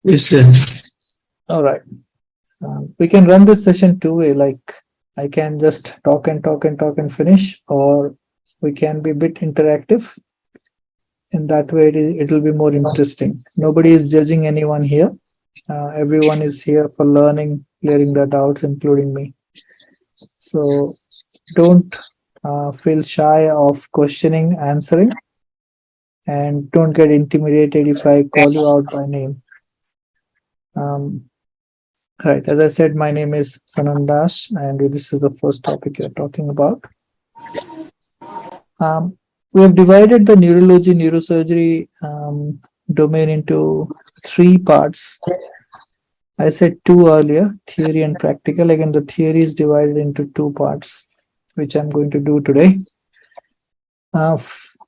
Yes, sir. All right. We can run this session two way. Like I can just talk and talk and talk and finish, or we can be a bit interactive. In that way, it will be more interesting. Nobody is judging anyone here. Everyone is here for learning, clearing the doubts, including me. So don't feel shy of questioning, answering, and don't get intimidated if I call you out by name. Um, right. As I said, my name is Sanandash, and this is the first topic you're talking about. We have divided the neurology, neurosurgery domain into three parts. I said two earlier, theory and practical. Again, the theory is divided into two parts, which I'm going to do today.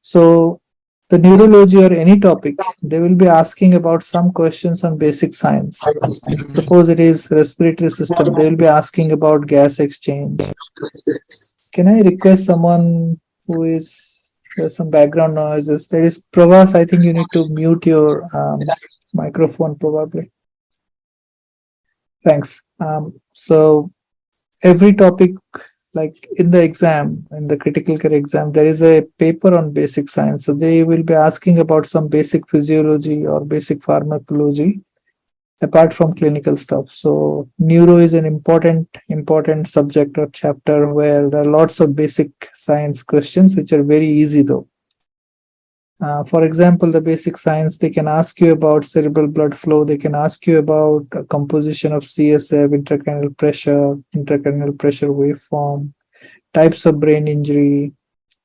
So the neurology or any topic, they will be asking about some questions on basic science. Suppose it is respiratory system, they will be asking about gas exchange. Can I request someone who is, there's some background noises. There is Pravas, I think you need to mute your microphone probably. Thanks. So every topic, like in the exam, in the critical care exam, there is a paper on basic science. So they will be asking about some basic physiology or basic pharmacology apart from clinical stuff. So neuro is an important subject or chapter where there are lots of basic science questions which are very easy though. For example, the basic science, they can ask you about cerebral blood flow. They can ask you about composition of CSF, intracranial pressure waveform, types of brain injury,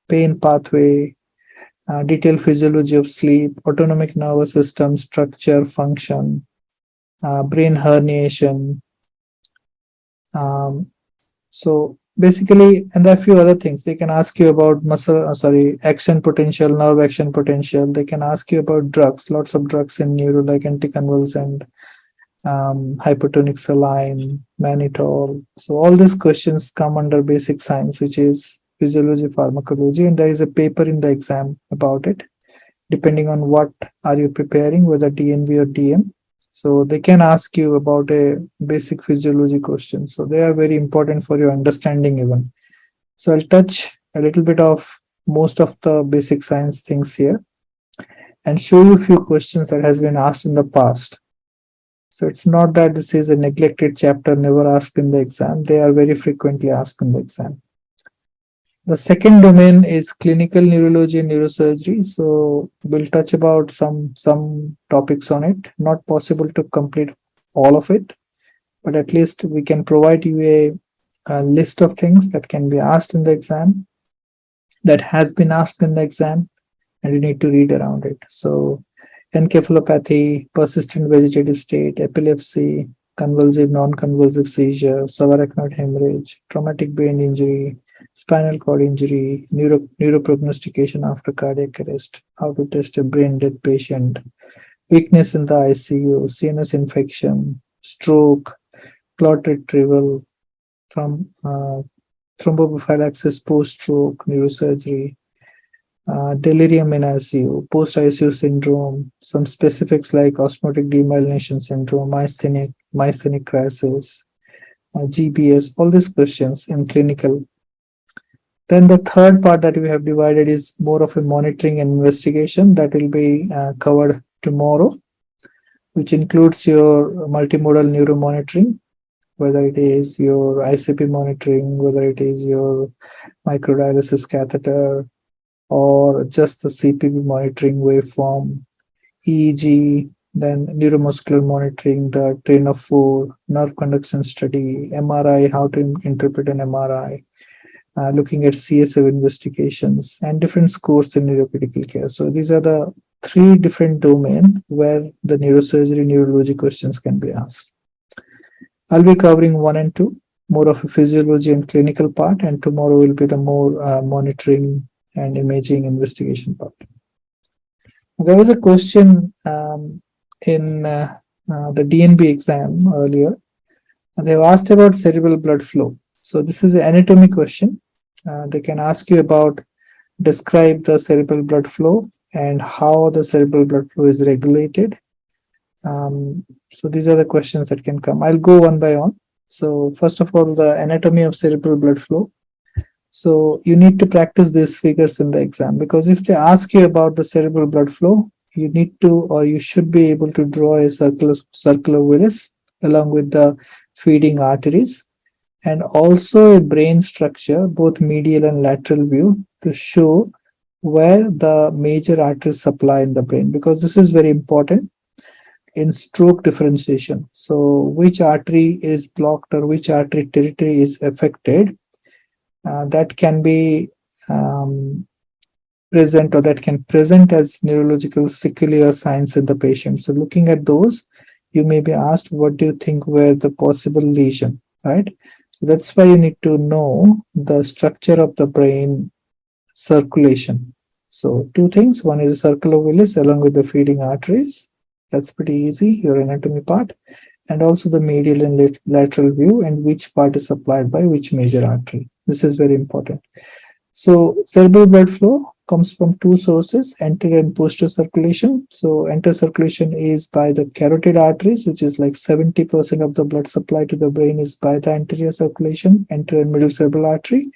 pain pathway, detailed physiology of sleep, autonomic nervous system, structure, function, brain herniation. So basically, and there are a few other things. They can ask you about action potential, nerve action potential. They can ask you about drugs, lots of drugs in neuro, like anticonvulsant, hypertonic saline, mannitol. So all these questions come under basic science, which is physiology, pharmacology, and there is a paper in the exam about it, depending on what are you preparing, whether DNV or DM. So they can ask you about a basic physiology question. So they are very important for your understanding even. So I'll touch a little bit of most of the basic science things here and show you a few questions that has been asked in the past. So it's not that this is a neglected chapter, never asked in the exam. They are very frequently asked in the exam. The second domain is clinical neurology and neurosurgery. So we'll touch about some topics on it. Not possible to complete all of it, but at least we can provide you a list of things that can be asked in the exam, that has been asked in the exam, and you need to read around it. So encephalopathy, persistent vegetative state, epilepsy, convulsive, non-convulsive seizure, subarachnoid hemorrhage, traumatic brain injury, spinal cord injury, neuroprognostication after cardiac arrest, how to test a brain dead patient, weakness in the ICU, CNS infection, stroke, clot retrieval, thromboprophylaxis post-stroke, neurosurgery, delirium in ICU, post-ICU syndrome, some specifics like osmotic demyelination syndrome, myasthenic crisis, GBS, all these questions in clinical. Then the third part that we have divided is more of a monitoring and investigation that will be covered tomorrow, which includes your multimodal neuromonitoring, whether it is your ICP monitoring, whether it is your microdialysis catheter, or just the CPB monitoring waveform, EEG, then neuromuscular monitoring, the train of four, nerve conduction study, MRI, how to interpret an MRI, looking at CSF investigations, and different scores in neurocritical care. So these are the three different domains where the neurosurgery, neurology questions can be asked. I'll be covering 1 and 2, more of a physiology and clinical part, and tomorrow will be the more monitoring and imaging investigation part. There was a question in the DNB exam earlier. They've asked about cerebral blood flow. So this is an anatomy question. They can ask you about describe the cerebral blood flow and how the cerebral blood flow is regulated, So these are the questions that can come. I'll go one by one. So first of all, the anatomy of cerebral blood flow. So you need to practice these figures in the exam, because if they ask you about the cerebral blood flow, you need to, or you should be able to draw a circular villus along with the feeding arteries, and also a brain structure, both medial and lateral view, to show where the major arteries supply in the brain, because this is very important in stroke differentiation. So which artery is blocked or which artery territory is affected, that can be present, or that can present as neurological sequelae or signs in the patient. So looking at those, you may be asked, what do you think were the possible lesion, right? So that's why you need to know the structure of the brain circulation. So two things, one is the circular villus along with the feeding arteries. That's pretty easy, your anatomy part. And also the medial and lateral view, and which part is supplied by which major artery. This is very important. So cerebral blood flow comes from two sources, anterior and posterior circulation. So anterior circulation is by the carotid arteries, which is like 70% of the blood supply to the brain is by the anterior circulation, anterior and middle cerebral artery,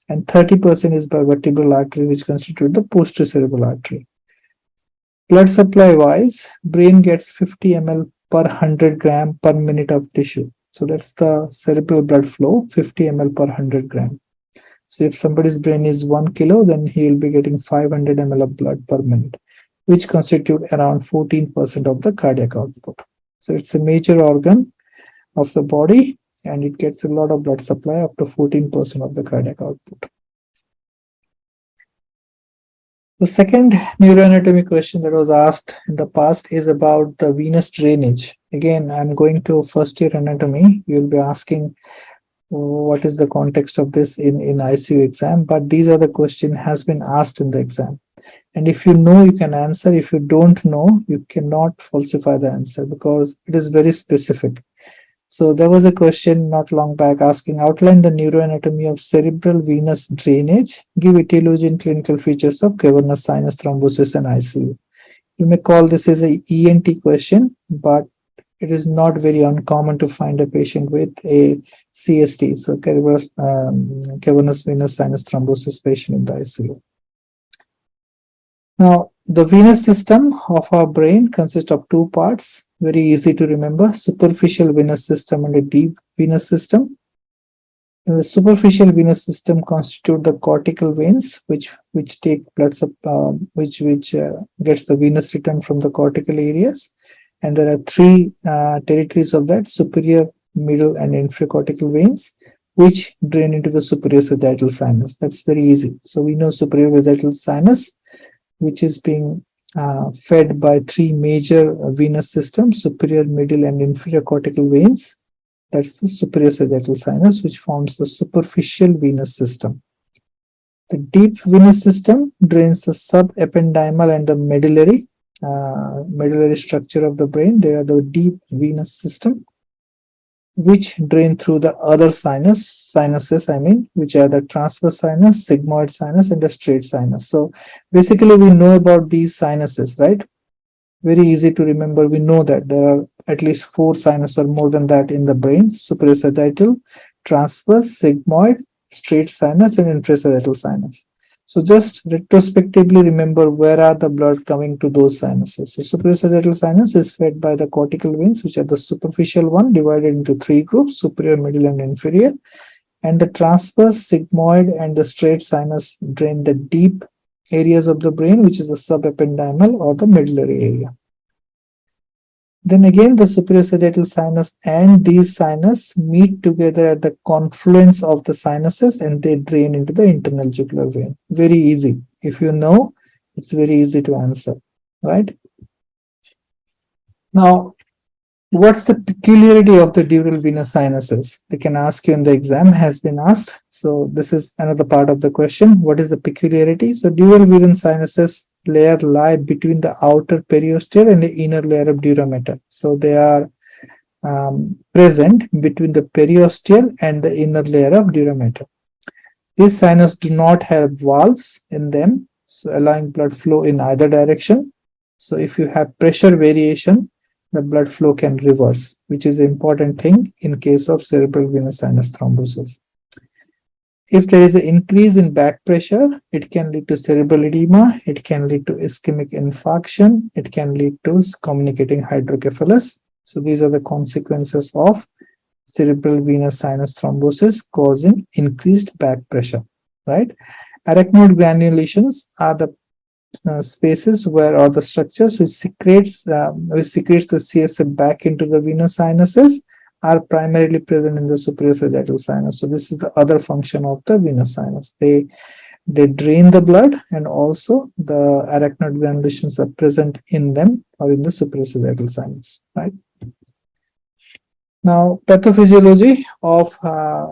and 30% is by vertebral artery, which constitute the posterior cerebral artery. Blood supply wise, brain gets 50 ml per 100 gram per minute of tissue. So that's the cerebral blood flow, 50 ml per 100 gram. So if somebody's brain is 1 kilo, then he will be getting 500 ml of blood per minute, which constitute around 14% of the cardiac output. So it's a major organ of the body, and it gets a lot of blood supply, up to 14% of the cardiac output. The second neuroanatomy question that was asked in the past is about the venous drainage. Again, I'm going to first year anatomy. You'll be asking what is the context of this in ICU exam, but these are the question has been asked in the exam. And if you know, you can answer. If you don't know, you cannot falsify the answer, because it is very specific. So there was a question not long back asking, outline the neuroanatomy of cerebral venous drainage, give etiology and clinical features of cavernous sinus thrombosis and ICU. You may call this as a ENT question, but it is not very uncommon to find a patient with a CST, so cavernous venous sinus thrombosis patient in the ICU. Now, the venous system of our brain consists of two parts, very easy to remember: superficial venous system and a deep venous system. The superficial venous system constitute the cortical veins, which take blood which gets the venous return from the cortical areas. And there are three territories of that: superior, middle, and inferior cortical veins, which drain into the superior sagittal sinus. That's very easy. So we know superior sagittal sinus, which is being fed by three major venous systems: superior, middle, and inferior cortical veins. That's the superior sagittal sinus, which forms the superficial venous system. The deep venous system drains the subependymal and the medullary structure of the brain. They are the deep venous system, which drain through the other sinuses, which are the transverse sinus, sigmoid sinus, and the straight sinus. So basically we know about these sinuses, right? Very easy to remember. We know that there are at least 4 sinuses or more than that in the brain: superior sagittal, transverse, sigmoid, straight sinus, and inferior sagittal sinus. So just retrospectively remember where are the blood coming to those sinuses. So superior sagittal sinus is fed by the cortical veins, which are the superficial one, divided into 3 groups: superior, middle, and inferior. And the transverse, sigmoid, and the straight sinus drain the deep areas of the brain, which is the subependymal or the medullary area. Then again, the superior sagittal sinus and these sinus meet together at the confluence of the sinuses, and they drain into the internal jugular vein. Very easy. If you know, it's very easy to answer, right? Now, what's the peculiarity of the dural venous sinuses? They can ask you in the exam, has been asked. So this is another part of the question. What is the peculiarity? So dural venous sinuses layer lie between the outer periosteal and the inner layer of dura mater. So they are present between the periosteal and the inner layer of dura mater. These sinus do not have valves in them, so allowing blood flow in either direction. So if you have pressure variation, the blood flow can reverse, which is an important thing in case of cerebral venous sinus thrombosis. If there is an increase in back pressure, it can lead to cerebral edema, it can lead to ischemic infarction, it can lead to communicating hydrocephalus. So these are the consequences of cerebral venous sinus thrombosis causing increased back pressure, right? Arachnoid granulations are the spaces where, or the structures which secretes the CSF back into the venous sinuses, are primarily present in the superior sagittal sinus. So this is the other function of the venous sinus. They drain the blood, and also the arachnoid granulations are present in them or in the superior sagittal sinus, right? Now, pathophysiology of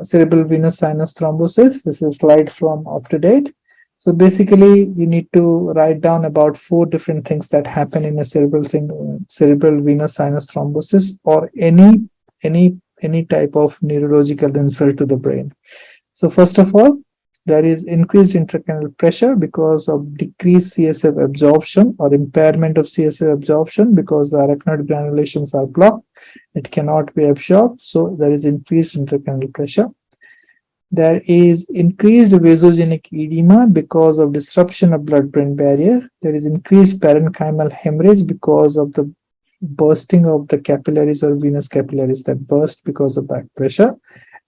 cerebral venous sinus thrombosis. This is a slide from up to date. So basically, you need to write down about 4 different things that happen in a cerebral venous sinus thrombosis, or any type of neurological insult to the brain. So first of all, there is increased intracranial pressure because of decreased CSF absorption or impairment of CSF absorption, because the arachnoid granulations are blocked. It cannot be absorbed, so there is increased intracranial pressure. There is increased vasogenic edema because of disruption of blood-brain barrier. There is increased parenchymal hemorrhage because of the bursting of the capillaries or venous capillaries that burst because of back pressure.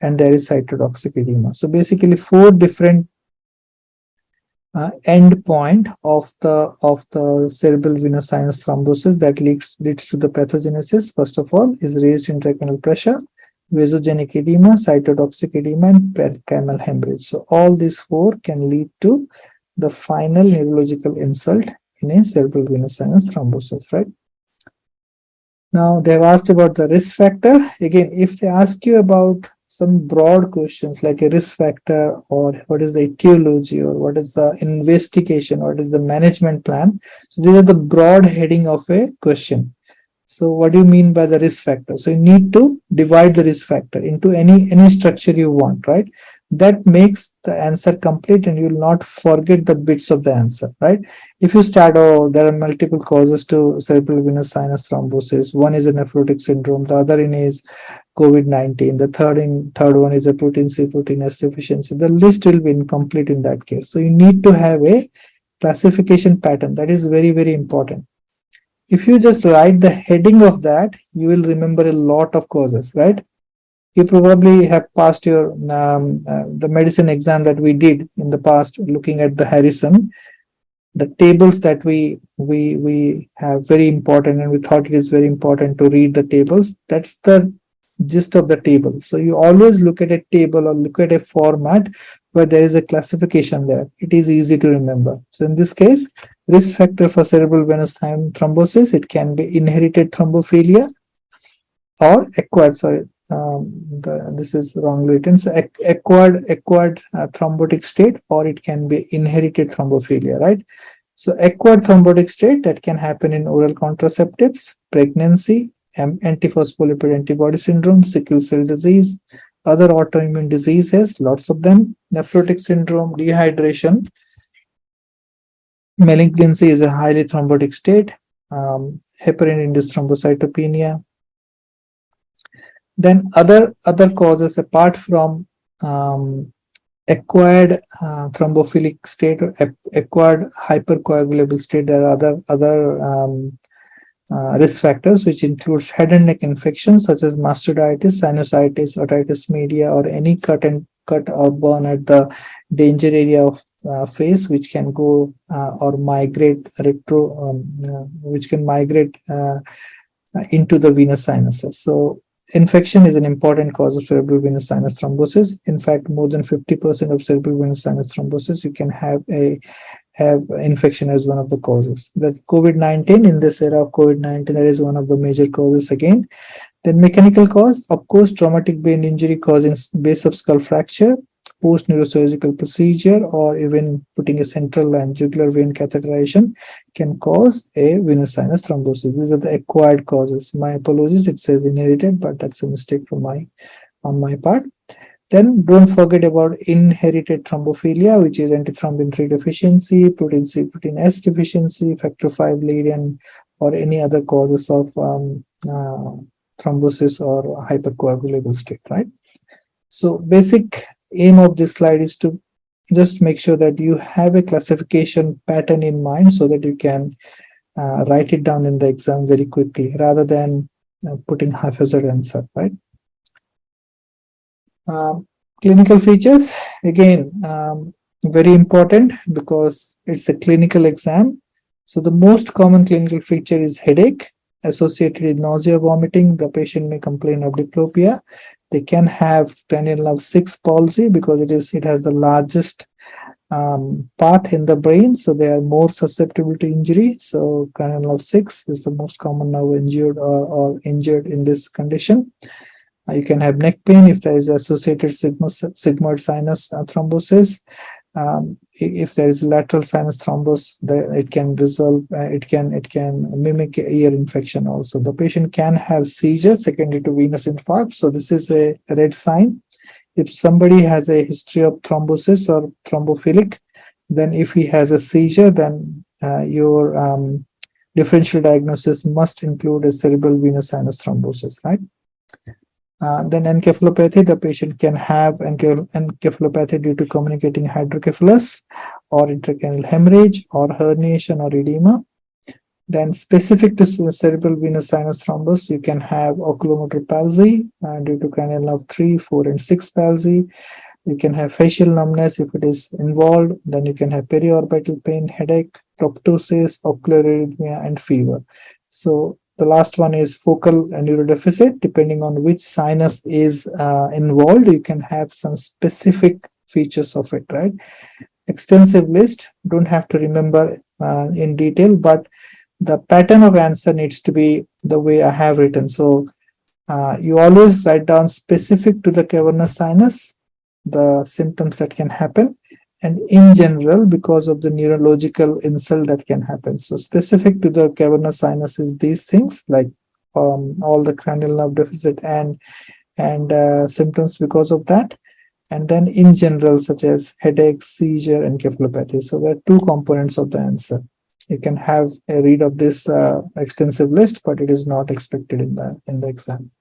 And there is cytotoxic edema. So basically 4 different end point of the cerebral venous sinus thrombosis that leads to the pathogenesis. First of all is raised intracranial pressure, vasogenic edema, cytotoxic edema, and parenchymal hemorrhage. So all these 4 can lead to the final neurological insult in a cerebral venous sinus thrombosis, right? Now they've asked about the risk factor. Again, if they ask you about some broad questions like a risk factor, or what is the etiology, or what is the investigation, what is the management plan, so these are the broad heading of a question. So what do you mean by the risk factor? So you need to divide the risk factor into any structure you want, right? That makes the answer complete, and you will not forget the bits of the answer, right? If you start, oh, there are multiple causes to cerebral venous sinus thrombosis. One is a nephrotic syndrome, the other one is COVID-19, the third one is a protein C, protein S deficiency. The list will be incomplete in that case. So you need to have a classification pattern. That is very, very important. If you just write the heading of that, you will remember a lot of causes, right? You probably have passed your the medicine exam that we did in the past, looking at the Harrison. The tables that we have very important, and we thought it is very important to read the tables. That's the gist of the table. So you always look at a table or look at a format where there is a classification there. It is easy to remember. So in this case, risk factor for cerebral venous thrombosis, it can be inherited thrombophilia or acquired, this is wrongly written. So acquired thrombotic state, or it can be inherited thrombophilia, right? So acquired thrombotic state, that can happen in oral contraceptives, pregnancy, antiphospholipid antibody syndrome, sickle cell disease, other autoimmune diseases, lots of them, nephrotic syndrome, dehydration. Malignancy is a highly thrombotic state, heparin-induced thrombocytopenia. Then other causes apart from acquired thrombophilic state or acquired hypercoagulable state, there are other risk factors, which includes head and neck infections such as mastoiditis, sinusitis, otitis media, or any cut or burn at the danger area of face, which can go or migrate which can migrate into the venous sinuses. So infection is an important cause of cerebral venous sinus thrombosis. In fact, more than 50% of cerebral venous sinus thrombosis, you can have infection as one of the causes. The COVID-19, in this era of COVID-19, that is one of the major causes again. Then mechanical cause, of course, traumatic brain injury causing base of skull fracture, post neurosurgical procedure, or even putting a central and jugular vein catheterization can cause a venous sinus thrombosis. These are the acquired causes. My apologies, it says inherited, but that's a mistake on my part. Then don't forget about inherited thrombophilia, which is antithrombin 3 deficiency, protein C, protein S deficiency, factor V Leiden, or any other causes of thrombosis or hypercoagulable state, right? So basic aim of this slide is to just make sure that you have a classification pattern in mind so that you can write it down in the exam very quickly rather than putting haphazard answer, right? Um, Clinical features, again, very important because it's a clinical exam. So the most common clinical feature is headache associated with nausea, vomiting. The patient may complain of diplopia. They can have cranial nerve 6 palsy because it has the largest path in the brain, so they are more susceptible to injury. So cranial nerve 6 is the most common nerve injured or injured in this condition. You can have neck pain if there is associated sigmoid sinus thrombosis. If there is lateral sinus thrombus, it can resolve. It can mimic ear infection. Also, the patient can have seizure secondary to venous infarct. So this is a red sign. If somebody has a history of thrombosis or thrombophilic, then if he has a seizure, then your differential diagnosis must include a cerebral venous sinus thrombosis, right? Then encephalopathy, the patient can have encephalopathy due to communicating hydrocephalus or intracranial hemorrhage or herniation or edema. Then specific to cerebral venous sinus thrombus, you can have oculomotor palsy due to cranial nerve 3, 4, and 6 palsy. You can have facial numbness if it is involved. Then you can have periorbital pain, headache, proptosis, ocular arrhythmia, and fever. So the last one is focal neurodeficit. Depending on which sinus is involved, you can have some specific features of it, right? Extensive list, don't have to remember in detail, but the pattern of answer needs to be the way I have written. So you always write down specific to the cavernous sinus, the symptoms that can happen, and in general because of the neurological insult that can happen. So specific to the cavernous sinus is these things like all the cranial nerve deficit and symptoms because of that, and then in general such as headache, seizure, and encephalopathy. So there are two components of the answer. You can have a read of this extensive list, but it is not expected in the exam.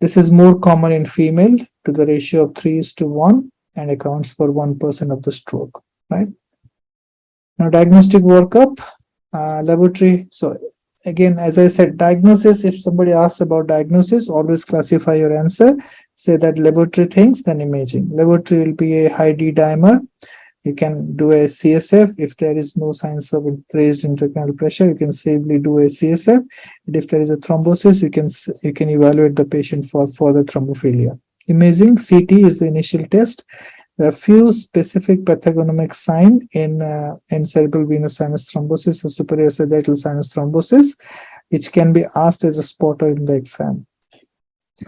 This is more common in female to the ratio of 3:1 and accounts for 1% of the stroke, right? Now, diagnostic workup, laboratory. So again, as I said, diagnosis, if somebody asks about diagnosis, always classify your answer. Say that laboratory things, then imaging. Laboratory will be a high D dimer. You can do a CSF. If there is no signs of raised intracranial pressure, you can safely do a CSF. And if there is a thrombosis, you can evaluate the patient for further thrombophilia. Imaging, CT is the initial test. There are few specific pathognomic signs in cerebral venous sinus thrombosis or superior sagittal sinus thrombosis, which can be asked as a spotter in the exam.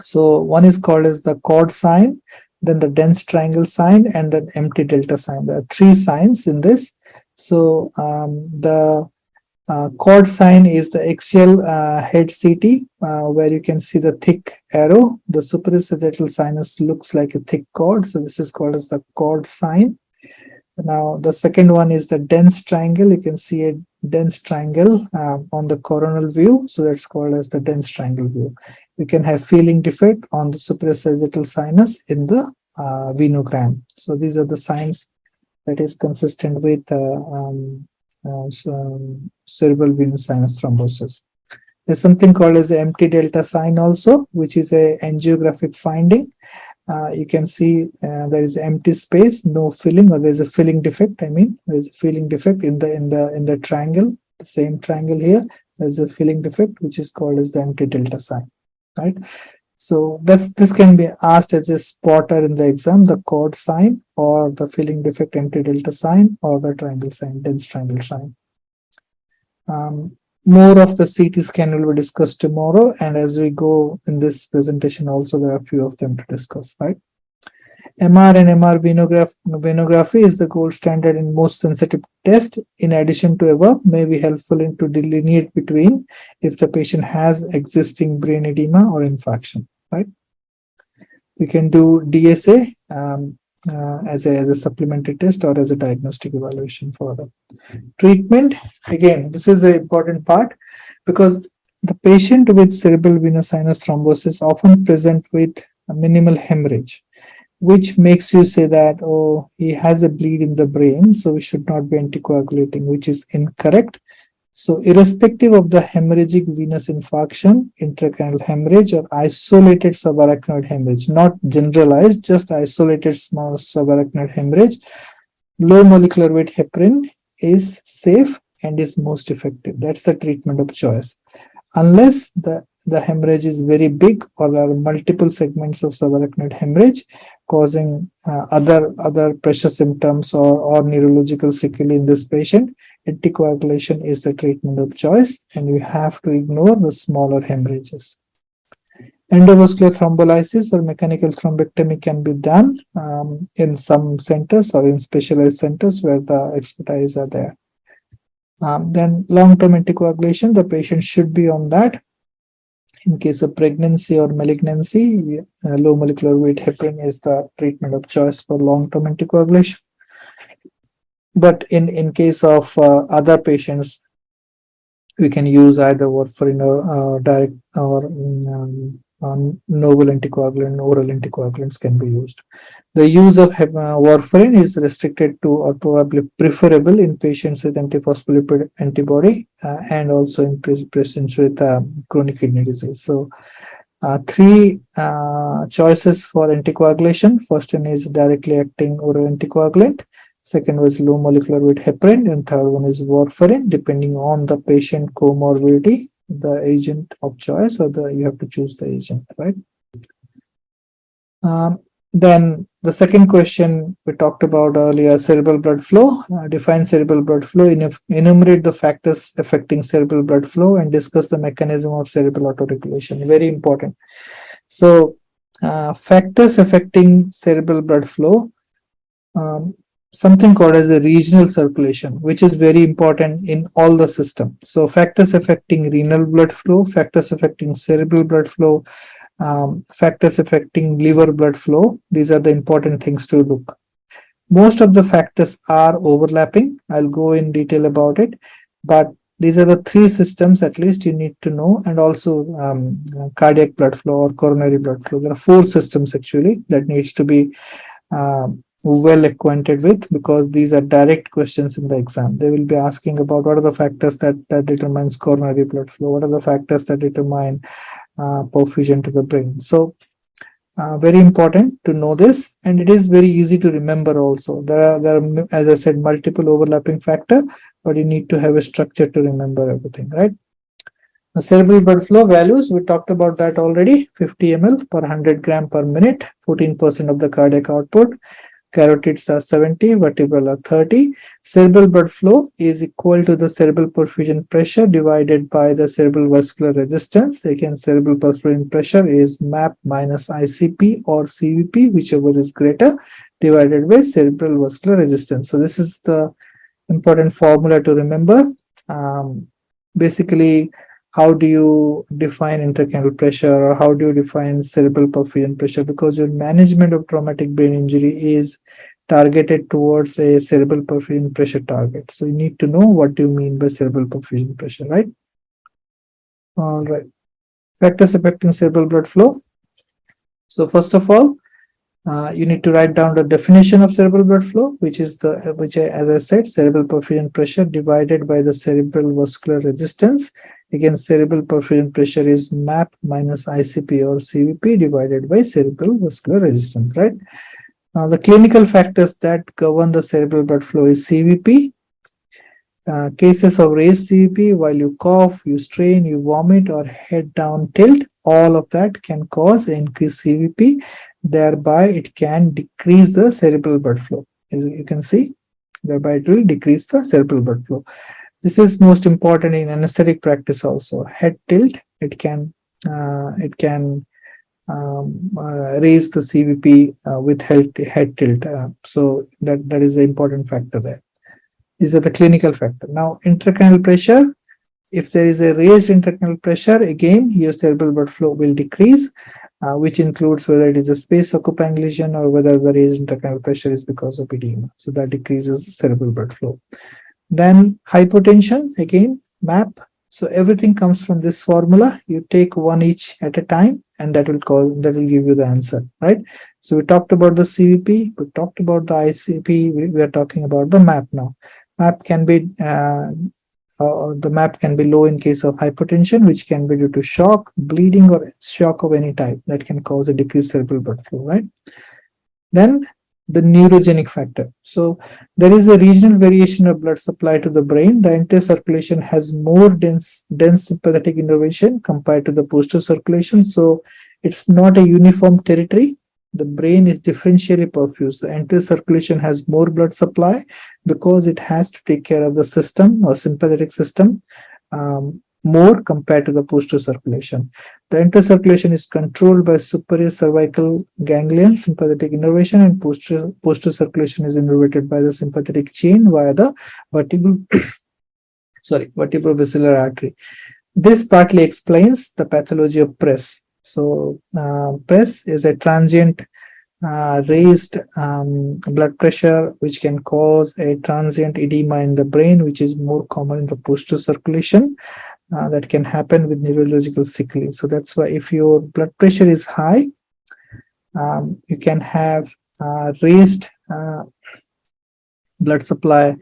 So one is called as the cord sign, then the dense triangle sign, and then empty delta sign. There are three signs in this. So the cord sign is the axial head CT, where you can see the thick arrow. The superior sagittal sinus looks like a thick cord, so this is called as the cord sign. Now the second one is the dense triangle. You can see a dense triangle on the coronal view, so that's called as the dense triangle view. You can have feeling defect on the superior sagittal sinus in the venogram. So these are the signs that is consistent with cerebral venous sinus thrombosis. There's something called as the empty delta sign also, which is a angiographic finding. You can see there is empty space, no filling, or there's a filling defect. I mean, there's a filling defect in the triangle, the same triangle here. There's a filling defect, which is called as the empty delta sign, right? So this can be asked as a spotter in the exam: the cord sign, or the filling defect empty delta sign, or the triangle sign, dense triangle sign. More of the CT scan will be discussed tomorrow, and as we go in this presentation also, there are a few of them to discuss, right? MR and MR venography is the gold standard in most sensitive test. In addition to above, may be helpful in to delineate between if the patient has existing brain edema or infarction, right? You can do DSA as a supplementary test or as a diagnostic evaluation for the treatment. Again, this is the important part, because The patient with cerebral venous sinus thrombosis often present with a minimal hemorrhage, which makes you say that, oh, he has a bleed in the brain, so we should not be anticoagulating, which is incorrect. So irrespective of the hemorrhagic venous infarction, intracranial hemorrhage, or isolated subarachnoid hemorrhage, not generalized, just isolated small subarachnoid hemorrhage, low molecular weight heparin is safe and is most effective. That's the treatment of choice. Unless the hemorrhage is very big or there are multiple segments of subarachnoid hemorrhage causing other pressure symptoms or neurological sequelae in this patient, anticoagulation is the treatment of choice, and you have to ignore the smaller hemorrhages. Endovascular thrombolysis or mechanical thrombectomy can be done in some centers or in specialized centers where the expertise are there. Then long-term anticoagulation, the patient should be on that. In case of pregnancy or malignancy, low molecular weight heparin is the treatment of choice for long-term anticoagulation. But in case of other patients, we can use either warfarin or direct or novel anticoagulant, oral anticoagulants can be used. The use of warfarin is restricted to or probably preferable in patients with antiphospholipid antibody and also in patients with chronic kidney disease. So three choices for anticoagulation. First one is directly acting oral anticoagulant. Second was low molecular weight heparin, and third one is warfarin, depending on the patient comorbidity, the agent of choice, or you have to choose the agent, right? Then the second question we talked about earlier, cerebral blood flow. Define cerebral blood flow, enumerate the factors affecting cerebral blood flow, and discuss the mechanism of cerebral autoregulation. Very important. So factors affecting cerebral blood flow, something called as a regional circulation, which is very important in all the system. So factors affecting renal blood flow, factors affecting cerebral blood flow, factors affecting liver blood flow. These are the important things to look. Most of the factors are overlapping. I'll go in detail about it, but these are the three systems at least you need to know, and also cardiac blood flow or coronary blood flow. There are four systems actually that needs to be well acquainted with, because these are direct questions in the exam. They will be asking about what are the factors that determines coronary blood flow, what are the factors that determine perfusion to the brain. So very important to know this, and it is very easy to remember also. There are, as I said, multiple overlapping factor, but you need to have a structure to remember everything, right? The cerebral blood flow values, we talked about that already. 50 ml per 100 gram per minute, 14% of the cardiac output. Carotids are 70, vertebral are 30. Cerebral blood flow is equal to the cerebral perfusion pressure divided by the cerebral vascular resistance. Again, cerebral perfusion pressure is MAP minus ICP or CVP, whichever is greater, divided by cerebral vascular resistance. So this is the important formula to remember. Basically, how do you define intracranial pressure, or how do you define cerebral perfusion pressure? Because your management of traumatic brain injury is targeted towards a cerebral perfusion pressure target. So you need to know what do you mean by cerebral perfusion pressure, right? All right. Factors affecting cerebral blood flow. So first of all, you need to write down the definition of cerebral blood flow, which is as I said, cerebral perfusion pressure divided by the cerebral vascular resistance. Again, cerebral perfusion pressure is MAP minus ICP or CVP divided by cerebral vascular resistance, right? Now, the clinical factors that govern the cerebral blood flow is CVP. Cases of raised CVP, while you cough, you strain, you vomit, or head down tilt, all of that can cause increased CVP. Thereby, it can decrease the cerebral blood flow. As you can see, thereby it will decrease the cerebral blood flow. This is most important in anesthetic practice also. Head tilt, it can raise the CVP with head tilt. So that is the important factor there. These are the clinical factor. Now, intracranial pressure. If there is a raised intracranial pressure, again, your cerebral blood flow will decrease, which includes whether it is a space occupying lesion or whether the raised intracranial pressure is because of edema. So that decreases the cerebral blood flow. Then hypotension, again, MAP So everything comes from this formula. You take one each at a time, and that will give you the answer, right? So we talked about the CVP, we talked about the ICP, we are talking about the MAP now. MAP can be the MAP can be low in case of hypotension, which can be due to shock, bleeding, or shock of any type that can cause a decreased cerebral blood flow, right? Then the neurogenic factor. So there is a regional variation of blood supply to the brain. The anterior circulation has more dense sympathetic innervation compared to the posterior circulation. So it's not a uniform territory. The brain is differentially perfused. The anterior circulation has more blood supply because it has to take care of the system or sympathetic system more compared to the posterior circulation. The anterior circulation is controlled by superior cervical ganglion sympathetic innervation, and posterior circulation is innervated by the sympathetic chain via the vertebrobasilar artery. This partly explains the pathology of PRESS. So PRESS is a transient raised blood pressure, which can cause a transient edema in the brain, which is more common in the posterior circulation. That can happen with neurological sequelae. So that's why if your blood pressure is high, you can have raised blood supply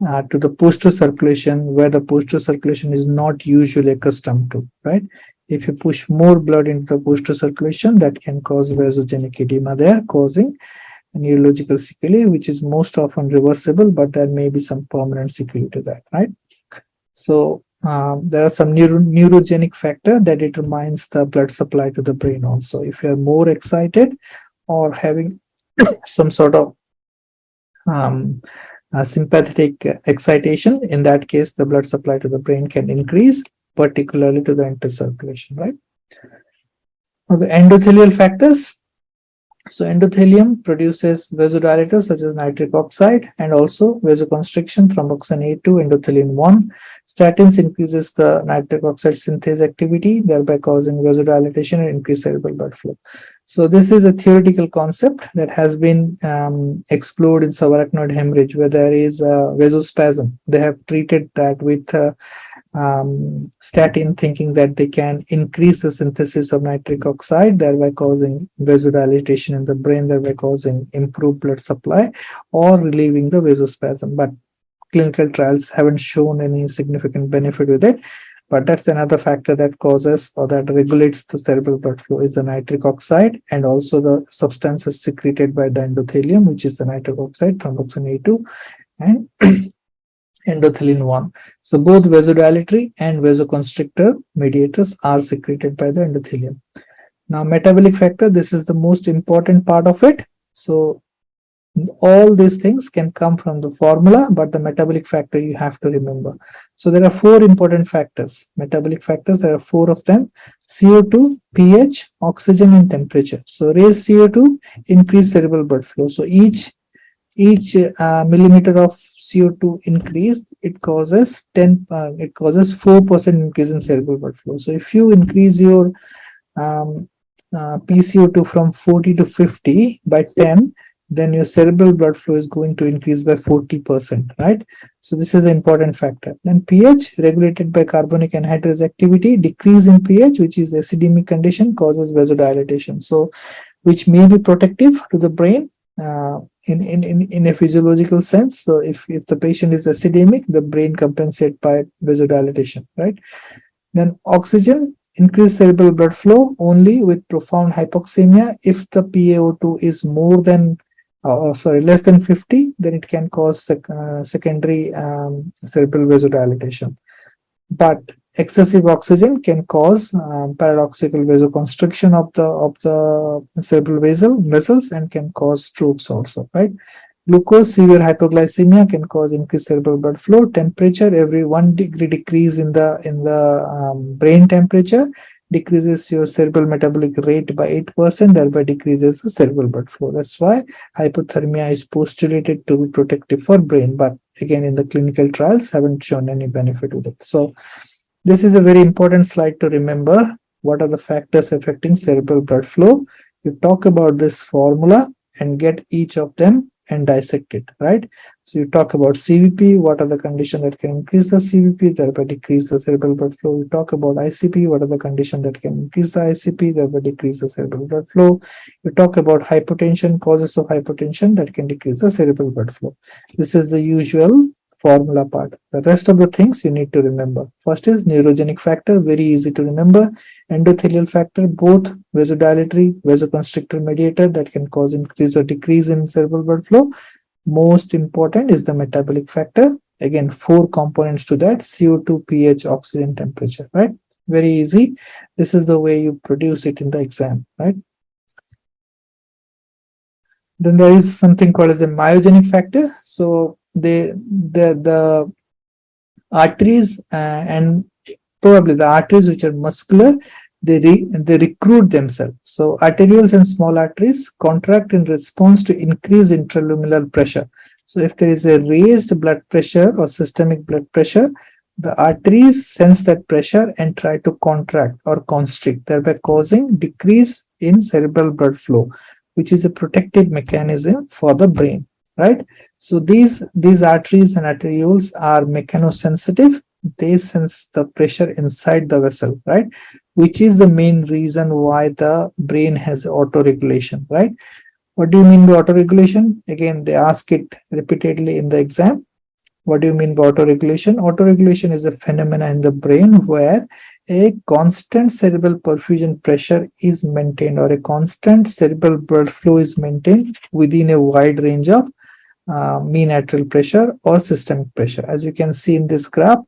to the posterior circulation, where the posterior circulation is not usually accustomed to, right? If you push more blood into the posterior circulation, that can cause vasogenic edema there, causing a neurological sequelae, which is most often reversible, but there may be some permanent sequelae to that, right? So there are some neurogenic factor that determines the blood supply to the brain also. If you are more excited or having some sort of sympathetic excitation, in that case, the blood supply to the brain can increase, particularly to the anterior circulation, right? Now, the endothelial factors. So endothelium produces vasodilators such as nitric oxide and also vasoconstriction, thromboxane A2, endothelin 1. Statins increases the nitric oxide synthase activity, thereby causing vasodilatation and increased cerebral blood flow. So this is a theoretical concept that has been explored in subarachnoid hemorrhage, where there is a vasospasm. They have treated that with statin, thinking that they can increase the synthesis of nitric oxide, thereby causing vasodilatation in the brain, thereby causing improved blood supply or relieving the vasospasm. But clinical trials haven't shown any significant benefit with it. But that's another factor that causes or that regulates the cerebral blood flow, is the nitric oxide, and also the substances secreted by the endothelium, which is the nitric oxide, thromboxane A2, and endothelin 1. So both vasodilatory and vasoconstrictor mediators are secreted by the endothelium. Now, metabolic factor, this is the most important part of it. So all these things can come from the formula, but the metabolic factor you have to remember. So there are 4 important factors, metabolic factors. There are 4 of them: CO2, pH, oxygen, and temperature. So raise CO2, increase cerebral blood flow. So each millimeter of CO2 increase, it causes 4% increase in cerebral blood flow. So if you increase your PCO2 from 40 to 50 by 10, then your cerebral blood flow is going to increase by 40%, right? So this is an important factor. Then pH, regulated by carbonic anhydrase activity. Decrease in pH, which is acidemic condition, causes vasodilatation. So which may be protective to the brain in a physiological sense. So if the patient is acidemic, the brain compensates by vasodilatation, right? Then oxygen, increase cerebral blood flow only with profound hypoxemia. If the PaO2 is more than less than 50, then it can cause secondary cerebral vasodilatation. But excessive oxygen can cause paradoxical vasoconstriction of the cerebral vessels and can cause strokes also, right? Glucose, severe hypoglycemia can cause increased cerebral blood flow. Temperature, every 1 degree decrease in the brain temperature decreases your cerebral metabolic rate by 8%, thereby decreases the cerebral blood flow. That's why hypothermia is postulated to be protective for brain, but again, in the clinical trials haven't shown any benefit with it. So this is a very important slide to remember. What are the factors affecting cerebral blood flow? You talk about this formula and get each of them and dissect it, right? So you talk about CVP, what are the conditions that can increase the CVP, thereby decrease the cerebral blood flow. You talk about ICP, what are the conditions that can increase the ICP, thereby decrease the cerebral blood flow. You talk about hypertension, causes of hypertension that can decrease the cerebral blood flow. This is the usual formula part. The rest of the things you need to remember. First is neurogenic factor, very easy to remember. Endothelial factor, both vasodilatory, vasoconstrictor mediator that can cause increase or decrease in cerebral blood flow. Most important is the metabolic factor. Again, 4 components to that: CO2, pH, oxygen, temperature, right? Very easy. This is the way you produce it in the exam, right? Then there is something called as a myogenic factor. So the arteries and probably the arteries which are muscular, they recruit themselves. So arterioles and small arteries contract in response to increased intraluminal pressure. So if there is a raised blood pressure or systemic blood pressure, the arteries sense that pressure and try to contract or constrict, thereby causing decrease in cerebral blood flow, which is a protective mechanism for the brain, right? So these arteries and arterioles are mechanosensitive. They sense the pressure inside the vessel, right? Which is the main reason why the brain has autoregulation, right? What do you mean by autoregulation? Again, they ask it repeatedly in the exam. What do you mean by autoregulation? Autoregulation is a phenomena in the brain where a constant cerebral perfusion pressure is maintained, or a constant cerebral blood flow is maintained within a wide range of mean arterial pressure or systemic pressure. As you can see in this graph,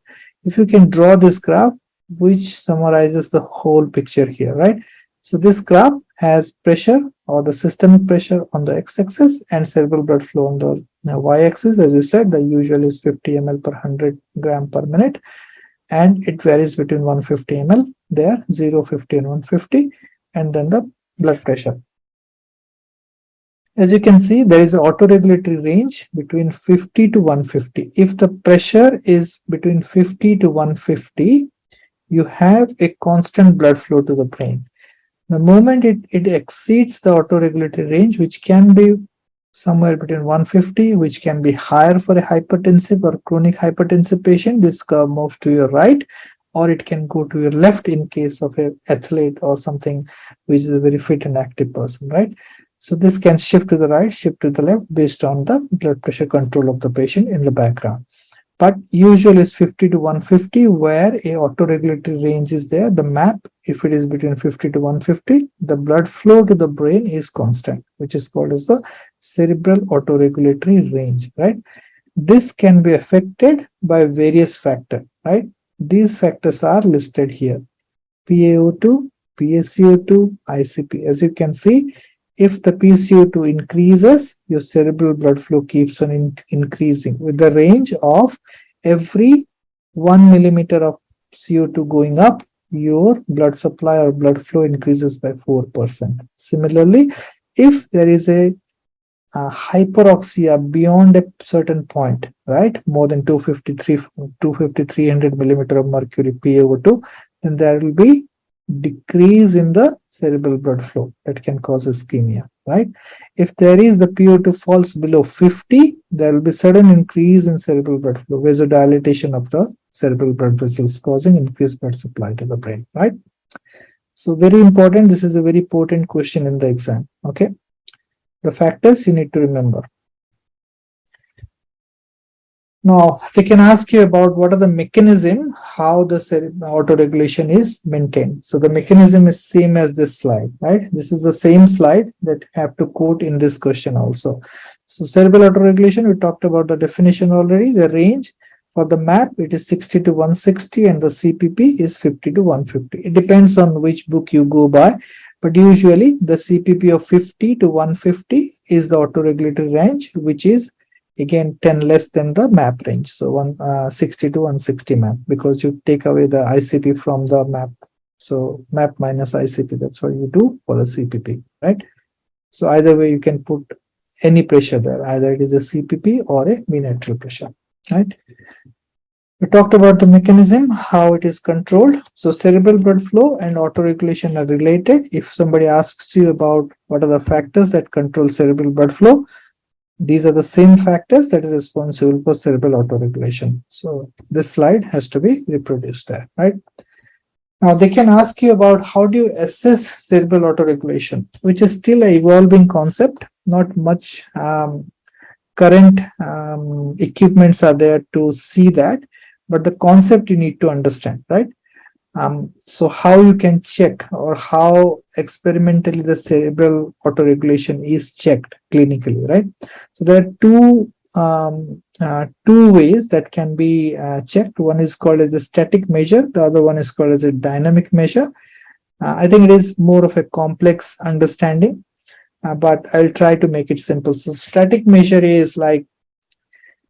if you can draw this graph, which summarizes the whole picture here, right? So this graph has pressure or the systemic pressure on the x-axis and cerebral blood flow on the y-axis. As you said, the usual is 50 ml per 100 gram per minute, and it varies between 150 ml there, 0, 50 and 150, and then the blood pressure. As you can see, there is an autoregulatory range between 50 to 150. If the pressure is between 50 to 150, you have a constant blood flow to the brain. The moment it exceeds the autoregulatory range, which can be somewhere between 150, which can be higher for a hypertensive or chronic hypertensive patient, this curve moves to your right, or it can go to your left in case of an athlete or something which is a very fit and active person, right? So this can shift to the right, shift to the left based on the blood pressure control of the patient in the background. But usual is 50 to 150, where a autoregulatory range is there. The map, if it is between 50 to 150, the blood flow to the brain is constant, which is called as the cerebral autoregulatory range, right? This can be affected by various factors, right? These factors are listed here: PaO2, PaCO2, ICP. As you can see, if the PCO2 increases, your cerebral blood flow keeps on increasing with the range of every 1 millimeter of CO2 going up, your blood supply or blood flow increases by 4%. Similarly, if there is a hyperoxia beyond a certain point, right, more than 300 millimeter of mercury PaO2, then there will be decrease in the cerebral blood flow that can cause ischemia, right? If there is the PO2 falls below 50, there will be sudden increase in cerebral blood flow, vasodilatation of the cerebral blood vessels, causing increased blood supply to the brain, right? So very important. This is a very important question in the exam. Okay, the factors you need to remember. Now, they can ask you about what are the mechanism, how the autoregulation is maintained. So the mechanism is same as this slide, right? This is the same slide that you have to quote in this question also. So cerebral autoregulation, we talked about the definition already. The range for the map, it is 60 to 160, and the CPP is 50 to 150. It depends on which book you go by, but usually the CPP of 50 to 150 is the autoregulatory range, which is again 10 less than the map range. So 60 to 160 map, because you take away the ICP from the map. So map minus ICP, that's what you do for the CPP, right? So either way you can put any pressure there, either it is a CPP or a mean arterial pressure, right? We talked about the mechanism, how it is controlled. So cerebral blood flow and autoregulation are related. If somebody asks you about what are the factors that control cerebral blood flow, These are the same factors that are responsible for cerebral autoregulation. So this slide has to be reproduced there, right? Now they can ask you about how do you assess cerebral autoregulation, which is still an evolving concept. Not much current equipments are there to see that, but the concept you need to understand, right? So how you can check, or how experimentally the cerebral autoregulation is checked clinically, right? So there are two ways that can be checked. One is called as a static measure. The other one is called as a dynamic measure. I think it is more of a complex understanding, but I'll try to make it simple. So static measure is like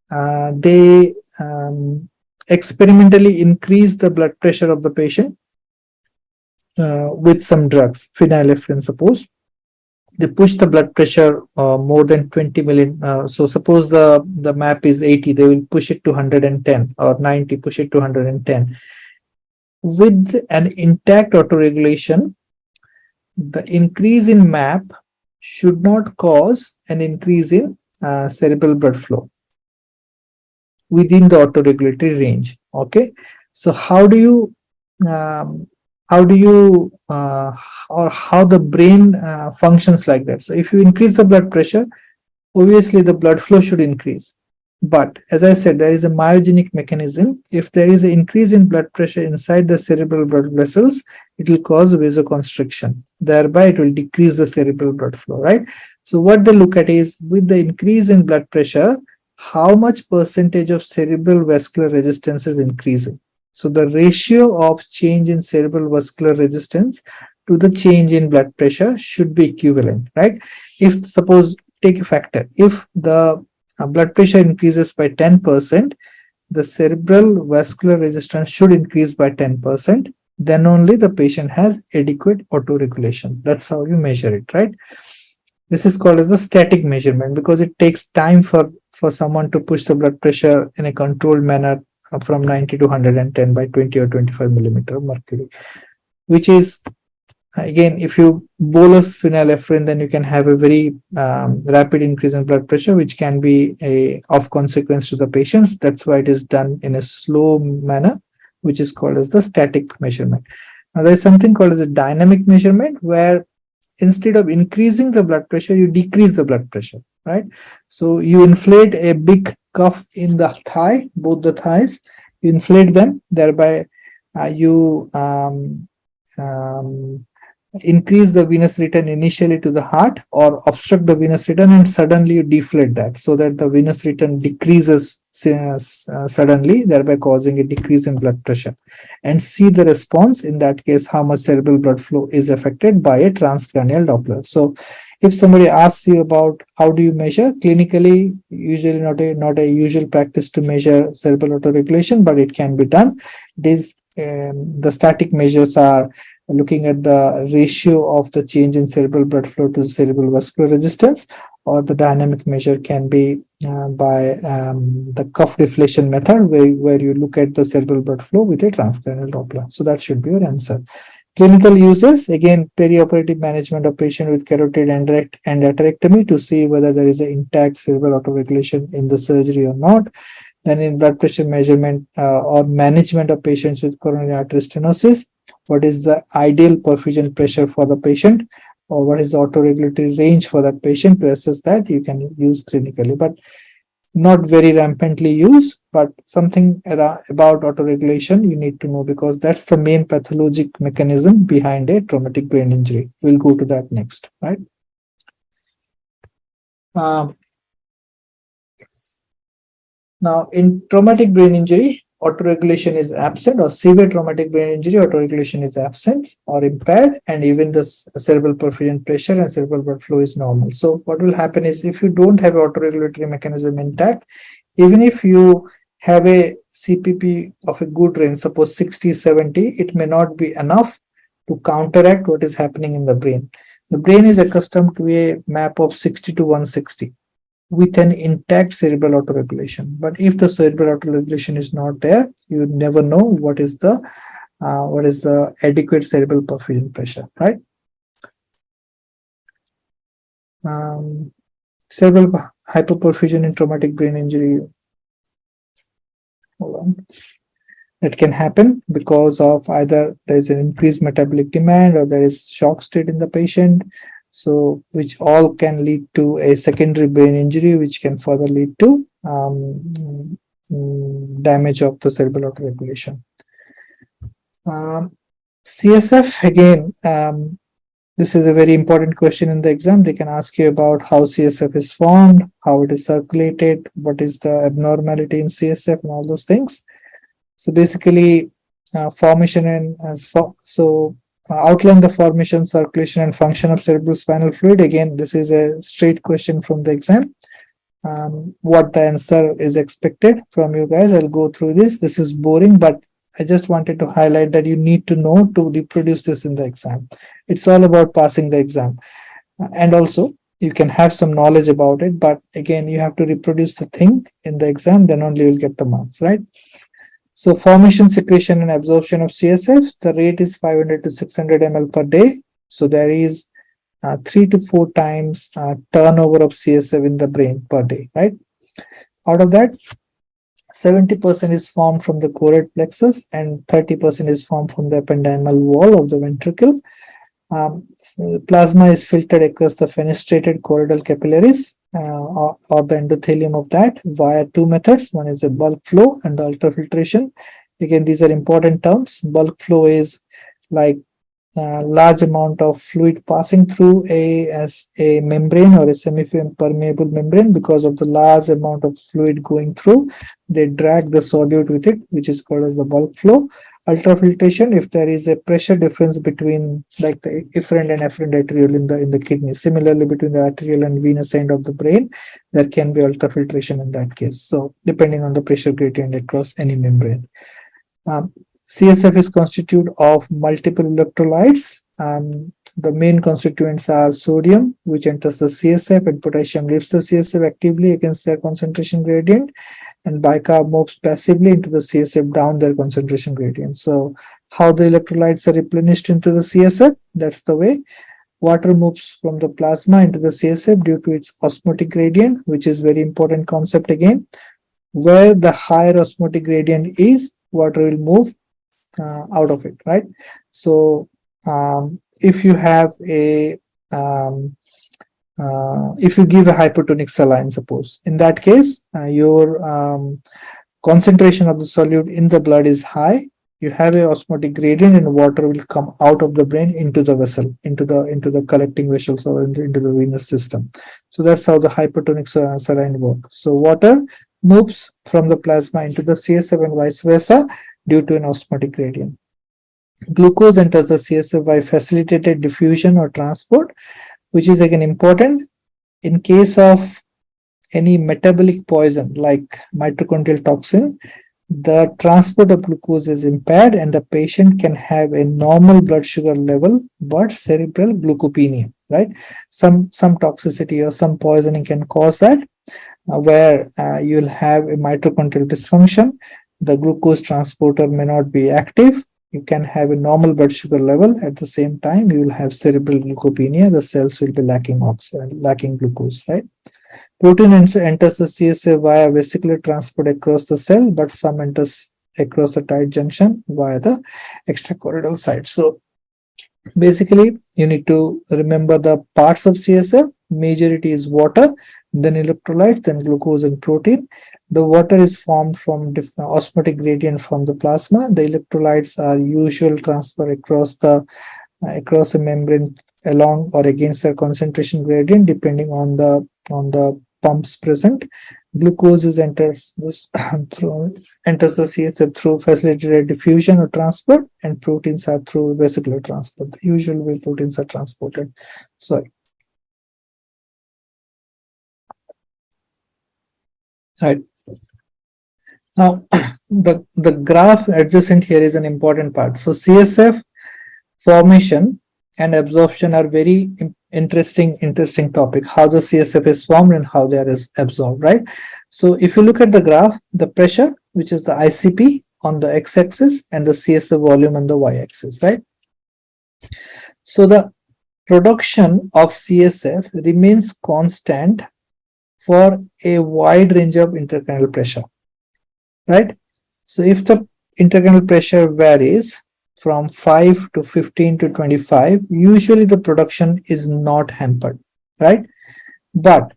they experimentally increase the blood pressure of the patient with some drugs, phenylephrine suppose. They push the blood pressure more than 20 million. So suppose the map is 80, they will push it to 110, or 90, push it to 110. With an intact autoregulation, the increase in map should not cause an increase in cerebral blood flow within the autoregulatory range. Okay, so how do you or how the brain functions like that? So if you increase the blood pressure, obviously the blood flow should increase. But as I said, there is a myogenic mechanism. If there is an increase in blood pressure inside the cerebral blood vessels, it will cause vasoconstriction. Thereby, it will decrease the cerebral blood flow, right? So what they look at is, with the increase in blood pressure, how much percentage of cerebral vascular resistance is increasing. So the ratio of change in cerebral vascular resistance to the change in blood pressure should be equivalent, right? If suppose, take a factor, if the blood pressure increases by 10%, the cerebral vascular resistance should increase by 10%. Then only the patient has adequate autoregulation. That's how you measure it, right? This is called as a static measurement, because it takes time for someone to push the blood pressure in a controlled manner from 90 to 110 by 20 or 25 millimeter of mercury, which is, again, if you bolus phenylephrine, then you can have a very rapid increase in blood pressure, which can be of consequence to the patients. That's why it is done in a slow manner, which is called as the static measurement. Now, there is something called as a dynamic measurement, where instead of increasing the blood pressure, you decrease the blood pressure, right? So you inflate a big cuff in the thigh, both the thighs, you inflate them, thereby you increase the venous return initially to the heart, or obstruct the venous return, and suddenly you deflate that, so that the venous return decreases suddenly, thereby causing a decrease in blood pressure, and see the response, in that case, how much cerebral blood flow is affected by a transcranial Doppler. So if somebody asks you about how do you measure, clinically, usually not a usual practice to measure cerebral autoregulation, but it can be done. The static measures are looking at the ratio of the change in cerebral blood flow to cerebral vascular resistance, or the dynamic measure can be by the cuff deflation method, where you look at the cerebral blood flow with a transcranial Doppler. So that should be your answer. Clinical uses, again, perioperative management of patient with carotid endarterectomy to see whether there is an intact cerebral autoregulation in the surgery or not. Then in blood pressure measurement or management of patients with coronary artery stenosis, what is the ideal perfusion pressure for the patient, or what is the autoregulatory range for that patient. To assess that, you can use clinically, but not very rampantly used. But something about autoregulation you need to know, because that's the main pathologic mechanism behind a traumatic brain injury. We'll go to that next, right? Now, in traumatic brain injury, autoregulation is absent, or severe traumatic brain injury, autoregulation is absent or impaired, and even the cerebral perfusion pressure and cerebral blood flow is normal. So what will happen is, if you don't have autoregulatory mechanism intact, even if you have a CPP of a good range, suppose 60, 70, it may not be enough to counteract what is happening in the brain. The brain is accustomed to a map of 60 to 160. With an intact cerebral autoregulation. But if the cerebral autoregulation is not there, you never know what is the adequate cerebral perfusion pressure, right? hypoperfusion in traumatic brain injury. Hold on. That can happen because of either there is an increased metabolic demand or there is shock state in the patient. So, which all can lead to a secondary brain injury, which can further lead to damage of the cerebral autoregulation. CSF, again, this is a very important question in the exam. They can ask you about how CSF is formed, how it is circulated, what is the abnormality in CSF, and all those things. So basically, formation and outline the formation, circulation, and function of cerebral spinal fluid. Again, this is a straight question from the exam. What the answer is expected from you guys. I'll go through this. This is boring, but I just wanted to highlight that you need to know to reproduce this in the exam. It's all about passing the exam. And also, you can have some knowledge about it, but again, you have to reproduce the thing in the exam, then only you'll get the marks, right? So formation, secretion, and absorption of CSF, the rate is 500 to 600 ml per day. So there is 3 to 4 times turnover of CSF in the brain per day, right? Out of that, 70% is formed from the choroid plexus and 30% is formed from the ependymal wall of the ventricle. Plasma is filtered across the fenestrated choroidal capillaries or the endothelium of that via two methods. One is a bulk flow and the ultrafiltration. Again, these are important terms. Bulk flow is like large amount of fluid passing through a membrane or a semi-permeable membrane. Because of the large amount of fluid going through, they drag the solute with it, which is called as the bulk flow. Ultrafiltration, if there is a pressure difference between like the efferent and afferent arteriole in the kidney, similarly between the arterial and venous end of the brain, there can be ultrafiltration in that case. So depending on the pressure gradient across any membrane. CSF is constituted of multiple electrolytes. The main constituents are sodium, which enters the CSF, and potassium leaves the CSF actively against their concentration gradient, and bicarb moves passively into the CSF down their concentration gradient. So how the electrolytes are replenished into the CSF, that's the way. Water moves from the plasma into the CSF due to its osmotic gradient, which is very important concept again. Where the higher osmotic gradient is, water will move out of it, right? So if you have a if you give a hypertonic saline, suppose, in that case your concentration of the solute in the blood is high, you have a osmotic gradient and water will come out of the brain into the vessel, into the collecting vessels or into the venous system. So that's how the hypertonic saline works. So water moves from the plasma into the CSF and vice versa due to an osmotic gradient. Glucose enters the CSF by facilitated diffusion or transport, which is again important. In case of any metabolic poison like mitochondrial toxin, the transport of glucose is impaired and the patient can have a normal blood sugar level but cerebral glucopenia, right? Some toxicity or some poisoning can cause that, where you'll have a mitochondrial dysfunction. The glucose transporter may not be active. You can have a normal blood sugar level. At the same time, you will have cerebral glucopenia. The cells will be lacking oxygen, lacking glucose, right? Protein enters the CSF via vesicular transport across the cell, but some enters across the tight junction via the extrachoroidal side. So basically, you need to remember the parts of CSF. Majority is water, then electrolytes, then glucose and protein. The water is formed from osmotic gradient from the plasma. The electrolytes are usual transfer across the membrane along or against their concentration gradient depending on the pumps present. Glucose enters the CSF through facilitated diffusion or transport, and proteins are through vesicular transport. The usual way proteins are transported. Sorry. Right. Now, the graph adjacent here is an important part. So CSF formation and absorption are very interesting topic. How the CSF is formed and how they are absorbed, right? So if you look at the graph, the pressure, which is the ICP on the x-axis, and the CSF volume on the y-axis, right? So the production of CSF remains constant for a wide range of intracranial pressure, right? So if the intracranial pressure varies from 5 to 15 to 25, usually the production is not hampered, right? But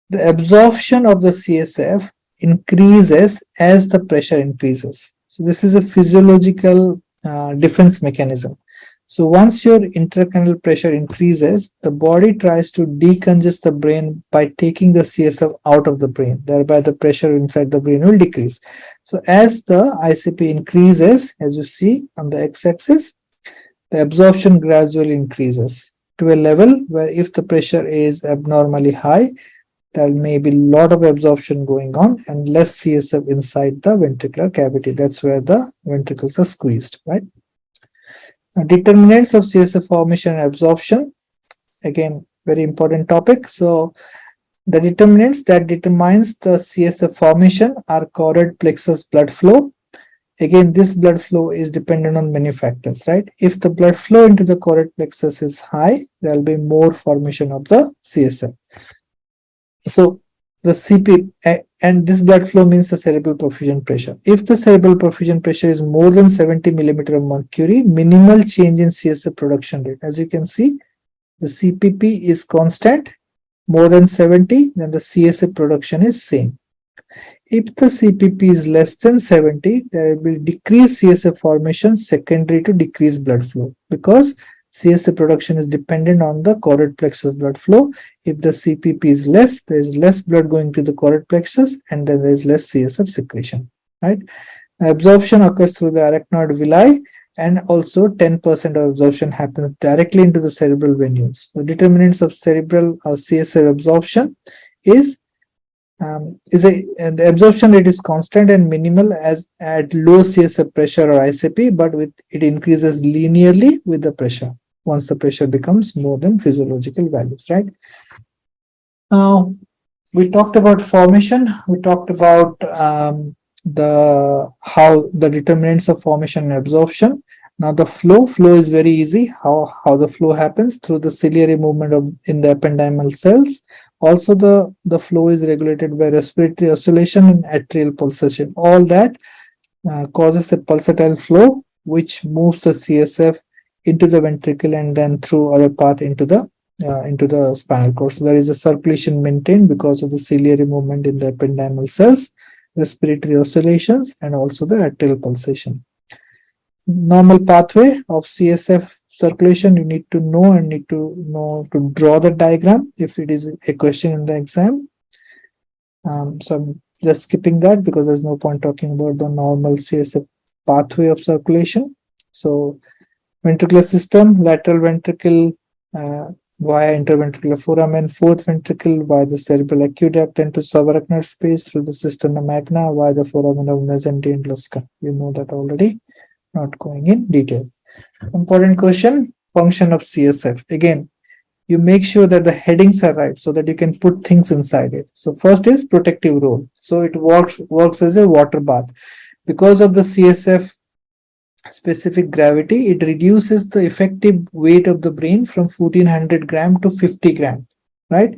the absorption of the CSF increases as the pressure increases. So this is a physiological defense mechanism. So once your intracranial pressure increases, the body tries to decongest the brain by taking the CSF out of the brain. Thereby the pressure inside the brain will decrease. So as the ICP increases, as you see on the x-axis, the absorption gradually increases to a level where if the pressure is abnormally high, there may be a lot of absorption going on and less CSF inside the ventricular cavity. That's where the ventricles are squeezed, right? Now, determinants of CSF formation and absorption, again, very important topic. So the determinants that determines the CSF formation are choroid plexus blood flow. Again, this blood flow is dependent on many factors, right? If the blood flow into the choroid plexus is high, there will be more formation of the CSF. So the CP, and this blood flow means the cerebral perfusion pressure. If the cerebral perfusion pressure is more than 70 millimeter of mercury, minimal change in CSF production rate. As you can see, the CPP is constant, more than 70, then the CSF production is same. If the CPP is less than 70, there will be decreased CSF formation secondary to decreased blood flow, because CSF production is dependent on the choroid plexus blood flow. If the CPP is less, there is less blood going to the choroid plexus, and then there is less CSF secretion, right? Absorption occurs through the arachnoid villi, and also 10% of absorption happens directly into the cerebral venules. The determinants of cerebral or CSF absorption is the absorption rate is constant and minimal as at low CSF pressure or ICP, but it increases linearly with the pressure once the pressure becomes more than physiological values, right? Now, we talked about formation. We talked about how the determinants of formation and absorption. Now the flow is very easy. How the flow happens through the ciliary movement in the ependymal cells. Also the flow is regulated by respiratory oscillation and atrial pulsation. All that causes a pulsatile flow which moves the CSF into the ventricle and then through other path into the spinal cord. So there is a circulation maintained because of the ciliary movement in the ependymal cells, respiratory oscillations, and also the atrial pulsation. Normal pathway of CSF circulation, you need to know to draw the diagram if it is a question in the exam. So I'm just skipping that because there's no point talking about the normal CSF pathway of circulation. So ventricular system, lateral ventricle via interventricular foramen, fourth ventricle via the cerebral aqueduct into subarachnoid space through the cisterna magna via the foramen of mesentery and Lusca. You know that already, not going in detail. Important question, function of CSF. Again, you make sure that the headings are right so that you can put things inside it. So first is protective role. So it works as a water bath. Because of the CSF specific gravity, it reduces the effective weight of the brain from 1400 gram to 50 gram, right?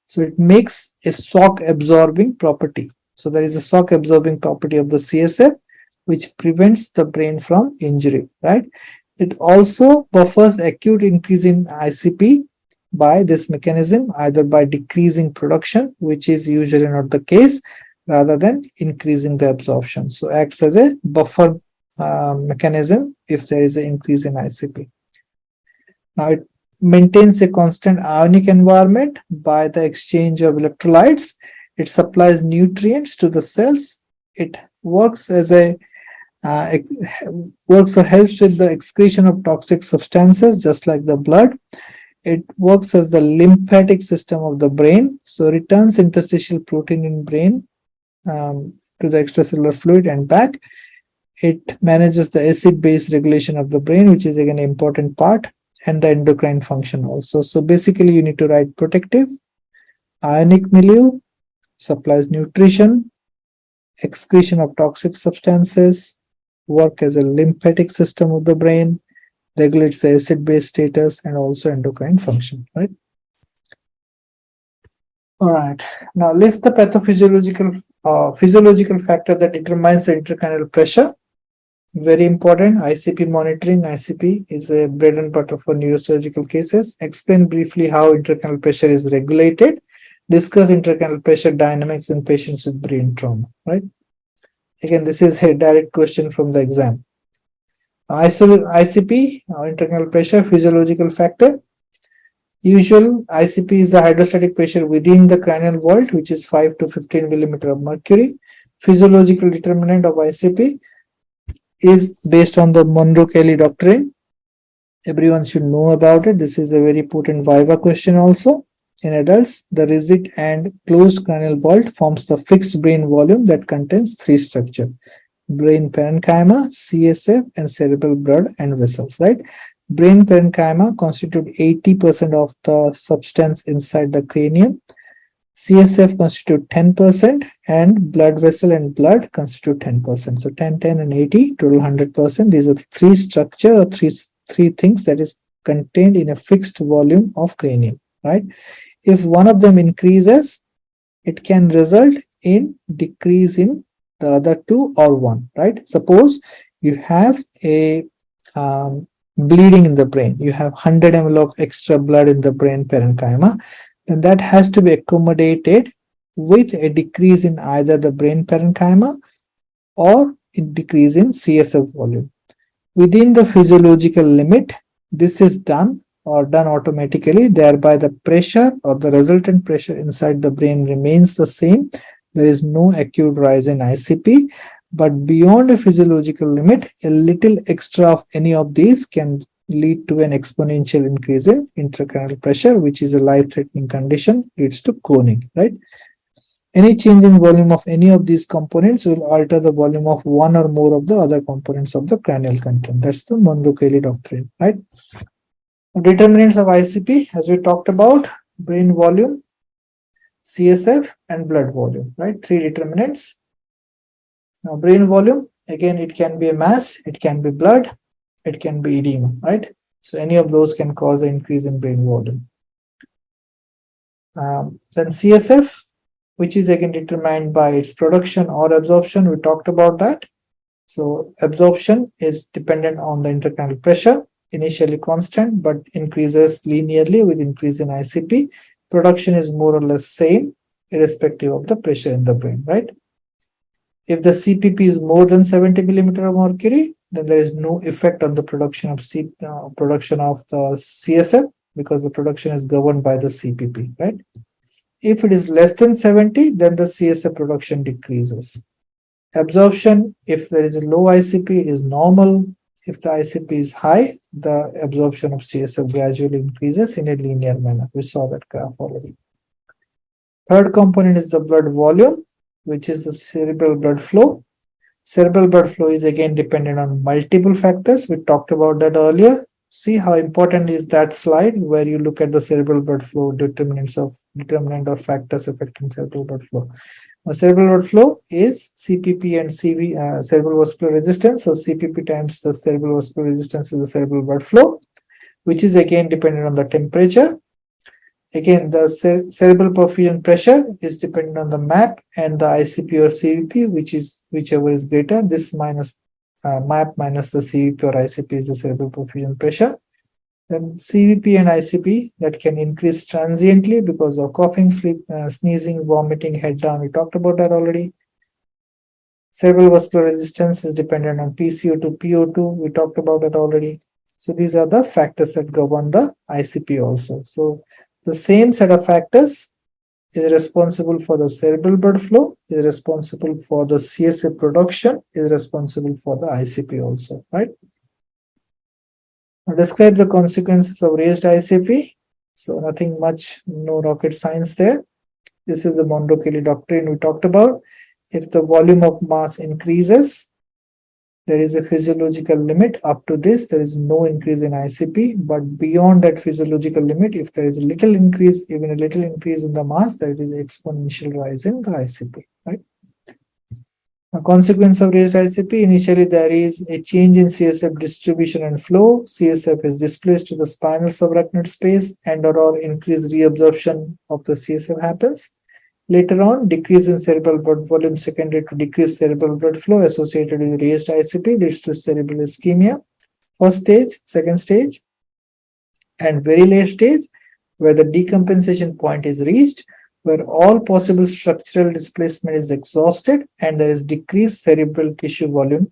So it makes a shock absorbing property. So there is a shock absorbing property of the CSF which prevents the brain from injury, right? It also buffers acute increase in ICP by this mechanism, either by decreasing production, which is usually not the case, rather than increasing the absorption. So acts as a buffer mechanism if there is an increase in ICP. Now it maintains a constant ionic environment by the exchange of electrolytes. It supplies nutrients to the cells. It works as a works or helps with the excretion of toxic substances, just like the blood. It works as the lymphatic system of the brain, so returns interstitial protein in brain to the extracellular fluid and back. It manages the acid-base regulation of the brain, which is again an important part, and the endocrine function also. So basically you need to write protective, ionic milieu, supplies nutrition, excretion of toxic substances, work as a lymphatic system of the brain, regulates the acid-base status, and also endocrine function, right? All right. Now list the pathophysiological physiological factor that determines the intracranial pressure. Very important. ICP monitoring. ICP is a bread and butter for neurosurgical cases. Explain briefly how intracranial pressure is regulated. Discuss intracranial pressure dynamics in patients with brain trauma. Right. Again, this is a direct question from the exam. ICP, intracranial pressure, physiological factor. Usual ICP is the hydrostatic pressure within the cranial vault, which is 5 to 15 millimeter of mercury. Physiological determinant of ICP is based on the Monro-Kelly doctrine. Everyone should know about it. This is a very important viva question also. In adults, the rigid and closed cranial vault forms the fixed brain volume that contains three structures: brain parenchyma, CSF, and cerebral blood and vessels, right? Brain parenchyma constitute 80% of the substance inside the cranium. CSF constitute 10%, and blood vessel and blood constitute 10%. So 10, 10, and 80, total 100%. These are three structure or three things that is contained in a fixed volume of cranium, right? If one of them increases, it can result in decrease in the other two or one, right? Suppose you have a bleeding in the brain, you have 100 ml of extra blood in the brain parenchyma, then that has to be accommodated with a decrease in either the brain parenchyma or a decrease in CSF volume. Within the physiological limit, this is done or done automatically, thereby the pressure or the resultant pressure inside the brain remains the same. There is no acute rise in ICP, but beyond a physiological limit, a little extra of any of these can lead to an exponential increase in intracranial pressure, which is a life-threatening condition, leads to coning, right? Any change in volume of any of these components will alter the volume of one or more of the other components of the cranial content. That's the Monro-Kelly doctrine, right? Determinants of ICP, as we talked about: brain volume, CSF, and blood volume, right? Three determinants. Now, brain volume, again, it can be a mass, it can be blood, it can be edema, right? So any of those can cause an increase in brain volume. Then CSF, which is again determined by its production or absorption. We talked about that. So absorption is dependent on the intracranial pressure, initially constant, but increases linearly with increase in ICP. Production is more or less same, irrespective of the pressure in the brain, right? If the CPP is more than 70 millimeter of mercury, then there is no effect on the production of the CSF, because the production is governed by the CPP, right? If it is less than 70, then the CSF production decreases. Absorption, if there is a low ICP, it is normal. If the ICP is high, the absorption of CSF gradually increases in a linear manner. We saw that graph already. Third component is the blood volume, which is the cerebral blood flow. Cerebral blood flow is again dependent on multiple factors. We talked about that earlier. See how important is that slide where you look at the cerebral blood flow determinant of factors affecting cerebral blood flow. Now, cerebral blood flow is CPP and CV, cerebral vascular resistance. So CPP times the cerebral vascular resistance is the cerebral blood flow, which is again dependent on the temperature. Again, the cerebral perfusion pressure is dependent on the MAP and the ICP or CVP, whichever is greater. This minus MAP minus the CVP or ICP is the cerebral perfusion pressure. Then CVP and ICP that can increase transiently because of coughing, sneezing, vomiting, head down. We talked about that already. Cerebral vascular resistance is dependent on PCO2, PO2. We talked about it already. So these are the factors that govern the ICP also. So the same set of factors is responsible for the cerebral blood flow, is responsible for the CSF production, is responsible for the ICP also, right? Now describe the consequences of raised ICP. So nothing much, no rocket science there. This is the Monro-Kelly doctrine we talked about. If the volume of mass increases, there is a physiological limit. Up to this, there is no increase in ICP, but beyond that physiological limit, if there is a little increase, even a little increase in the mass, there is exponential rise in the ICP, right? A consequence of raised ICP, initially there is a change in CSF distribution and flow. CSF is displaced to the spinal subarachnoid space and or increased reabsorption of the CSF happens. Later on, decrease in cerebral blood volume secondary to decreased cerebral blood flow associated with raised ICP leads to cerebral ischemia. First stage, second stage, and very late stage, where the decompensation point is reached, where all possible structural displacement is exhausted and there is decreased cerebral tissue volume.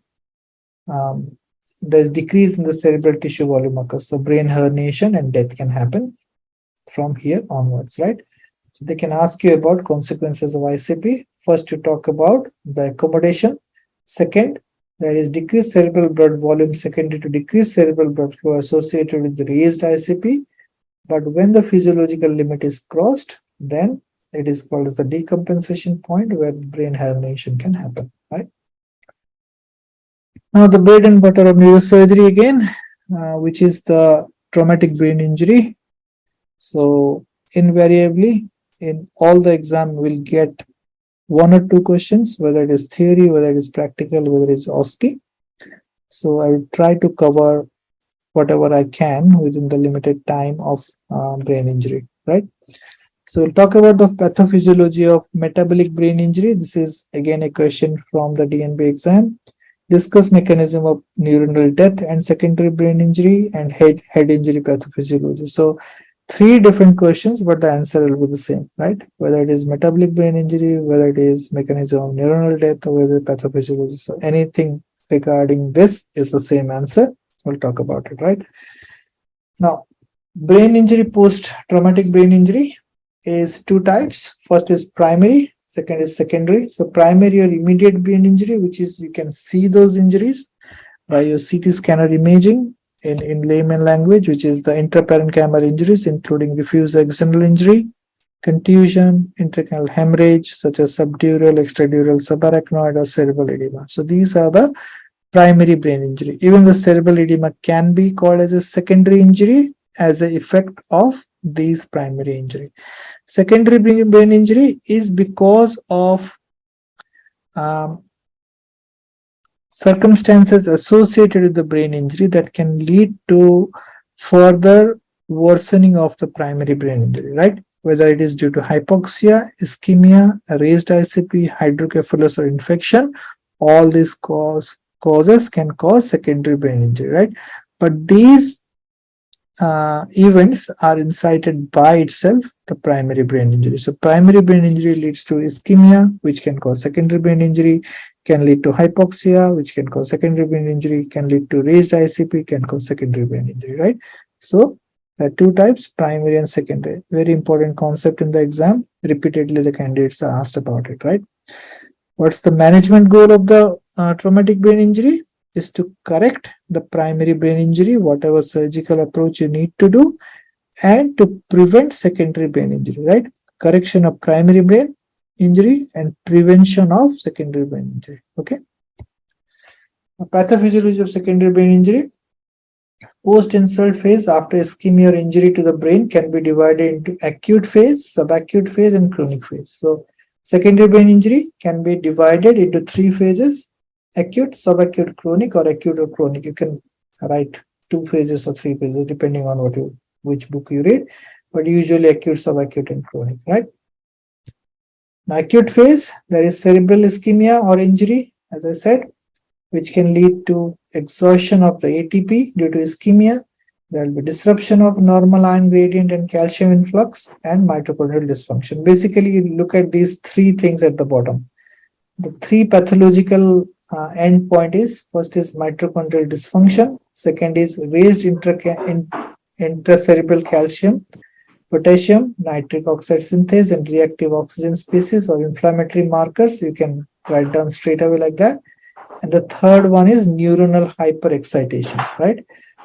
There is decrease in the cerebral tissue volume occurs. So brain herniation and death can happen from here onwards, right? So they can ask you about consequences of ICP. First, you talk about the accommodation. Second, there is decreased cerebral blood volume secondary to decreased cerebral blood flow associated with the raised ICP. But when the physiological limit is crossed, then it is called as the decompensation point where brain herniation can happen, right? Now the bread and butter of neurosurgery again, which is the traumatic brain injury. So invariably in all the exam we'll get one or two questions, whether it is theory, whether it is practical, whether it is OSCE. So I will try to cover whatever I can within the limited time of brain injury, right? So we'll talk about the pathophysiology of metabolic brain injury. This is again a question from the DNB exam. Discuss mechanism of neuronal death and secondary brain injury and head injury pathophysiology. So three different questions, but the answer will be the same, right? Whether it is metabolic brain injury, whether it is mechanism of neuronal death, or whether pathophysiology. So anything regarding this is the same answer. We'll talk about it, right? Now, brain injury post-traumatic brain injury is two types. First is primary, second is secondary. So primary or immediate brain injury, which is you can see those injuries by your CT scanner imaging in layman language, which is the intraparenchymal injuries, including diffuse axonal injury, contusion, intracranial hemorrhage, such as subdural, extradural, subarachnoid, or cerebral edema. So these are the primary brain injury. Even the cerebral edema can be called as a secondary injury as an effect of these primary injury. Secondary brain injury is because of circumstances associated with the brain injury that can lead to further worsening of the primary brain injury, right? Whether it is due to hypoxia, ischemia, raised ICP, hydrocephalus, or infection, all these causes can cause secondary brain injury, right? But these events are incited by itself the primary brain injury. So primary brain injury leads to ischemia, which can cause secondary brain injury, can lead to hypoxia, which can cause secondary brain injury, can lead to raised ICP, can cause secondary brain injury, right? So there are two types, primary and secondary. Very important concept in the exam. Repeatedly the candidates are asked about it, right? What's the management goal of the traumatic brain injury? Is to correct the primary brain injury, whatever surgical approach you need to do, and to prevent secondary brain injury, right? Correction of primary brain injury and prevention of secondary brain injury, okay? The pathophysiology of secondary brain injury. Post-insult phase after ischemia or injury to the brain can be divided into acute phase, subacute phase, and chronic phase. So secondary brain injury can be divided into three phases: acute, subacute, chronic, or acute or chronic. You can write two phases or three phases depending on which book you read, but usually acute, subacute, and chronic, right? Now, acute phase, there is cerebral ischemia or injury, as I said, which can lead to exhaustion of the ATP due to ischemia. There will be disruption of normal ion gradient and calcium influx and mitochondrial dysfunction. Basically, you look at these three things at the bottom. The three pathological endpoint is, first is mitochondrial dysfunction, second is raised intracerebral calcium, potassium, nitric oxide synthase, and reactive oxygen species or inflammatory markers. You can write down straight away like that. And the third one is neuronal hyperexcitation, right?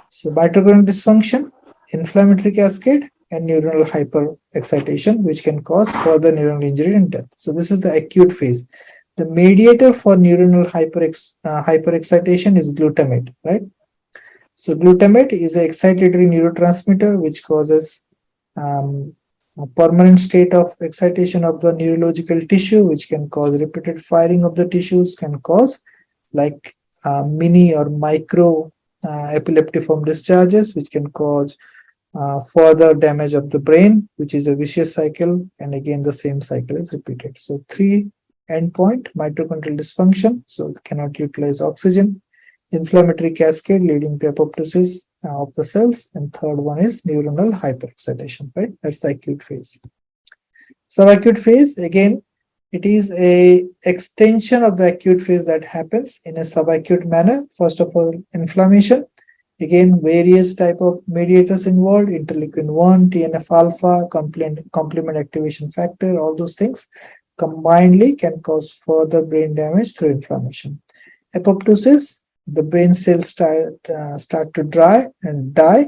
So mitochondrial dysfunction, inflammatory cascade, and neuronal hyperexcitation, which can cause further neuronal injury and death. So this is the acute phase. The mediator for neuronal hyperexcitation is glutamate, right? So glutamate is an excitatory neurotransmitter which causes A permanent state of excitation of the neurological tissue, which can cause repeated firing of the tissues, can cause like mini or micro epileptiform discharges, which can cause further damage of the brain, which is a vicious cycle, and again the same cycle is repeated. So three endpoint: mitochondrial dysfunction, so it cannot utilize oxygen; inflammatory cascade leading to apoptosis of the cells; and third one is neuronal hyperexcitation. Right, that's the acute phase. Subacute phase, again, it is a extension of the acute phase that happens in a subacute manner. First of all, inflammation. Again, various type of mediators involved: interleukin-1, TNF-alpha, complement activation factor, all those things combinedly can cause further brain damage through inflammation. Apoptosis, the brain cells start to dry and die,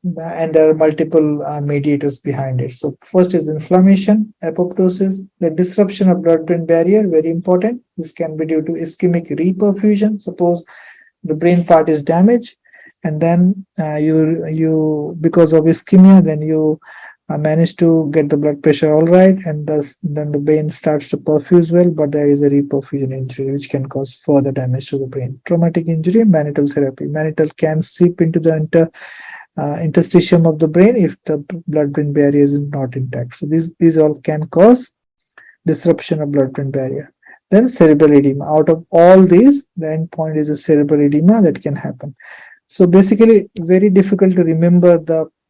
and there are multiple mediators behind it. So first is inflammation, apoptosis, the disruption of blood-brain barrier, very important. This can be due to ischemic reperfusion. Suppose the brain part is damaged, and then you because of ischemia, then you manage to get the blood pressure all right, and then the brain starts to perfuse well, but there is a reperfusion injury which can cause further damage to the brain. Traumatic injury, mannitol therapy. Mannitol can seep into the interstitium of the brain if the blood-brain barrier is not intact. So these all can cause disruption of blood-brain barrier. Then cerebral edema. Out of all these, the end point is a cerebral edema that can happen. So basically, very difficult to remember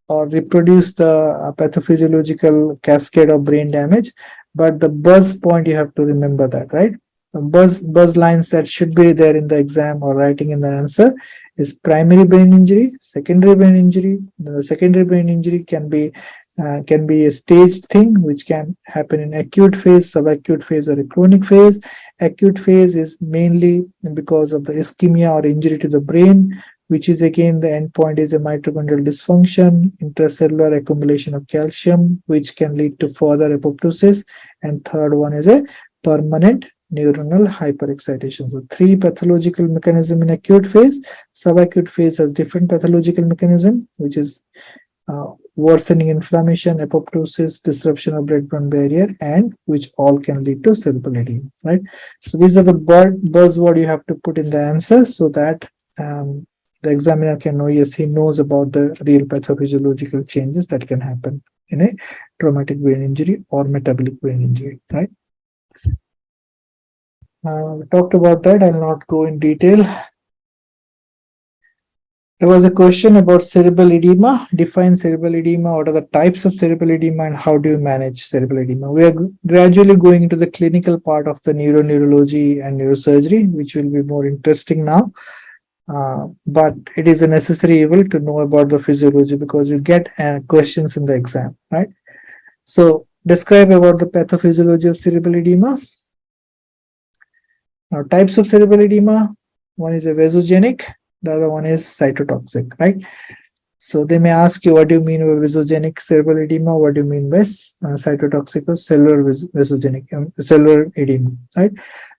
or reproduce the pathophysiological cascade of brain damage, but the buzz point you have to remember that, right? The buzz lines that should be there in the exam or writing in the answer is primary brain injury, secondary brain injury. The secondary brain injury can be a staged thing, which can happen in acute phase, subacute phase, or a chronic phase. Acute phase is mainly because of the ischemia or injury to the brain, which is again the endpoint is a mitochondrial dysfunction, intracellular accumulation of calcium, which can lead to further apoptosis. And third one is a permanent neuronal hyperexcitation. So three pathological mechanism in acute phase. Subacute phase has different pathological mechanism, which is worsening inflammation, apoptosis, disruption of blood-brain barrier, and which all can lead to cerebral edema, right? So these are the buzzword you have to put in the answer so that the examiner can know, yes, he knows about the real pathophysiological changes that can happen in a traumatic brain injury or metabolic brain injury, right? We talked about that. I'll not go in detail. There was a question about cerebral edema. Define cerebral edema. What are the types of cerebral edema and how do you manage cerebral edema? We are gradually going into the clinical part of the neurology and neurosurgery, which will be more interesting now. But it is a necessary evil to know about the physiology because you get questions in the exam, right? So describe about the pathophysiology of cerebral edema. Now, types of cerebral edema, one is a vasogenic, the other one is cytotoxic, right? So they may ask you, what do you mean by vasogenic cerebral edema? What do you mean by cytotoxic or cellular vasogenic cellular edema, right?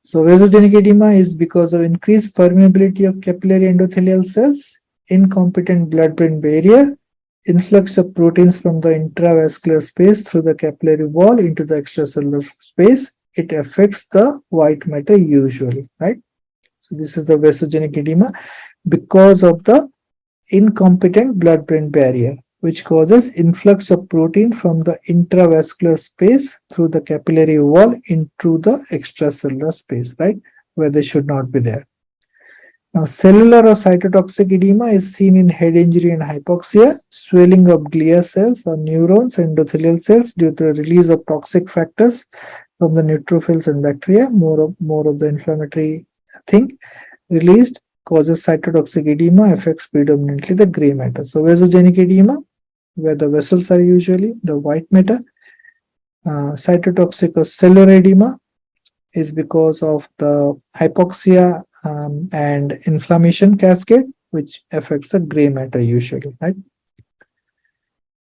So vasogenic edema is because of increased permeability of capillary endothelial cells, incompetent blood-brain barrier, influx of proteins from the intravascular space through the capillary wall into the extracellular space. It affects the white matter usually, right? So this is the vasogenic edema because of the incompetent blood-brain barrier, which causes influx of protein from the intravascular space through the capillary wall into the extracellular space, right, where they should not be there. Now, cellular or cytotoxic edema is seen in head injury and hypoxia, swelling of glia cells or neurons and endothelial cells due to the release of toxic factors from the neutrophils and bacteria. More of the inflammatory thing released causes cytotoxic edema, affects predominantly the gray matter. So vasogenic edema, where the vessels are usually the white matter. Cytotoxic or cellular edema is because of the hypoxia and inflammation cascade, which affects the gray matter usually, right?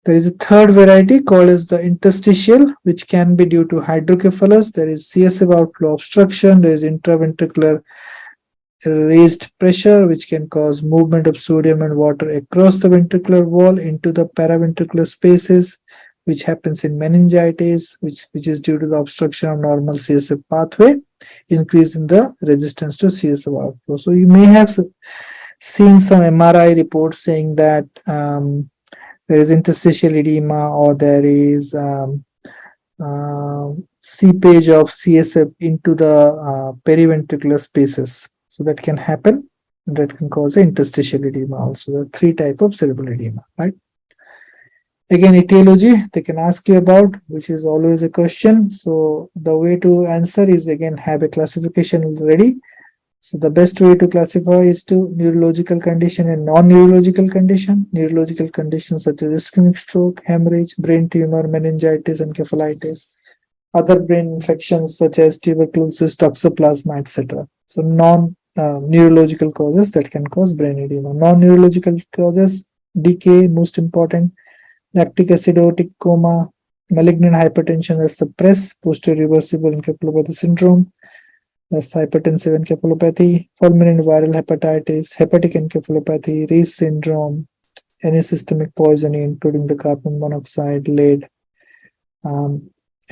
There is a third variety called as the interstitial, which can be due to hydrocephalus. There is CSF outflow obstruction. There is intraventricular raised pressure, which can cause movement of sodium and water across the ventricular wall into the paraventricular spaces. which happens in meningitis, which is due to the obstruction of normal CSF pathway, increase in the resistance to CSF outflow. So you may have seen some MRI reports saying that there is interstitial edema, or there is seepage of CSF into the periventricular spaces. So that can happen. That can cause interstitial edema also. There are three types of cerebral edema, right? Again, etiology, they can ask you about, which is always a question. So the way to answer is, again, have a classification ready. So the best way to classify is to neurological condition and non-neurological condition. Neurological conditions such as ischemic stroke, hemorrhage, brain tumor, meningitis, encephalitis. Other brain infections such as tuberculosis, toxoplasma, etc. So non-neurological causes that can cause brain edema. Non-neurological causes, decay, most important, lactic acidotic coma, malignant hypertension that suppress posterior reversible encephalopathy syndrome, that's hypertensive encephalopathy, fulminant viral hepatitis, hepatic encephalopathy, Reese syndrome, any systemic poisoning, including the carbon monoxide, lead,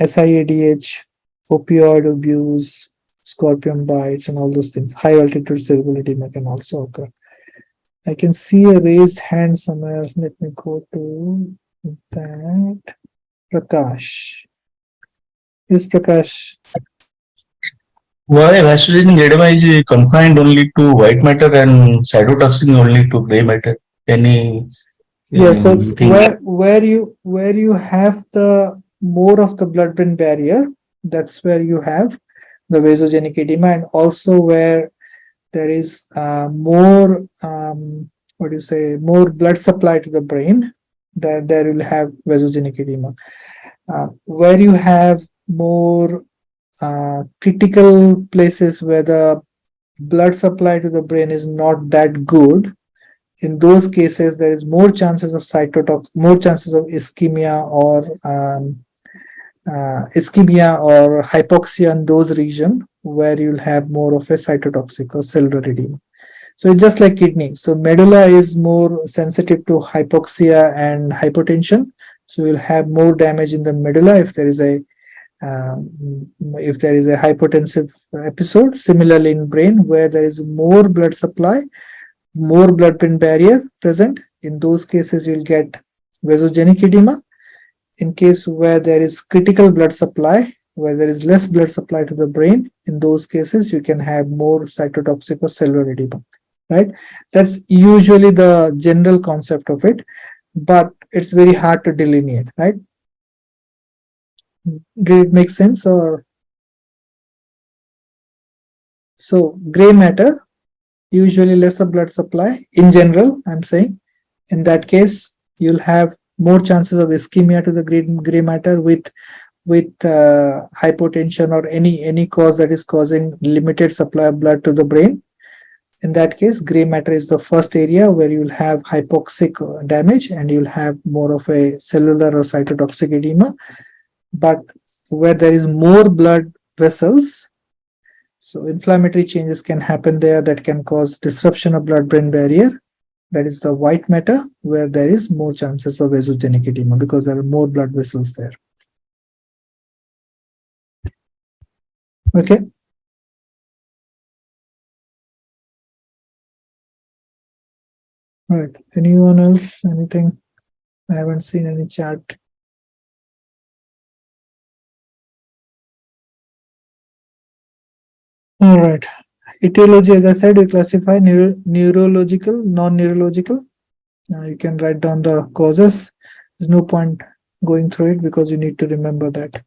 SIADH, opioid abuse, scorpion bites, and all those things. High altitude cerebral edema can also occur. I can see a raised hand somewhere. Let me go to that. Prakash. Yes, Prakash. Why vasogenic edema is confined only to white matter and cytotoxic only to gray matter? Any Yeah, so thing? where you have the more of the blood-brain barrier, that's where you have the vasogenic edema, and also where there is more more blood supply to the brain, there will have vasogenic edema. Where you have more critical places where the blood supply to the brain is not that good, in those cases there is more chances of more chances of ischemia or hypoxia in those regions where you'll have more of a cytotoxic or cellular edema. So it's just like kidney. So medulla is more sensitive to hypoxia and hypotension. So you'll have more damage in the medulla if there is a hypotensive episode. Similarly, in brain, where there is more blood supply, more blood-brain barrier present, in those cases you'll get vasogenic edema. In case where there is critical blood supply, where there is less blood supply to the brain, in those cases you can have more cytotoxic or cellular edema, right? That's usually the general concept of it, but it's very hard to delineate, right? Did it make sense? Or so gray matter, usually lesser blood supply in general, I'm saying. In that case, you'll have more chances of ischemia to the gray matter with hypotension or any cause that is causing limited supply of blood to the brain. In that case, gray matter is the first area where you'll have hypoxic damage and you'll have more of a cellular or cytotoxic edema. But where there is more blood vessels, so inflammatory changes can happen there that can cause disruption of blood-brain barrier. That is the white matter, where there is more chances of vasogenic edema because there are more blood vessels there. Okay. All right. Anyone else? Anything? I haven't seen any chat. All right. Etiology, as I said, we classify neurological, non-neurological. You can write down the causes. There's no point going through it because you need to remember that.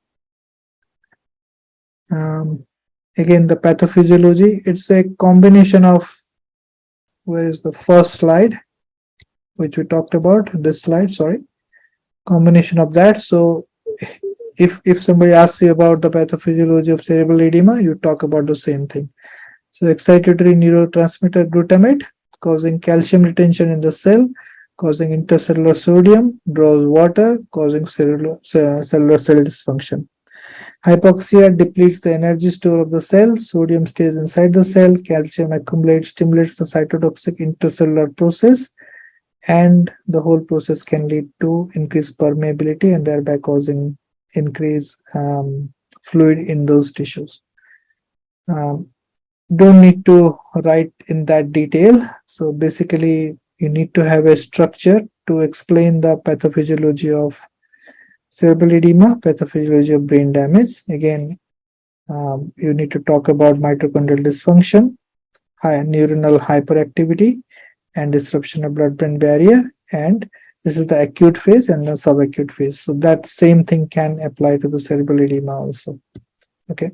Again, the pathophysiology, it's a combination of, where is the first slide, which we talked about, this slide, sorry. Combination of that. So if somebody asks you about the pathophysiology of cerebral edema, you talk about the same thing. So excitatory neurotransmitter glutamate causing calcium retention in the cell, causing intercellular sodium, draws water, causing cellular cell dysfunction. Hypoxia depletes the energy store of the cell, sodium stays inside the cell, calcium accumulates, stimulates the cytotoxic intercellular process, and the whole process can lead to increased permeability and thereby causing increased fluid in those tissues. Um, don't need to write in that detail. So basically, you need to have a structure to explain the pathophysiology of cerebral edema, pathophysiology of brain damage. Again, you need to talk about mitochondrial dysfunction, neuronal hyperactivity, and disruption of blood-brain barrier. And this is the acute phase and the subacute phase. So that same thing can apply to the cerebral edema also. Okay.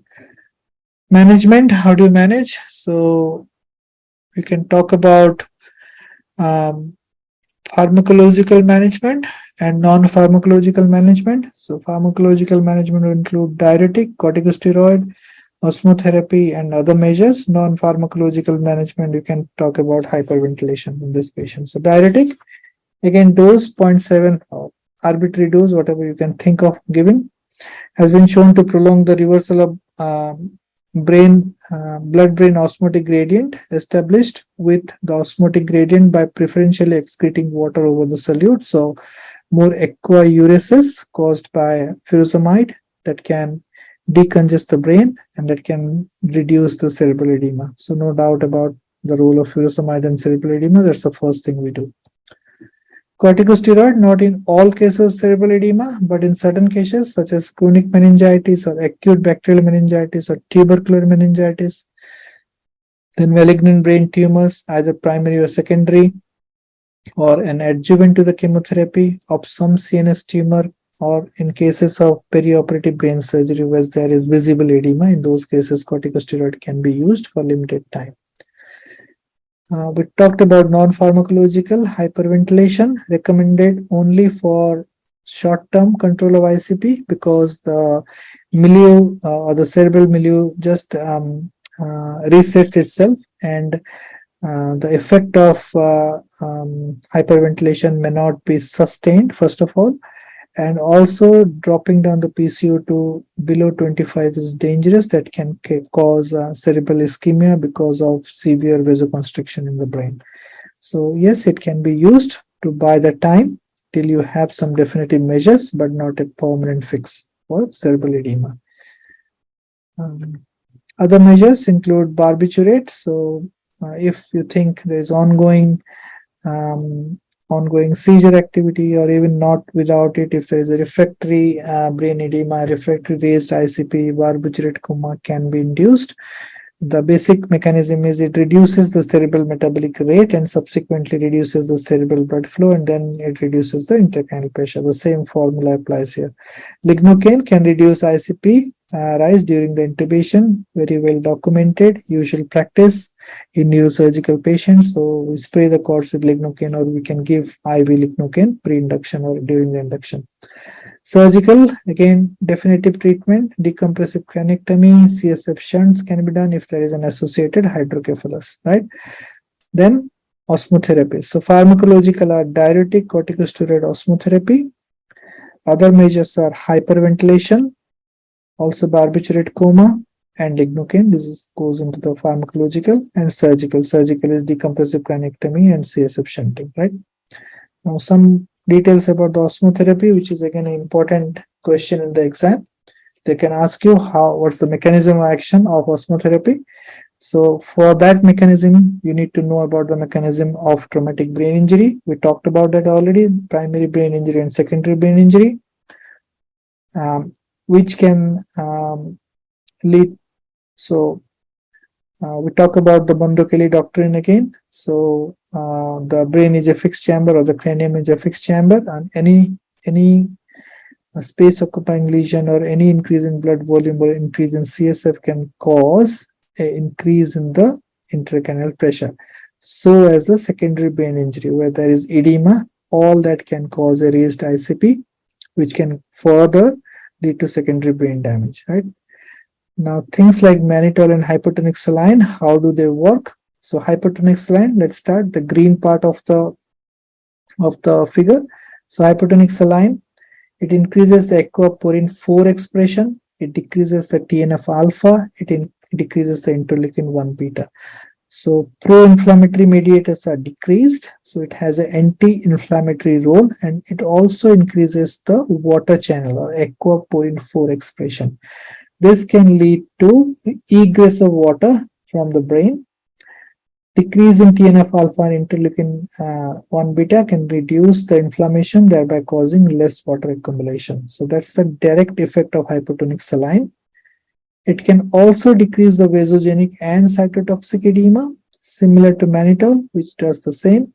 Management, how do you manage? So we can talk about um, pharmacological management and non-pharmacological management. So pharmacological management will include diuretic, corticosteroid, osmotherapy, and other measures. Non-pharmacological management, you can talk about hyperventilation in this patient. So diuretic, again, dose 0.7 arbitrary dose, whatever you can think of giving, has been shown to prolong the reversal of blood-brain osmotic gradient established with the osmotic gradient by preferentially excreting water over the solute. So more aquauresis caused by furosemide that can decongest the brain and that can reduce the cerebral edema. So no doubt about the role of furosemide in cerebral edema. That's the first thing we do. Corticosteroid, not in all cases of cerebral edema, but in certain cases such as chronic meningitis or acute bacterial meningitis or tubercular meningitis. Then malignant brain tumors, either primary or secondary, or an adjuvant to the chemotherapy of some CNS tumor, or in cases of perioperative brain surgery where there is visible edema. In those cases, corticosteroid can be used for limited time. We talked about non-pharmacological hyperventilation, recommended only for short-term control of ICP because the milieu or the cerebral milieu just resets itself, and the effect of hyperventilation may not be sustained, first of all, and also dropping down the PCO2 below 25 is dangerous. That can cause cerebral ischemia because of severe vasoconstriction in the brain. So yes, it can be used to buy the time till you have some definitive measures, but not a permanent fix for cerebral edema. Other measures include barbiturate. So if you think there is ongoing seizure activity, or even not without it, if there is a refractory brain edema, refractory raised ICP, barbiturate coma can be induced. The basic mechanism is it reduces the cerebral metabolic rate and subsequently reduces the cerebral blood flow, and then it reduces the intracranial pressure. The same formula applies here. Lignocaine can reduce ICP rise during the intubation, very well documented, usual practice in neurosurgical patients. So we spray the cords with lignocaine, or we can give IV lignocaine pre-induction or during the induction. Surgical, again, definitive treatment, decompressive craniectomy, CSF shunts can be done if there is an associated hydrocephalus, right? Then osmotherapy. So pharmacological are diuretic, corticosteroid, osmotherapy. Other measures are hyperventilation, also barbiturate coma, and lignocaine. This goes into the pharmacological. And surgical. Surgical is decompressive craniectomy and CSF shunting, right? Now some details about the osmotherapy, which is again an important question in the exam. They can ask you what's the mechanism of action of osmotherapy. So for that mechanism, you need to know about the mechanism of traumatic brain injury. We talked about that already, primary brain injury and secondary brain injury, which can lead. So we talk about the Bondo-Kelly doctrine again. So the brain is a fixed chamber, or the cranium is a fixed chamber, and any space occupying lesion or any increase in blood volume or increase in CSF can cause an increase in the intracranial pressure. So as the secondary brain injury, where there is edema, all that can cause a raised ICP, which can further lead to secondary brain damage, right? Now, things like mannitol and hypertonic saline, how do they work? So hypertonic saline, let's start the green part of the figure. So hypertonic saline, it increases the aquaporin 4 expression, it decreases the TNF alpha, it decreases the interleukin 1 beta. So pro-inflammatory mediators are decreased. So it has an anti-inflammatory role, and it also increases the water channel or aquaporin 4 expression. This can lead to egress of water from the brain. Decrease in TNF alpha and interleukin 1 beta can reduce the inflammation, thereby causing less water accumulation. So that's the direct effect of hypotonic saline. It can also decrease the vasogenic and cytotoxic edema, similar to mannitol, which does the same.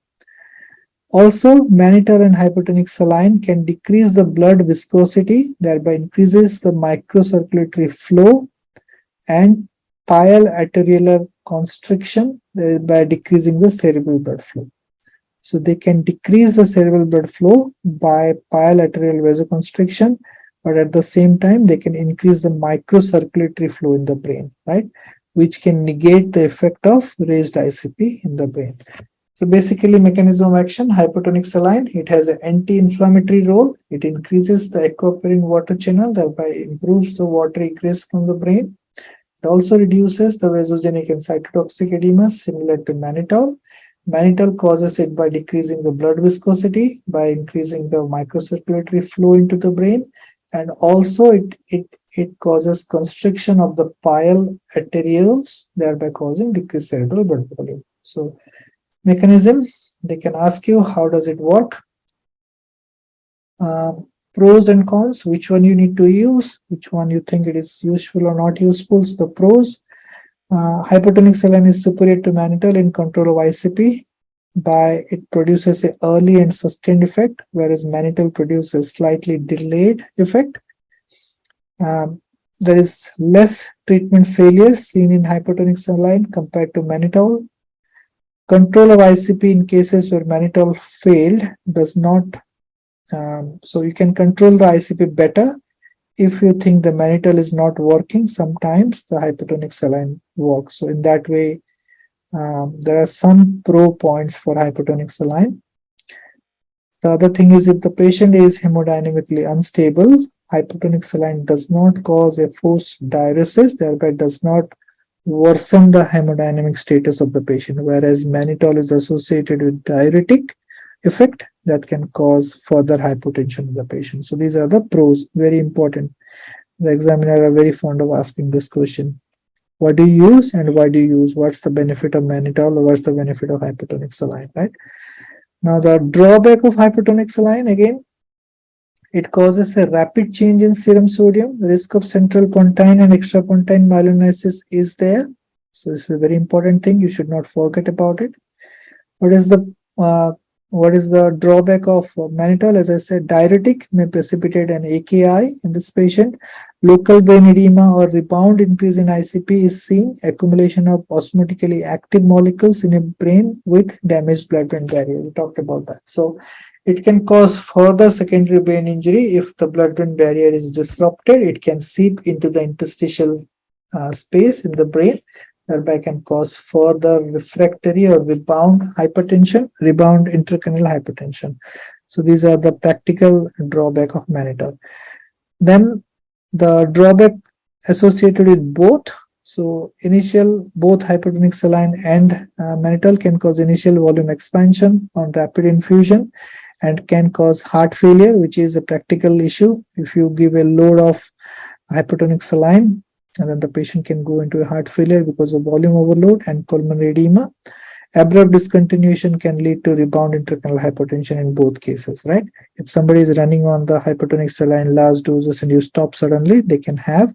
Also, mannitol and hypotonic saline can decrease the blood viscosity, thereby increases the microcirculatory flow and pial arteriolar constriction by decreasing the cerebral blood flow. So they can decrease the cerebral blood flow by pial arterial vasoconstriction, but at the same time they can increase the microcirculatory flow in the brain, right? Which can negate the effect of raised ICP in the brain. So basically, mechanism of action, hypotonic saline, it has an anti-inflammatory role. It increases the aquaporin water channel, thereby improves the water egress from the brain. It also reduces the vasogenic and cytotoxic edema, similar to mannitol. Mannitol causes it by decreasing the blood viscosity, by increasing the microcirculatory flow into the brain, and also it causes constriction of the pial arterioles, thereby causing decreased cerebral blood volume. So mechanism, they can ask you how does it work. Pros and cons, which one you need to use, which one you think it is useful or not useful. So the pros, hypotonic saline is superior to mannitol in control of ICP by it produces an early and sustained effect, whereas mannitol produces slightly delayed effect. There is less treatment failure seen in hypotonic saline compared to mannitol. Control of ICP in cases where mannitol failed does not. So you can control the ICP better if you think the mannitol is not working. Sometimes the hypotonic saline works. So in that way, there are some pro points for hypotonic saline. The other thing is, if the patient is hemodynamically unstable, hypotonic saline does not cause a forced diuresis, thereby does not worsen the hemodynamic status of the patient, whereas mannitol is associated with diuretic effect that can cause further hypotension in the patient. So these are the pros, very important. The examiner are very fond of asking this question. What do you use and why do you use? What's the benefit of mannitol or what's the benefit of hypotonic saline, right? Now the drawback of hypotonic saline, again, it causes a rapid change in serum sodium. The risk of central pontine and extrapontine myelonesis is there. So this is a very important thing. You should not forget about it. What is the drawback of mannitol? As I said, diuretic may precipitate an AKI in this patient. Local brain edema or rebound increase in ICP is seen. Accumulation of osmotically active molecules in a brain with damaged blood-brain barrier. We talked about that. So it can cause further secondary brain injury if the blood-brain barrier is disrupted. It can seep into the interstitial space in the brain, thereby can cause further refractory or rebound hypertension, rebound intracranial hypertension. So these are the practical drawback of mannitol. Then the drawback associated with both. So both hypotonic saline and mannitol can cause initial volume expansion on rapid infusion and can cause heart failure, which is a practical issue. If you give a load of hypotonic saline, and then the patient can go into a heart failure because of volume overload and pulmonary edema. Abrupt discontinuation can lead to rebound intracranial hypertension in both cases, right? If somebody is running on the hypotonic saline large doses and you stop suddenly, they can have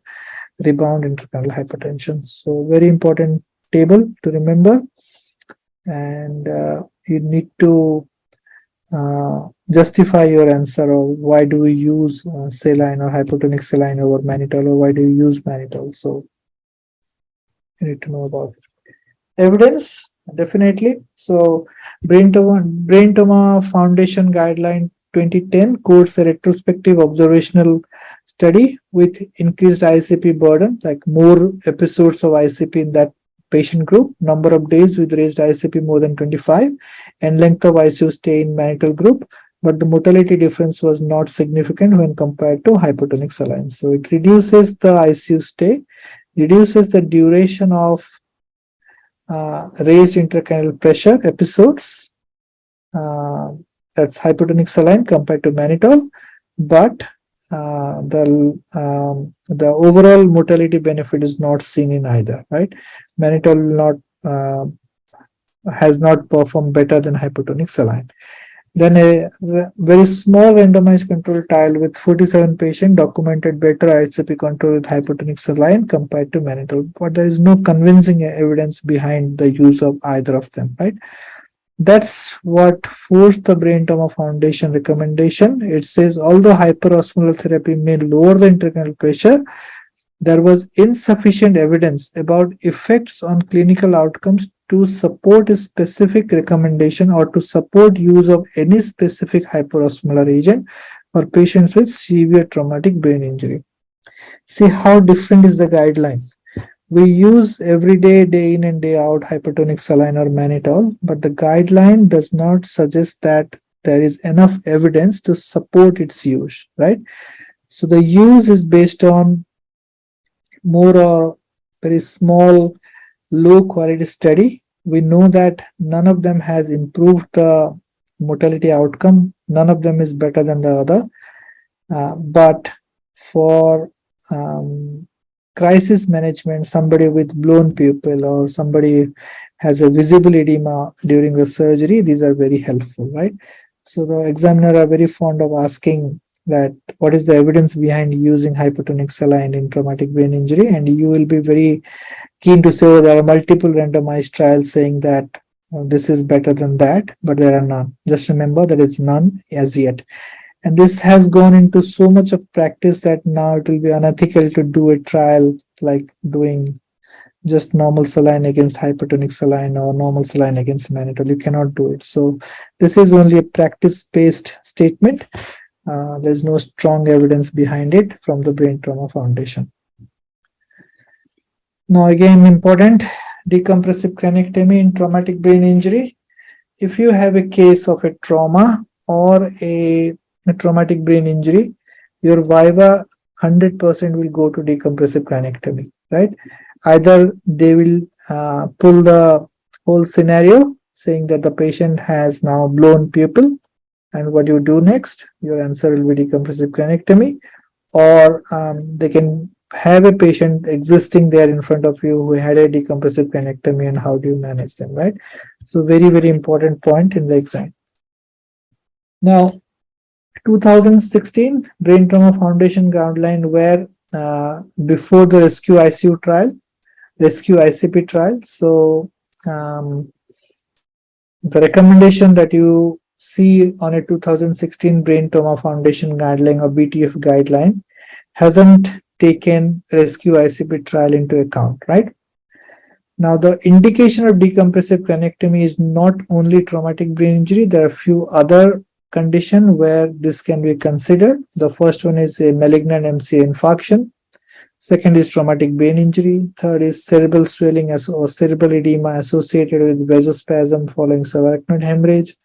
rebound intracranial hypertension. So very important table to remember, and you need to justify your answer of why do we use saline or hypotonic saline over mannitol, or why do you use mannitol. So you need to know about it. Evidence, definitely. So Brain Tumor Foundation Guideline 2010 quotes a retrospective observational study with increased ICP burden, like more episodes of ICP in that patient group, number of days with raised ICP more than 25, and length of ICU stay in mannitol group, but the mortality difference was not significant when compared to hypotonic saline. So it reduces the ICU stay, reduces the duration of raised intracranial pressure episodes. Uh, that's hypotonic saline compared to mannitol, but the overall mortality benefit is not seen in either. Right, mannitol not has not performed better than hypotonic saline. Then a very small randomized control trial with 47 patients documented better IHCP control with hypotonic saline compared to mannitol, but there is no convincing evidence behind the use of either of them, right? That's what forced the Brain Trauma Foundation recommendation. It says although hyperosmolar therapy may lower the intracranial pressure, there was insufficient evidence about effects on clinical outcomes to support a specific recommendation or to support use of any specific hyperosmolar agent for patients with severe traumatic brain injury. See how different is the guideline. We use every day, day in and day out, hypertonic saline or mannitol, but the guideline does not suggest that there is enough evidence to support its use, right? So the use is based on more or very small, low quality study. We know that none of them has improved the mortality outcome. None of them is better than the other. But for crisis management, somebody with blown pupil or somebody has a visible edema during the surgery, these are very helpful, right? So the examiner are very fond of asking that what is the evidence behind using hypotonic saline in traumatic brain injury, and you will be very keen to say there are multiple randomized trials saying that this is better than that, but there are none. Just remember that it's none as yet. And this has gone into so much of practice that now it will be unethical to do a trial like doing just normal saline against hypertonic saline or normal saline against mannitol. You cannot do it. So this is only a practice-based statement. There's no strong evidence behind it from the Brain Trauma Foundation. Now again, important, decompressive craniectomy in traumatic brain injury. If you have a case of a trauma or a traumatic brain injury, your viva 100% will go to decompressive craniectomy, right? Either they will pull the whole scenario saying that the patient has now blown pupil, and what you do next, your answer will be decompressive craniectomy, or they can have a patient existing there in front of you who had a decompressive craniectomy, and how do you manage them, right? So very, very important point in the exam. Now, 2016 Brain Trauma Foundation guideline were before the rescue ICU trial, rescue ICP trial. So the recommendation that you see on a 2016 Brain Trauma Foundation guideline or BTF guideline hasn't taken rescue ICP trial into account, right? Now, the indication of decompressive craniectomy is not only traumatic brain injury. There are a few other conditions where this can be considered. The first one is a malignant MCA infarction. Second is traumatic brain injury. Third is cerebral swelling or cerebral edema associated with vasospasm following subarachnoid hemorrhage,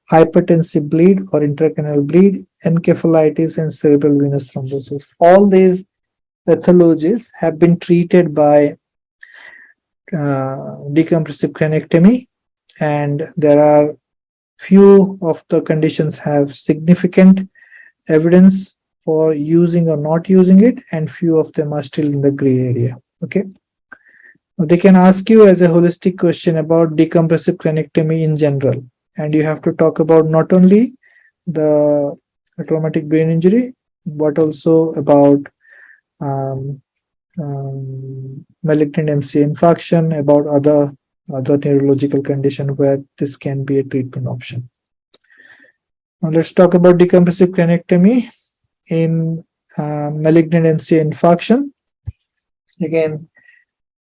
hypertensive bleed or intracranial bleed, encephalitis, and cerebral venous thrombosis. All these pathologies have been treated by decompressive craniectomy, and there are few of the conditions have significant evidence for using or not using it, and few of them are still in the gray area. Okay, now they can ask you as a holistic question about decompressive craniectomy in general, and you have to talk about not only the traumatic brain injury but also about malignant MCA infarction, about other neurological condition where this can be a treatment option. Now let's talk about decompressive craniectomy in malignant MCA infarction. Again,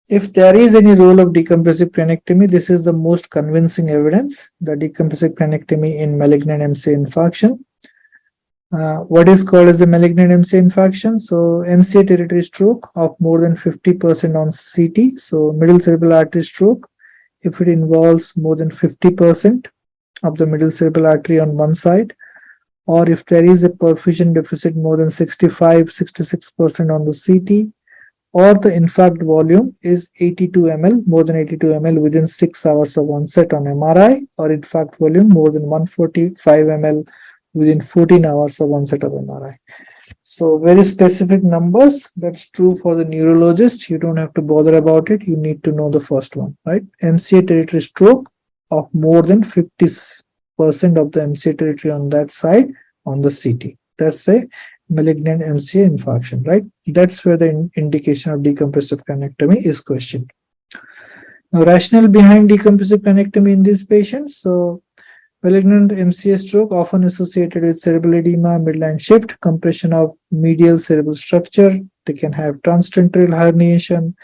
if there is any role of decompressive craniectomy, this is the most convincing evidence, the decompressive craniectomy in malignant MCA infarction. What is called as a malignant MCA infarction? So MCA territory stroke of more than 50% on CT. So middle cerebral artery stroke, if it involves more than 50% of the middle cerebral artery on one side, or if there is a perfusion deficit more than 65-66% on the CT, or the infarct volume is 82 ml, more than 82 ml within 6 hours of onset on MRI, or infarct volume more than 145 ml within 14 hours of onset of MRI. So very specific numbers. That's true for the neurologist. You don't have to bother about it. You need to know the first one, right? MCA territory stroke of more than 50% of the MCA territory on that side on the CT. That's a malignant MCA infarction, right? That's where the indication of decompressive cranectomy is questioned. Now, rationale behind decompressive cranectomy in these patients. So, malignant MCA stroke often associated with cerebral edema, midline shift, compression of medial cerebral structure. They can have transtentorial herniation,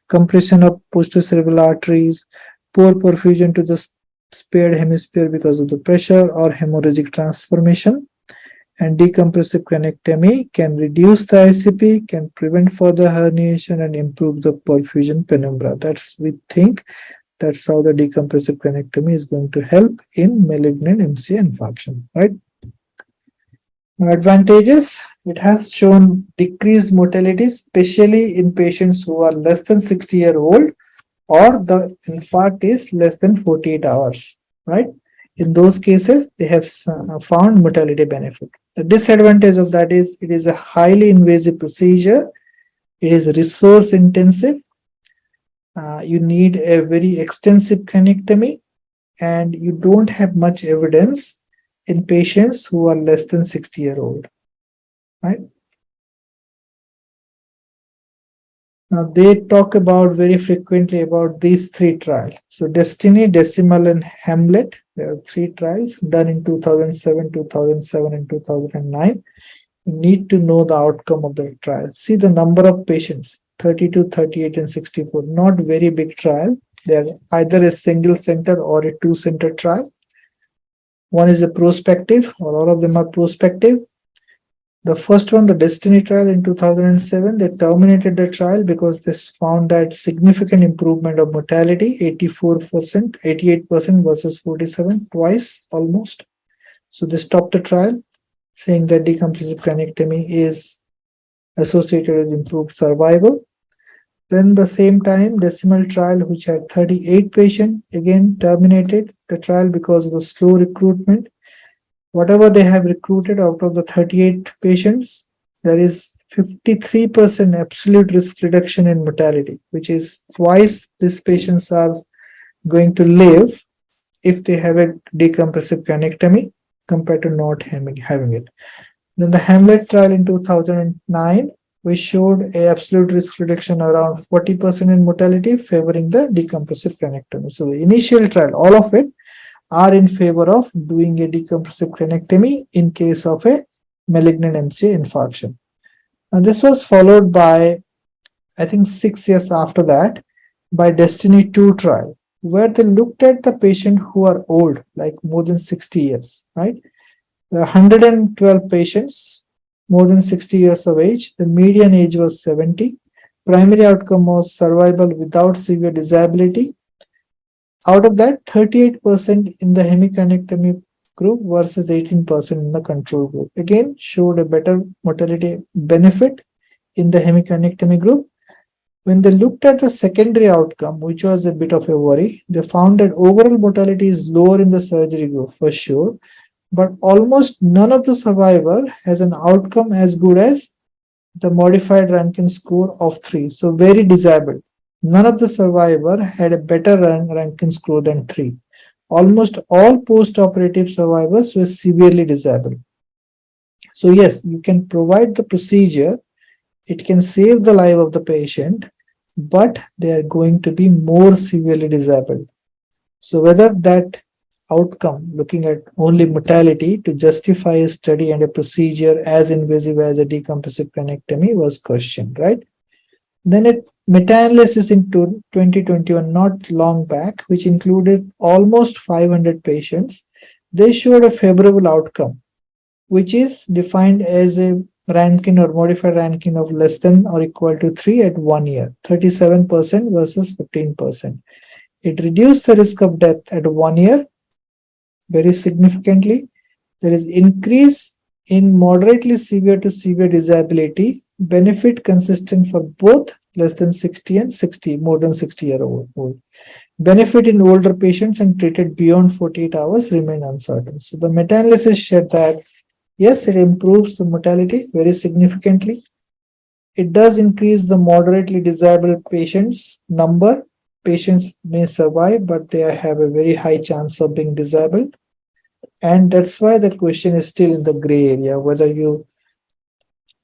compression of posterior arteries, poor perfusion to the spared hemisphere because of the pressure, or hemorrhagic transformation. And decompressive cranectomy can reduce the ICP, can prevent further herniation, and improve the perfusion penumbra. We think that's how the decompressive cranectomy is going to help in malignant MCA infarction, right? Now, advantages: it has shown decreased mortality, especially in patients who are less than 60-year-old, or the infarct is less than 48 hours, right? In those cases, they have found mortality benefit. The disadvantage of that is it is a highly invasive procedure. It is resource intensive. You need a very extensive cranectomy, and you don't have much evidence in patients who are less than 60-year-old, right? Now, they talk about very frequently about these three trials. So, Destiny, Decimal, and Hamlet. There are three trials done in 2007, 2007, and 2009. You need to know the outcome of the trial. See the number of patients, 32, 38, and 64. Not very big trial. They're either a single center or a two-center trial. One is a prospective, or all of them are prospective. The first one, the Destiny trial in 2007, they terminated the trial because they found that significant improvement of mortality, 84%, 88% versus 47, twice almost. So they stopped the trial, saying that decompressive cranectomy is associated with improved survival. Then the same time, Decimal trial, which had 38 patients, again terminated the trial because of the slow recruitment. Whatever they have recruited out of the 38 patients, there is 53% absolute risk reduction in mortality, which is twice these patients are going to live if they have a decompressive cranectomy compared to not having it. Then the Hamlet trial in 2009, we showed a absolute risk reduction around 40% in mortality, favoring the decompressive cranectomy. So the initial trial, all of it, are in favor of doing a decompressive cranectomy in case of a malignant MCA infarction. And this was followed by, I think 6 years after that, by Destiny 2 trial, where they looked at the patient who are old, like more than 60 years, right? The 112 patients, more than 60 years of age, the median age was 70. Primary outcome was survival without severe disability. Out of that, 38% in the hemicranectomy group versus 18% in the control group. Again, showed a better mortality benefit in the hemicranectomy group. When they looked at the secondary outcome, which was a bit of a worry, they found that overall mortality is lower in the surgery group for sure, but almost none of the survivor has an outcome as good as the modified Rankin score of 3. So very disabled. None of the survivor had a better Rankin score than 3. Almost all post-operative survivors were severely disabled. So yes, you can provide the procedure. It can save the life of the patient, but they are going to be more severely disabled. So whether that outcome, looking at only mortality to justify a study and a procedure as invasive as a decompressive cranectomy, was questioned, right? Then a meta-analysis in 2021, not long back, which included almost 500 patients, they showed a favorable outcome, which is defined as a Rankin or modified Rankin of less than or equal to 3 at 1 year, 37% versus 15%. It reduced the risk of death at 1 year very significantly. There is increase in moderately severe to severe disability, benefit consistent for both less than 60 and 60, more than 60-year old. Benefit in older patients and treated beyond 48 hours remain uncertain. So the meta-analysis showed that yes, it improves the mortality very significantly. It does increase the moderately disabled patients number. Patients may survive, but they have a very high chance of being disabled. And that's why the question is still in the gray area, whether you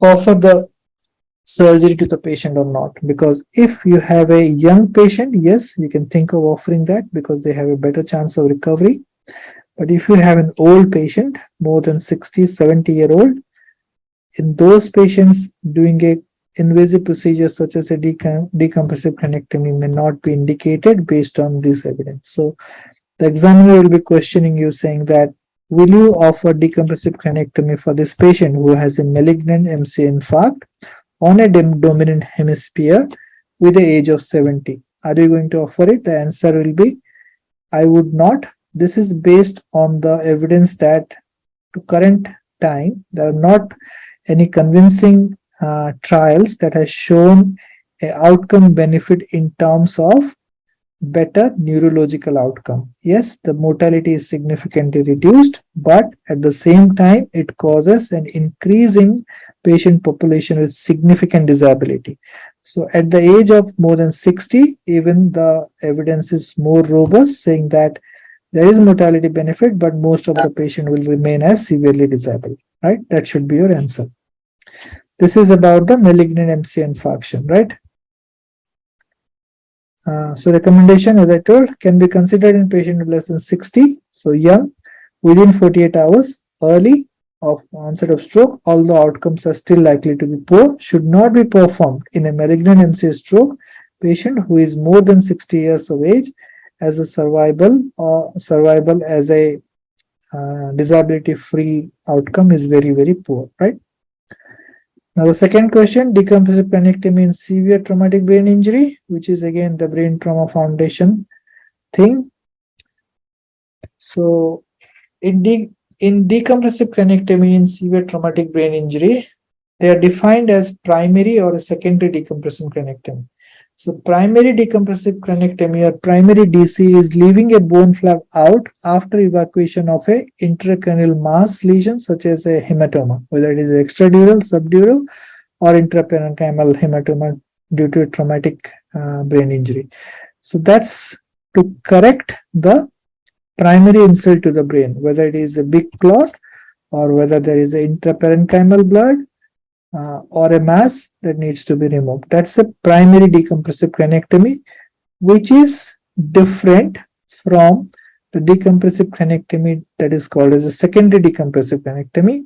offer the surgery to the patient or not. Because if you have a young patient, yes, you can think of offering that because they have a better chance of recovery. But if you have an old patient, more than 60, 70-year-old, in those patients, doing a invasive procedure such as a decompressive cranectomy may not be indicated based on this evidence. So the examiner will be questioning you, saying that, will you offer decompressive cranectomy for this patient who has a malignant MCA infarct on a dominant hemisphere with the age of 70? Are you going to offer it? The answer will be, I would not. This is based on the evidence that to current time, there are not any convincing trials that has shown an outcome benefit in terms of better neurological outcome. Yes, the mortality is significantly reduced, but at the same time, it causes an increasing patient population with significant disability. So at the age of more than 60, even the evidence is more robust, saying that there is mortality benefit, but most of the patient will remain as severely disabled, right? That should be your answer. This is about the malignant MCA infarction, right? So recommendation, as I told, can be considered in patient less than 60, so young, within 48 hours, early of onset of stroke, although outcomes are still likely to be poor, should not be performed in a malignant MCA stroke patient who is more than 60 years of age, as a survival as a disability-free outcome is very, very poor, right? Now the second question, decompressive cranectomy in severe traumatic brain injury, which is again the Brain Trauma Foundation thing. So in decompressive cranectomy in severe traumatic brain injury, they are defined as primary or a secondary decompressive cranectomy. So primary decompressive cranectomy or primary DC is leaving a bone flap out after evacuation of a intracranial mass lesion such as a hematoma, whether it is extradural, subdural, or intraparenchymal hematoma due to a traumatic brain injury. So that's to correct the primary insult to the brain, whether it is a big clot or whether there is an intraparenchymal blood or a mass that needs to be removed. That's a primary decompressive cranectomy, which is different from the decompressive cranectomy that is called as a secondary decompressive cranectomy.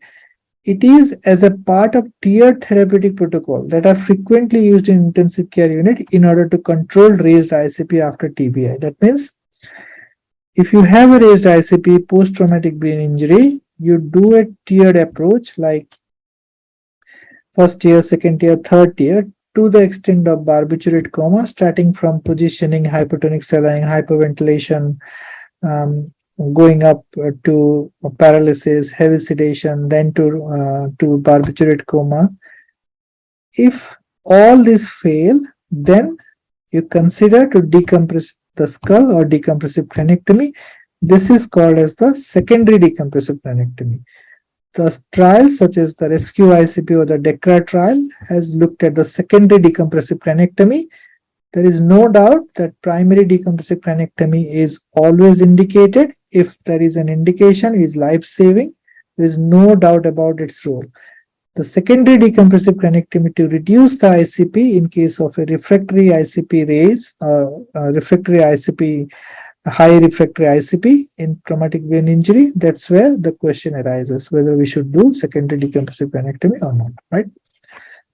It is as a part of tiered therapeutic protocol that are frequently used in intensive care unit in order to control raised ICP after TBI. That means if you have a raised ICP post-traumatic brain injury, you do a tiered approach like first tier, second tier, third tier, to the extent of barbiturate coma, starting from positioning, hypotonic saline, hyperventilation, going up to paralysis, heavy sedation, then to barbiturate coma. If all these fail, then you consider to decompress the skull or decompressive cranectomy. This is called as the secondary decompressive cranectomy. The trials such as the rescue ICP or the DECRA trial has looked at the secondary decompressive cranectomy. There is no doubt that primary decompressive cranectomy is always indicated. If there is an indication, is life-saving. There is no doubt about its role. The secondary decompressive cranectomy to reduce the ICP in case of a refractory ICP raise, high refractory ICP in traumatic brain injury, that's where the question arises, whether we should do secondary decompressive cranectomy or not, right?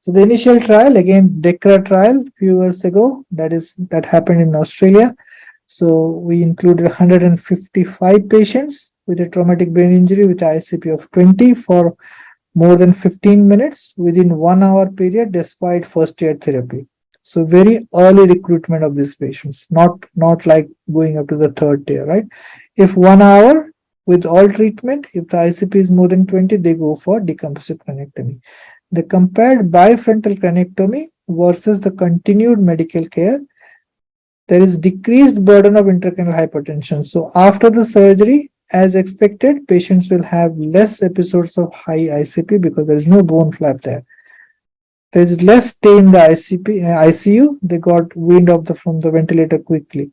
So the initial trial, again, DECRA trial a few years ago, that happened in Australia. So we included 155 patients with a traumatic brain injury with ICP of 20 for more than 15 minutes within 1 hour period despite first year therapy. So very early recruitment of these patients, not like going up to the third tier, right? If 1 hour with all treatment, if the ICP is more than 20, they go for decompressive cranectomy. They compared bifrontal craniectomy versus the continued medical care. There is decreased burden of intracranial hypertension. So after the surgery, as expected, patients will have less episodes of high ICP because there is no bone flap there. There is less stay in the ICU. They got weaned off from the ventilator quickly,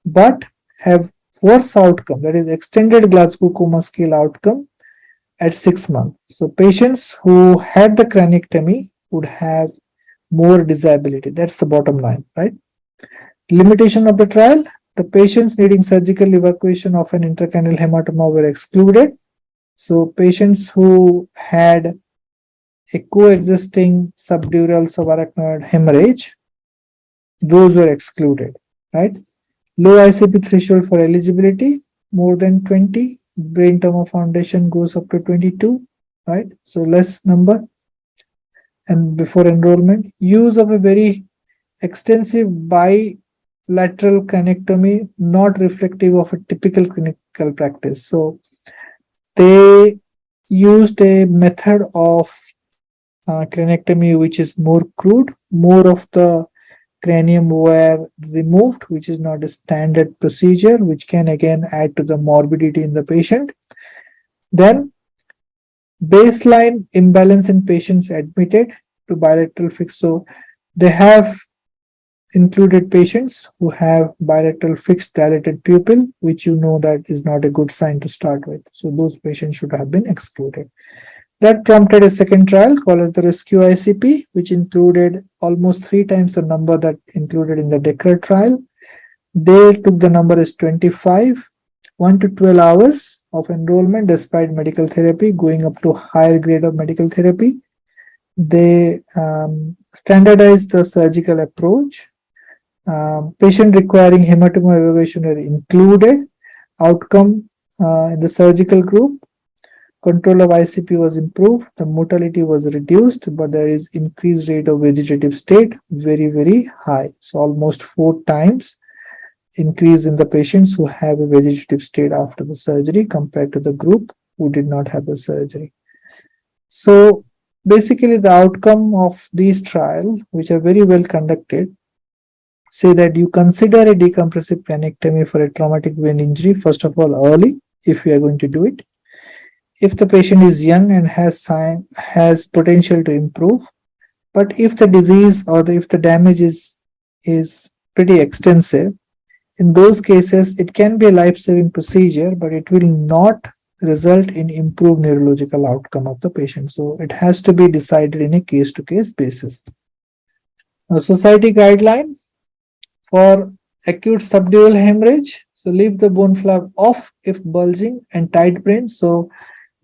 but have worse outcome. That is extended Glasgow Coma Scale outcome at 6 months. So patients who had the craniectomy would have more disability. That's the bottom line, right? Limitation of the trial: the patients needing surgical evacuation of an intracranial hematoma were excluded. So patients who had a coexisting subdural subarachnoid hemorrhage, those were excluded, right? Low ICP threshold for eligibility, more than 20. Brain tumor foundation goes up to 22, right? So less number. And before enrollment, use of a very extensive bilateral cranectomy, not reflective of a typical clinical practice. So they used a method of cranectomy which is more crude. More of the cranium were removed, which is not a standard procedure, which can again add to the morbidity in the patient. Then baseline imbalance in patients admitted to bilateral fix. So they have included patients who have bilateral fixed dilated pupil, which you know that is not a good sign to start with. So those patients should have been excluded. That prompted a second trial called as the Rescue ICP, which included almost 3 times the number that included in the Decker trial. They took the number as 25, 1 to 12 hours of enrollment despite medical therapy, going up to higher grade of medical therapy. They standardized the surgical approach. Patient requiring hematoma evacuation were included. Outcome in the surgical group: control of ICP was improved, the mortality was reduced, but there is increased rate of vegetative state, very, very high. So almost 4 times increase in the patients who have a vegetative state after the surgery compared to the group who did not have the surgery. So basically the outcome of these trials, which are very well conducted, say that you consider a decompressive cranectomy for a traumatic brain injury, first of all, early, if you are going to do it. If the patient is young and has potential to improve, but if the disease or if the damage is pretty extensive, in those cases, it can be a life-saving procedure, but it will not result in improved neurological outcome of the patient. So it has to be decided in a case-to-case basis. A society guideline for acute subdural hemorrhage: so leave the bone flap off if bulging and tight brain. So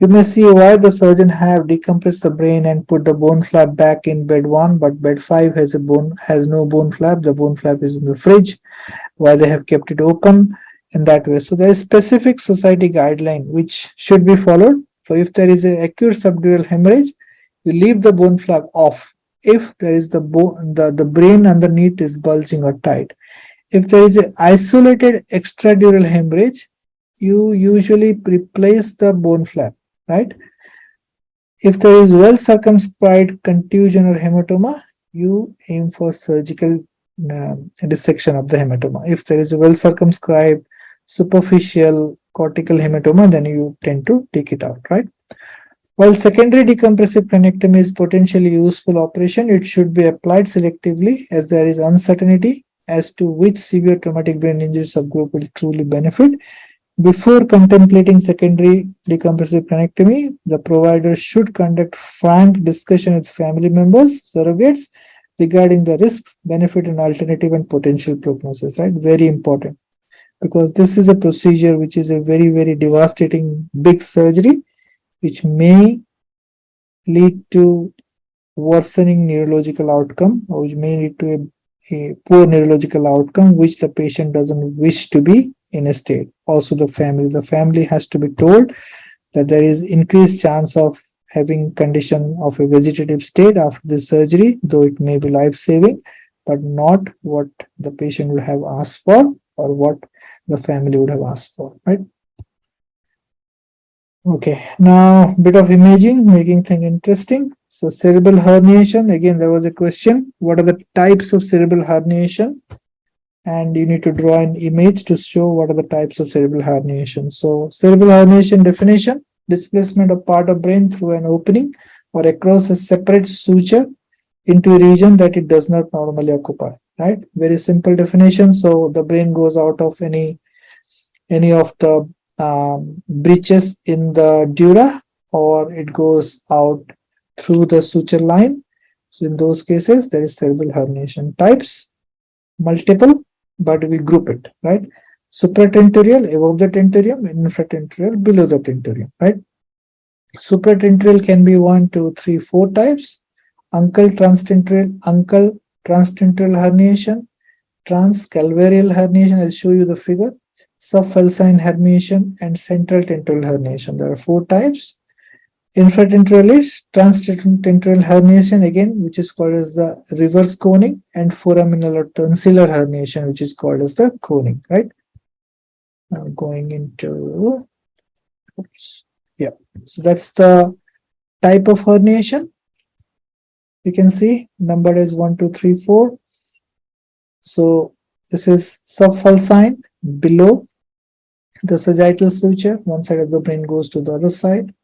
you may see why the surgeon have decompressed the brain and put the bone flap back in bed 1, but bed 5 has no bone flap. The bone flap is in the fridge. Why they have kept it open in that way? So there is specific society guideline which should be followed. For if there is an acute subdural hemorrhage, you leave the bone flap off. If there is the brain underneath is bulging or tight. If there is an isolated extradural hemorrhage, you usually replace the bone flap, right? If there is well circumscribed contusion or hematoma, you aim for surgical dissection of the hematoma. If there is a well circumscribed superficial cortical hematoma, then you tend to take it out, right? While secondary decompressive cranectomy is potentially useful operation, it should be applied selectively as there is uncertainty as to which severe traumatic brain injury subgroup will truly benefit. Before contemplating secondary decompressive cranectomy, the provider should conduct frank discussion with family members, surrogates, regarding the risks, benefit, and alternative and potential prognosis, right? Very important, because this is a procedure which is a very, very devastating big surgery, which may lead to worsening neurological outcome, or which may lead to a poor neurological outcome, which the patient doesn't wish to be in a state. Also the family has to be told that there is increased chance of having condition of a vegetative state after the surgery, though it may be life-saving, but not what the patient would have asked for or what the family would have asked for, right? Okay, now bit of imaging, making things interesting. So cerebral herniation, again, there was a question. What are the types of cerebral herniation? And you need to draw an image to show what are the types of cerebral herniation. So cerebral herniation definition: displacement of part of brain through an opening or across a separate suture into a region that it does not normally occupy, right? Very simple definition. So the brain goes out of any of the breaches in the dura, or it goes out through the suture line. So in those cases, there is cerebral herniation. Types: multiple, but we group it, right? Supratentorial above the tentorium, infratentorial below the tentorium, right? Supratentorial can be 1, 2, 3, 4 types. Uncal transtentorial herniation, transcalvarial herniation. I'll show you the figure. Subfalcine herniation and central tentorial herniation. There are 4 types. Infratentorial is transtentorial herniation, again, which is called as the reverse coning, and foraminal or tonsillar herniation, which is called as the coning, right? Now going into, oops, yeah. So that's the type of herniation. You can see numbered as 1, 2, 3, 4. So this is subfalcine below the sagittal suture. One side of the brain goes to the other side.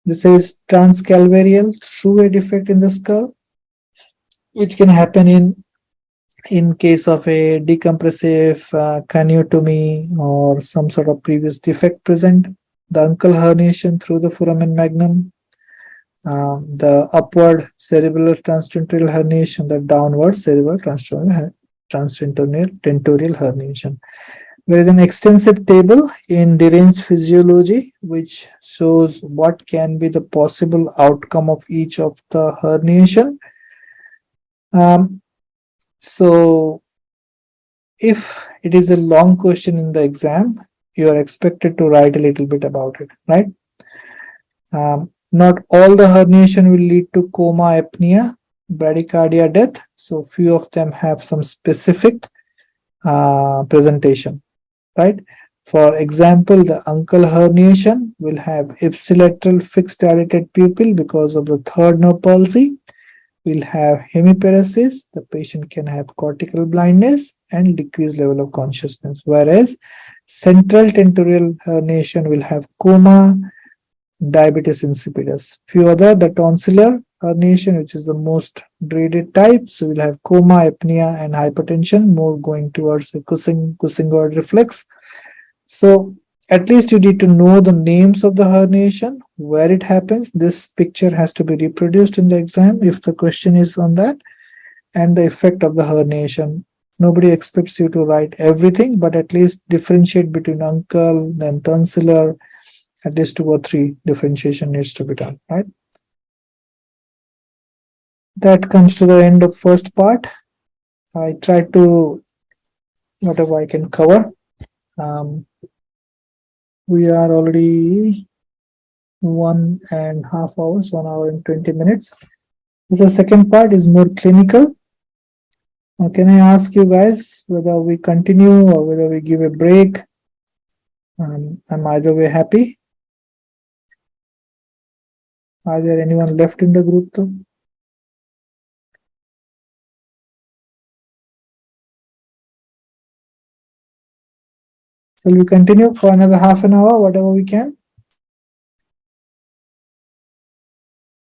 This is transcalvarial through a defect in the skull, which can happen in case of a decompressive craniotomy or some sort of previous defect present. The uncal herniation through the foramen magnum, the upward cerebral transtentorial herniation, the downward cerebral transtentorial herniation. There is an extensive table in deranged physiology which shows what can be the possible outcome of each of the herniation. So if it is a long question in the exam, you are expected to write a little bit about it, right? Not all the herniation will lead to coma, apnea, bradycardia, death. So few of them have some specific presentation, right? For example, the uncal herniation will have ipsilateral fixed dilated pupil because of the third nerve palsy. We'll have hemiparesis. The patient can have cortical blindness and decreased level of consciousness. Whereas central tentorial herniation will have coma, diabetes insipidus. Few other, the tonsillar herniation, which is the most dreaded type. So we'll have coma, apnea, and hypertension, more going towards the Cussingoid reflex. So at least you need to know the names of the herniation, where it happens. This picture has to be reproduced in the exam if the question is on that, and the effect of the herniation. Nobody expects you to write everything, but at least differentiate between uncal, then tonsillar. At least 2 or 3 differentiation needs to be done, right? That comes to the end of first part. I try to whatever I can cover. We are already 1.5 hours, 1 hour and 20 minutes. The second part is more clinical. Now, can I ask you guys whether we continue or whether we give a break? I'm either way happy. Are there anyone left in the group though? Shall we continue for another half an hour, whatever we can?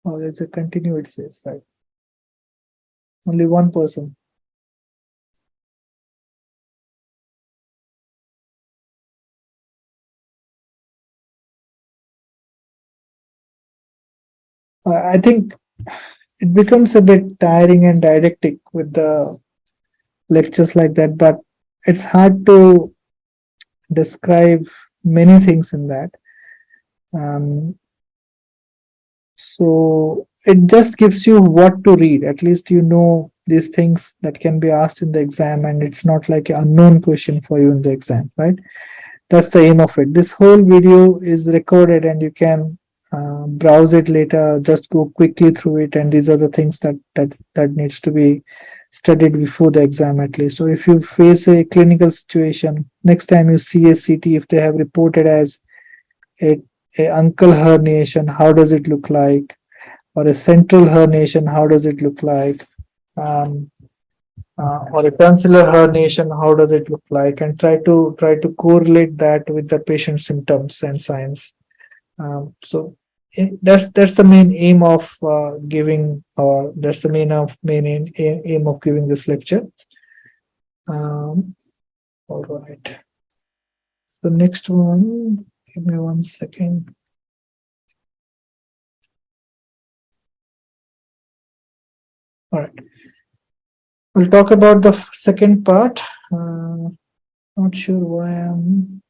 Oh, there's a continue, it says, right? Only one person. I think it becomes a bit tiring and didactic with the lectures like that, but it's hard to describe many things in that. So it just gives you what to read. At least you know these things that can be asked in the exam, and it's not like an unknown question for you in the exam, right? That's the aim of it. This whole video is recorded and you can browse it later, just go quickly through it, and these are the things that needs to be studied before the exam at least. Or if you face a clinical situation, next time you see a CT, if they have reported as a uncal herniation, how does it look like? or a central herniation, how does it look like? Um, or a tonsillar herniation, how does it look like? And try to correlate that with the patient's symptoms and signs. That's the main aim of giving, or that's the aim of giving this lecture. All right. The next one, give me 1 second. All right. We'll talk about the second part. Not sure why I'm.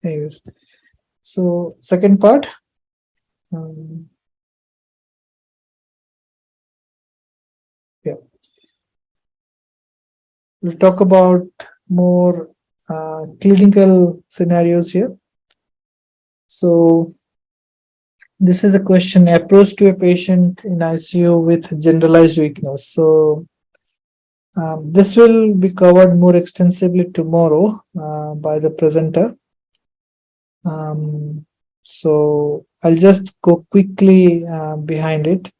Anyways. So, second part. Yeah. We'll talk about more clinical scenarios here. So, this is a question: approach to a patient in ICU with generalized weakness. So, this will be covered more extensively tomorrow by the presenter. So I'll just go quickly behind it,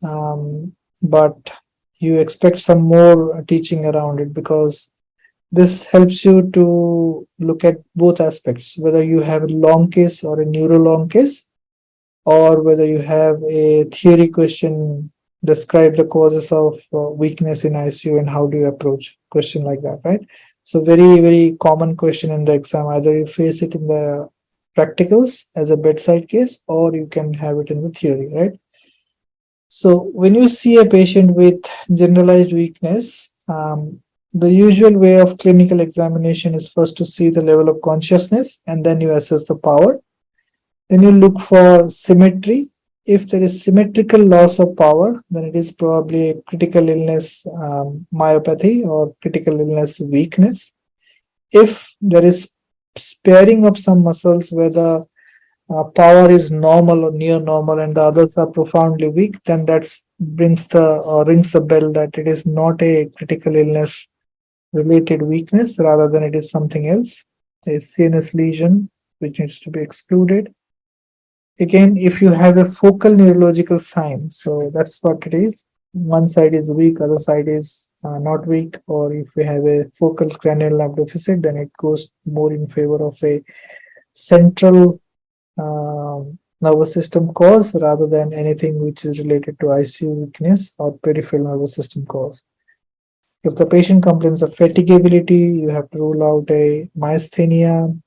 but you expect some more teaching around it, because this helps you to look at both aspects, whether you have a long case or a neuro long case, or whether you have a theory question, describe the causes of weakness in ICU and how do you approach question like that, right? So very, very common question in the exam. Either you face it in the practicals as a bedside case, or you can have it in the theory, right? So when you see a patient with generalized weakness, the usual way of clinical examination is first to see the level of consciousness, and then you assess the power. Then you look for symmetry. If there is symmetrical loss of power, then it is probably a critical illness myopathy or critical illness weakness. If there is sparing of some muscles where the power is normal or near normal and the others are profoundly weak, then that rings the bell that it is not a critical illness related weakness, rather than it is something else, a CNS lesion which needs to be excluded. Again, if you have a focal neurological sign, so that's what it is. One side is weak, other side is not weak. Or if we have a focal cranial nerve deficit, then it goes more in favor of a central nervous system cause rather than anything which is related to ICU weakness or peripheral nervous system cause. If the patient complains of fatigability, you have to rule out a myasthenia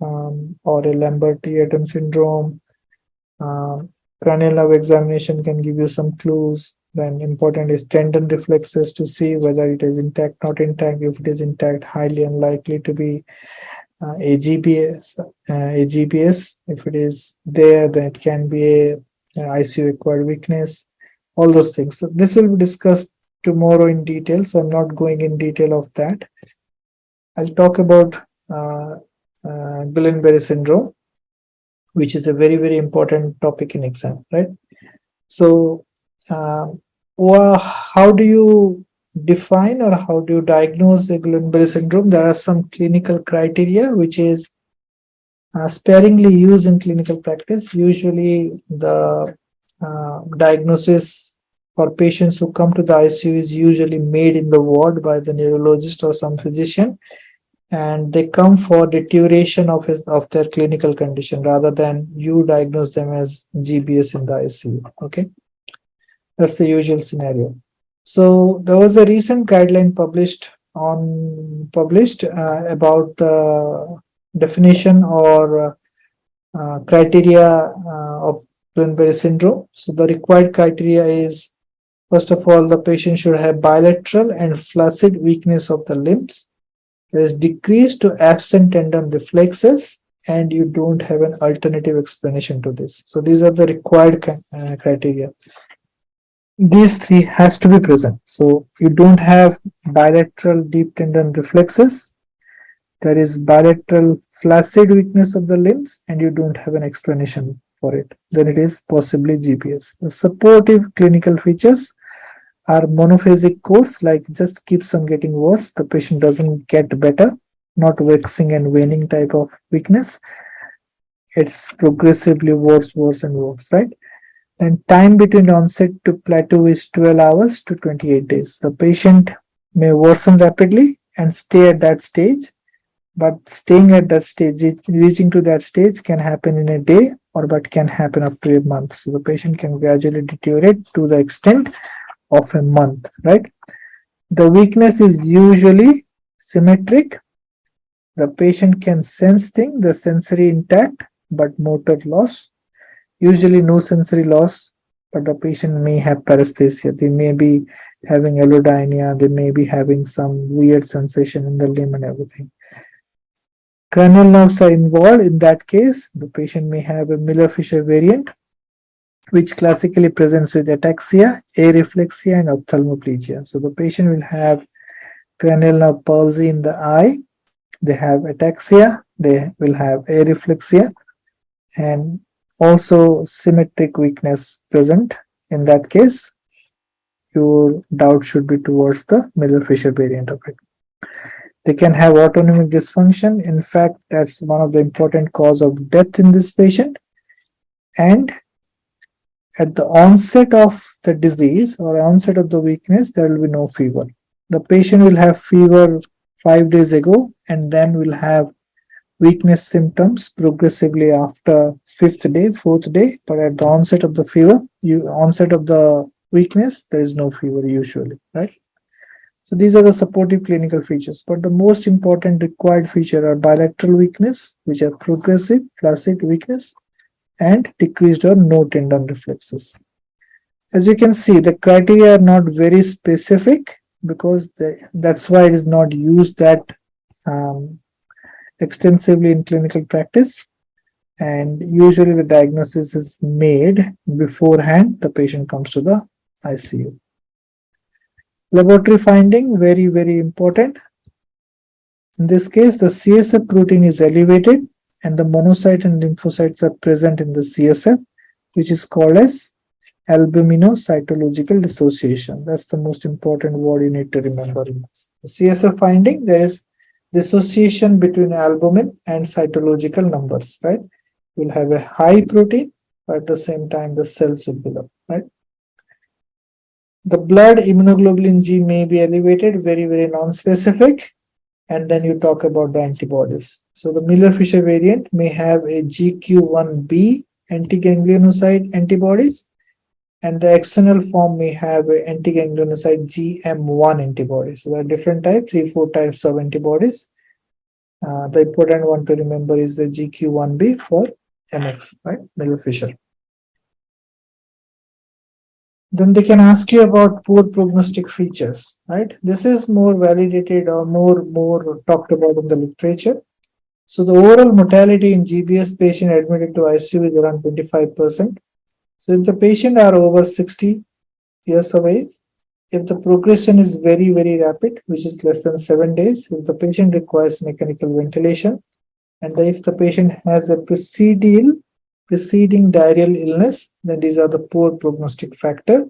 or a Lambert-Eaton syndrome. Cranial nerve examination can give you some clues. Then important is tendon reflexes to see whether it is intact, not intact. If it is intact, highly unlikely to be a GPS. If it is there, then it can be a ICU acquired weakness. All those things. So this will be discussed tomorrow in detail. So I'm not going in detail of that. I'll talk about Guillain-Barré syndrome, which is a very, very important topic in exam, right? So, how do you define or how do you diagnose the Guillain-Barré syndrome? There are some clinical criteria which is sparingly used in clinical practice. Usually, the diagnosis for patients who come to the ICU is usually made in the ward by the neurologist or some physician, and they come for deterioration of their clinical condition rather than you diagnose them as GBS in the ICU. Okay, that's the usual scenario. So there was a recent guideline published about the definition or criteria of Guillain-Barré syndrome. So the required criteria is, first of all, the patient should have bilateral and flaccid weakness of the limbs. There is decreased to absent tendon reflexes, and you don't have an alternative explanation to this. So these are the required criteria. These three has to be present. So you don't have bilateral deep tendon reflexes, there is bilateral flaccid weakness of the limbs, and you don't have an explanation for it, then it is possibly GPS. The supportive clinical features are monophasic course, like just keeps on getting worse, the patient doesn't get better. not waxing and waning type of weakness. It's progressively worse and worse, right? Then time between onset to plateau is 12 hours to 28 days. The patient may worsen rapidly and stay at that stage, but staying at that stage, reaching to that stage can happen in a day or but can happen up to a month. So the patient can gradually deteriorate to the extent of a month, right? The weakness is usually symmetric. The patient can sense things, the sensory intact, but motor loss. Usually no sensory loss, but the patient may have paresthesia. They may be having allodynia. They may be having some weird sensation in the limb and everything. Cranial nerves are involved. In that case, the patient may have a Miller-Fisher variant, which classically presents with ataxia, areflexia, and ophthalmoplegia. So the patient will have cranial nerve palsy in the eye. They have ataxia. They will have areflexia, and also symmetric weakness present. In that case, your doubt should be towards the Miller-Fisher variant of it. They can have autonomic dysfunction. In fact, that's one of the important cause of death in this patient. And at the onset of the disease or onset of the weakness, there will be no fever. The patient will have fever 5 days ago and then will have weakness symptoms progressively after 5th day, 4th day. But at the onset of the fever, onset of the weakness, there is no fever usually, right? So these are the supportive clinical features, but the most important required feature are bilateral weakness, which are progressive, flaccid weakness, and decreased or no tendon reflexes. As you can see, the criteria are not very specific because that's why it is not used that extensively in clinical practice. And usually the diagnosis is made beforehand the patient comes to the ICU. Laboratory finding, very, very important. In this case, the CSF protein is elevated and the monocyte and lymphocytes are present in the CSF, which is called as albuminocytological dissociation. That's the most important word you need to remember in this. The CSF finding, there is dissociation between albumin and cytological numbers, right? You'll have a high protein, but at the same time, the cells will be low, right? The blood immunoglobulin G may be elevated, very, very non-specific. And then you talk about the antibodies. So the Miller-Fisher variant may have a GQ1B antiganglionocyte antibodies, and the external form may have an antiganglionocyte GM1 antibody. So there are different types, 3-4 types of antibodies. The important one to remember is the GQ1B for MF, right? Miller-Fisher. Then they can ask you about poor prognostic features, right? This is more validated or more talked about in the literature. So the overall mortality in GBS patient admitted to ICU is around 25%. So if the patient are over 60 years of age, if the progression is very, very rapid, which is less than 7 days, if the patient requires mechanical ventilation, and if the patient has a preceding diarrheal illness, then these are the poor prognostic factor,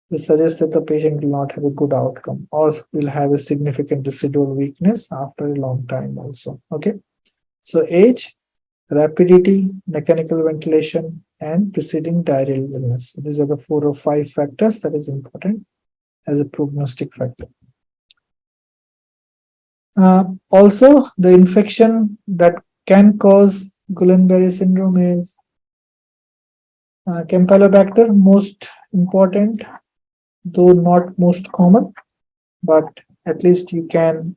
which suggests that the patient will not have a good outcome or will have a significant residual weakness after a long time also. Okay. So age, rapidity, mechanical ventilation, and preceding diarrheal illness. So these are the 4 or 5 factors that is important as a prognostic factor. Also, the infection that can cause Guillain-Barré syndrome is Campylobacter, most important, though not most common, but at least you can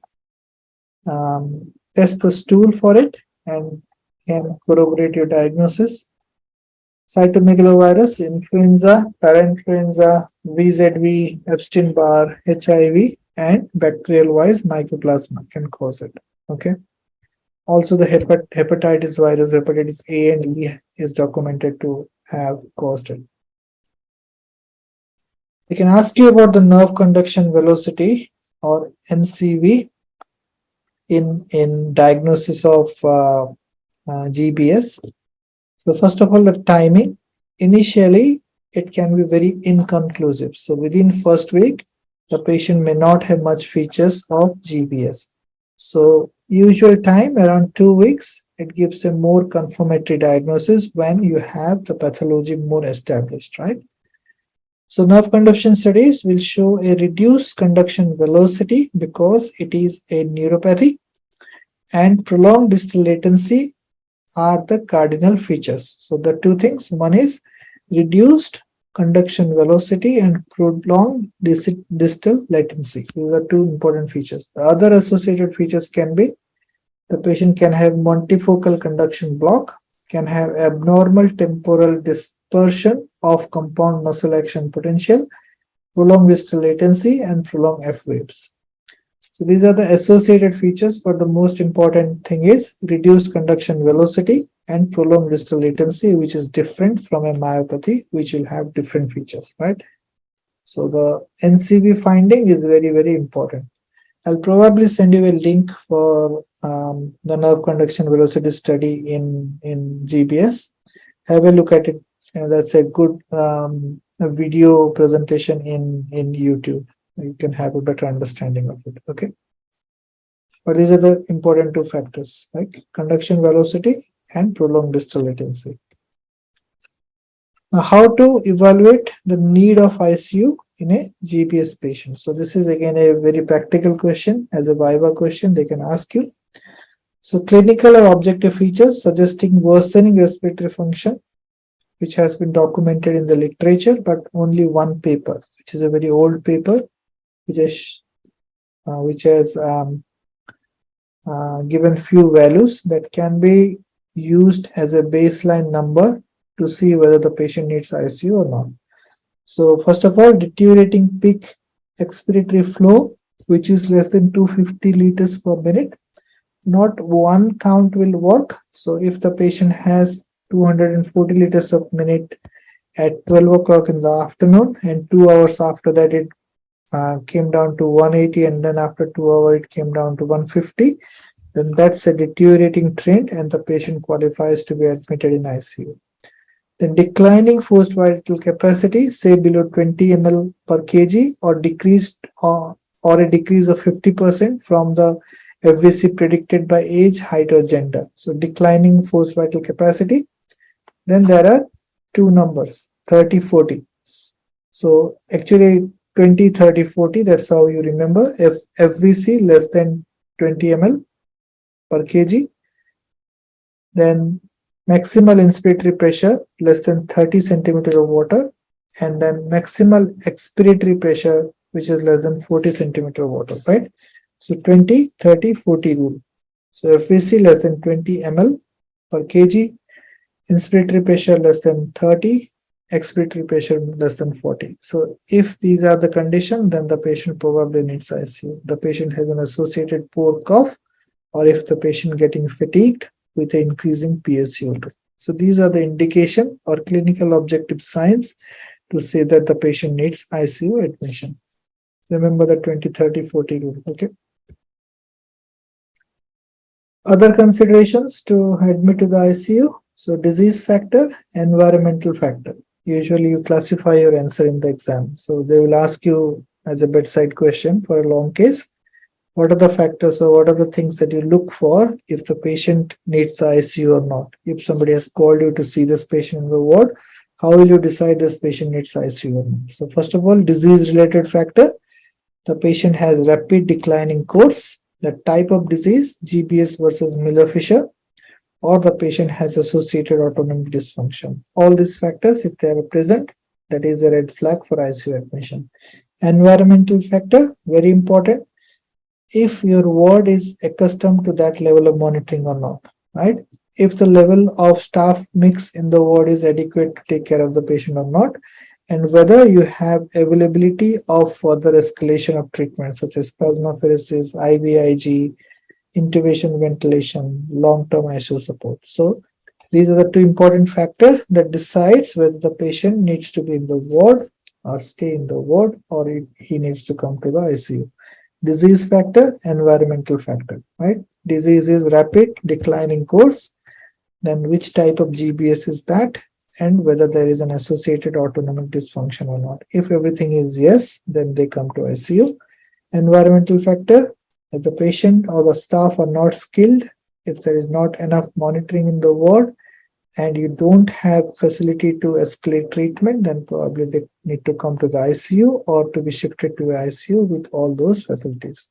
test the stool for it and can corroborate your diagnosis. Cytomegalovirus, influenza, parainfluenza, VZV, Epstein-Barr, HIV, and bacterial-wise mycoplasma can cause it. Okay. Also, the hepatitis virus, hepatitis A and E, is documented to have caused it. They can ask you about the nerve conduction velocity or NCV in diagnosis of GBS. So first of all, the timing. Initially, it can be very inconclusive. So within first week, the patient may not have much features of GBS. So Usual time around 2 weeks. It gives a more confirmatory diagnosis when you have the pathology more established, right? So nerve conduction studies will show a reduced conduction velocity because it is a neuropathy, and prolonged distal latency are the cardinal features. So the two things, one is reduced conduction velocity and prolonged distal latency. These are two important features. The other associated features can be the patient can have multifocal conduction block, can have abnormal temporal dispersion of compound muscle action potential, prolonged distal latency, and prolonged F waves. So these are the associated features, but the most important thing is reduced conduction velocity and prolonged distal latency, which is different from a myopathy, which will have different features, right? So the NCV finding is very, very important. I'll probably send you a link for the nerve conduction velocity study in GBS. Have a look at it. That's a good a video presentation in YouTube. You can have a better understanding of it. Okay. But these are the important two factors, like conduction velocity and prolonged distal latency. Now, how to evaluate the need of ICU in a GBS patient? So this is again a very practical question. As a Viva question, they can ask you. So clinical or objective features suggesting worsening respiratory function, which has been documented in the literature, but only one paper, which is a very old paper, which has given few values that can be used as a baseline number to see whether the patient needs ICU or not. So first of all, deteriorating peak expiratory flow, which is less than 250 liters per minute. Not one count will work. So if the patient has 240 liters per minute at 12 o'clock in the afternoon, and 2 hours after that it came down to 180, and then after 2 hours it came down to 150, then that's a deteriorating trend and the patient qualifies to be admitted in ICU. Then declining forced vital capacity, say below 20 ml per kg, or decreased or a decrease of 50% from the FVC predicted by age, height, or gender. So declining forced vital capacity. Then there are two numbers, 30, 40. So actually 20, 30, 40, that's how you remember. If FVC less than 20 ml per kg, then maximal inspiratory pressure less than 30 centimeters of water, and then maximal expiratory pressure, which is less than 40 centimeters of water, right? So 20, 30, 40 rule. So FVC less than 20 ml per kg, inspiratory pressure less than 30, expiratory pressure less than 40. So if these are the conditions, then the patient probably needs ICU. The patient has an associated poor cough, or if the patient getting fatigued with an increasing PaCO2. So these are the indication or clinical objective signs to say that the patient needs ICU admission. Remember the 20, 30, 40 rule. Okay. Other considerations to admit to the ICU. So disease factor, environmental factor. Usually you classify your answer in the exam. So they will ask you as a bedside question for a long case. What are the factors or what are the things that you look for if the patient needs the ICU or not? If somebody has called you to see this patient in the ward, how will you decide this patient needs ICU or not? So first of all, disease-related factor. The patient has rapid declining course, the type of disease, GBS versus Miller-Fisher, or the patient has associated autonomic dysfunction. All these factors, if they are present, that is a red flag for ICU admission. Environmental factor, very important. If your ward is accustomed to that level of monitoring or not, right? If the level of staff mix in the ward is adequate to take care of the patient or not, and whether you have availability of further escalation of treatment such as plasmapheresis, IVIG, intubation, ventilation, long-term ICU support. So these are the two important factors that decides whether the patient needs to be in the ward or stay in the ward, or if he needs to come to the ICU. Disease factor, environmental factor, right? Disease is rapid declining course, then which type of GBS is that, and whether there is an associated autonomic dysfunction or not. If everything is yes, then they come to ICU. Environmental factor, If the patient or the staff are not skilled, if there is not enough monitoring in the ward, and you don't have facility to escalate treatment, then probably they need to come to the ICU or to be shifted to the ICU with all those facilities.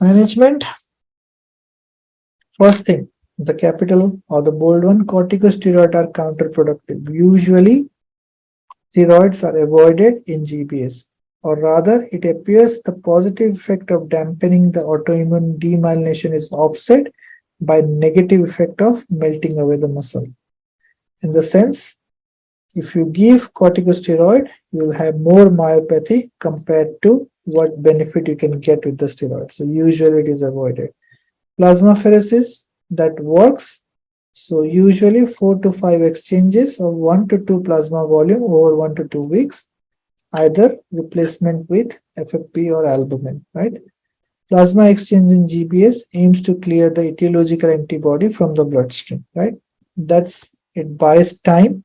Management. First thing, the capital or the bold one, corticosteroids are counterproductive. Usually, steroids are avoided in GBS, or rather, it appears the positive effect of dampening the autoimmune demyelination is offset by negative effect of melting away the muscle. In the sense, if you give corticosteroid, you will have more myopathy compared to what benefit you can get with the steroid. So usually it is avoided. Plasmapheresis that works. So usually 4 to 5 exchanges of 1 to 2 plasma volume over 1 to 2 weeks, either replacement with FFP or albumin, right? Plasma exchange in GBS aims to clear the etiological antibody from the bloodstream, right? It buys time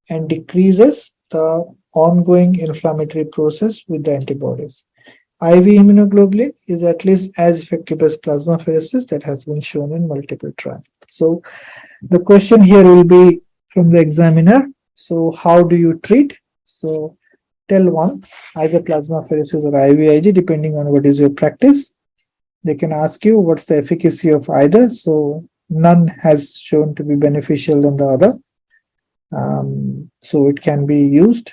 and decreases the ongoing inflammatory process with the antibodies. IV immunoglobulin is at least as effective as plasmapheresis that has been shown in multiple trials. So the question here will be from the examiner. So how do you treat? So tell one, either plasmapheresis or IVIG, depending on what is your practice. They can ask you what's the efficacy of either. So none has shown to be beneficial than the other. So it can be used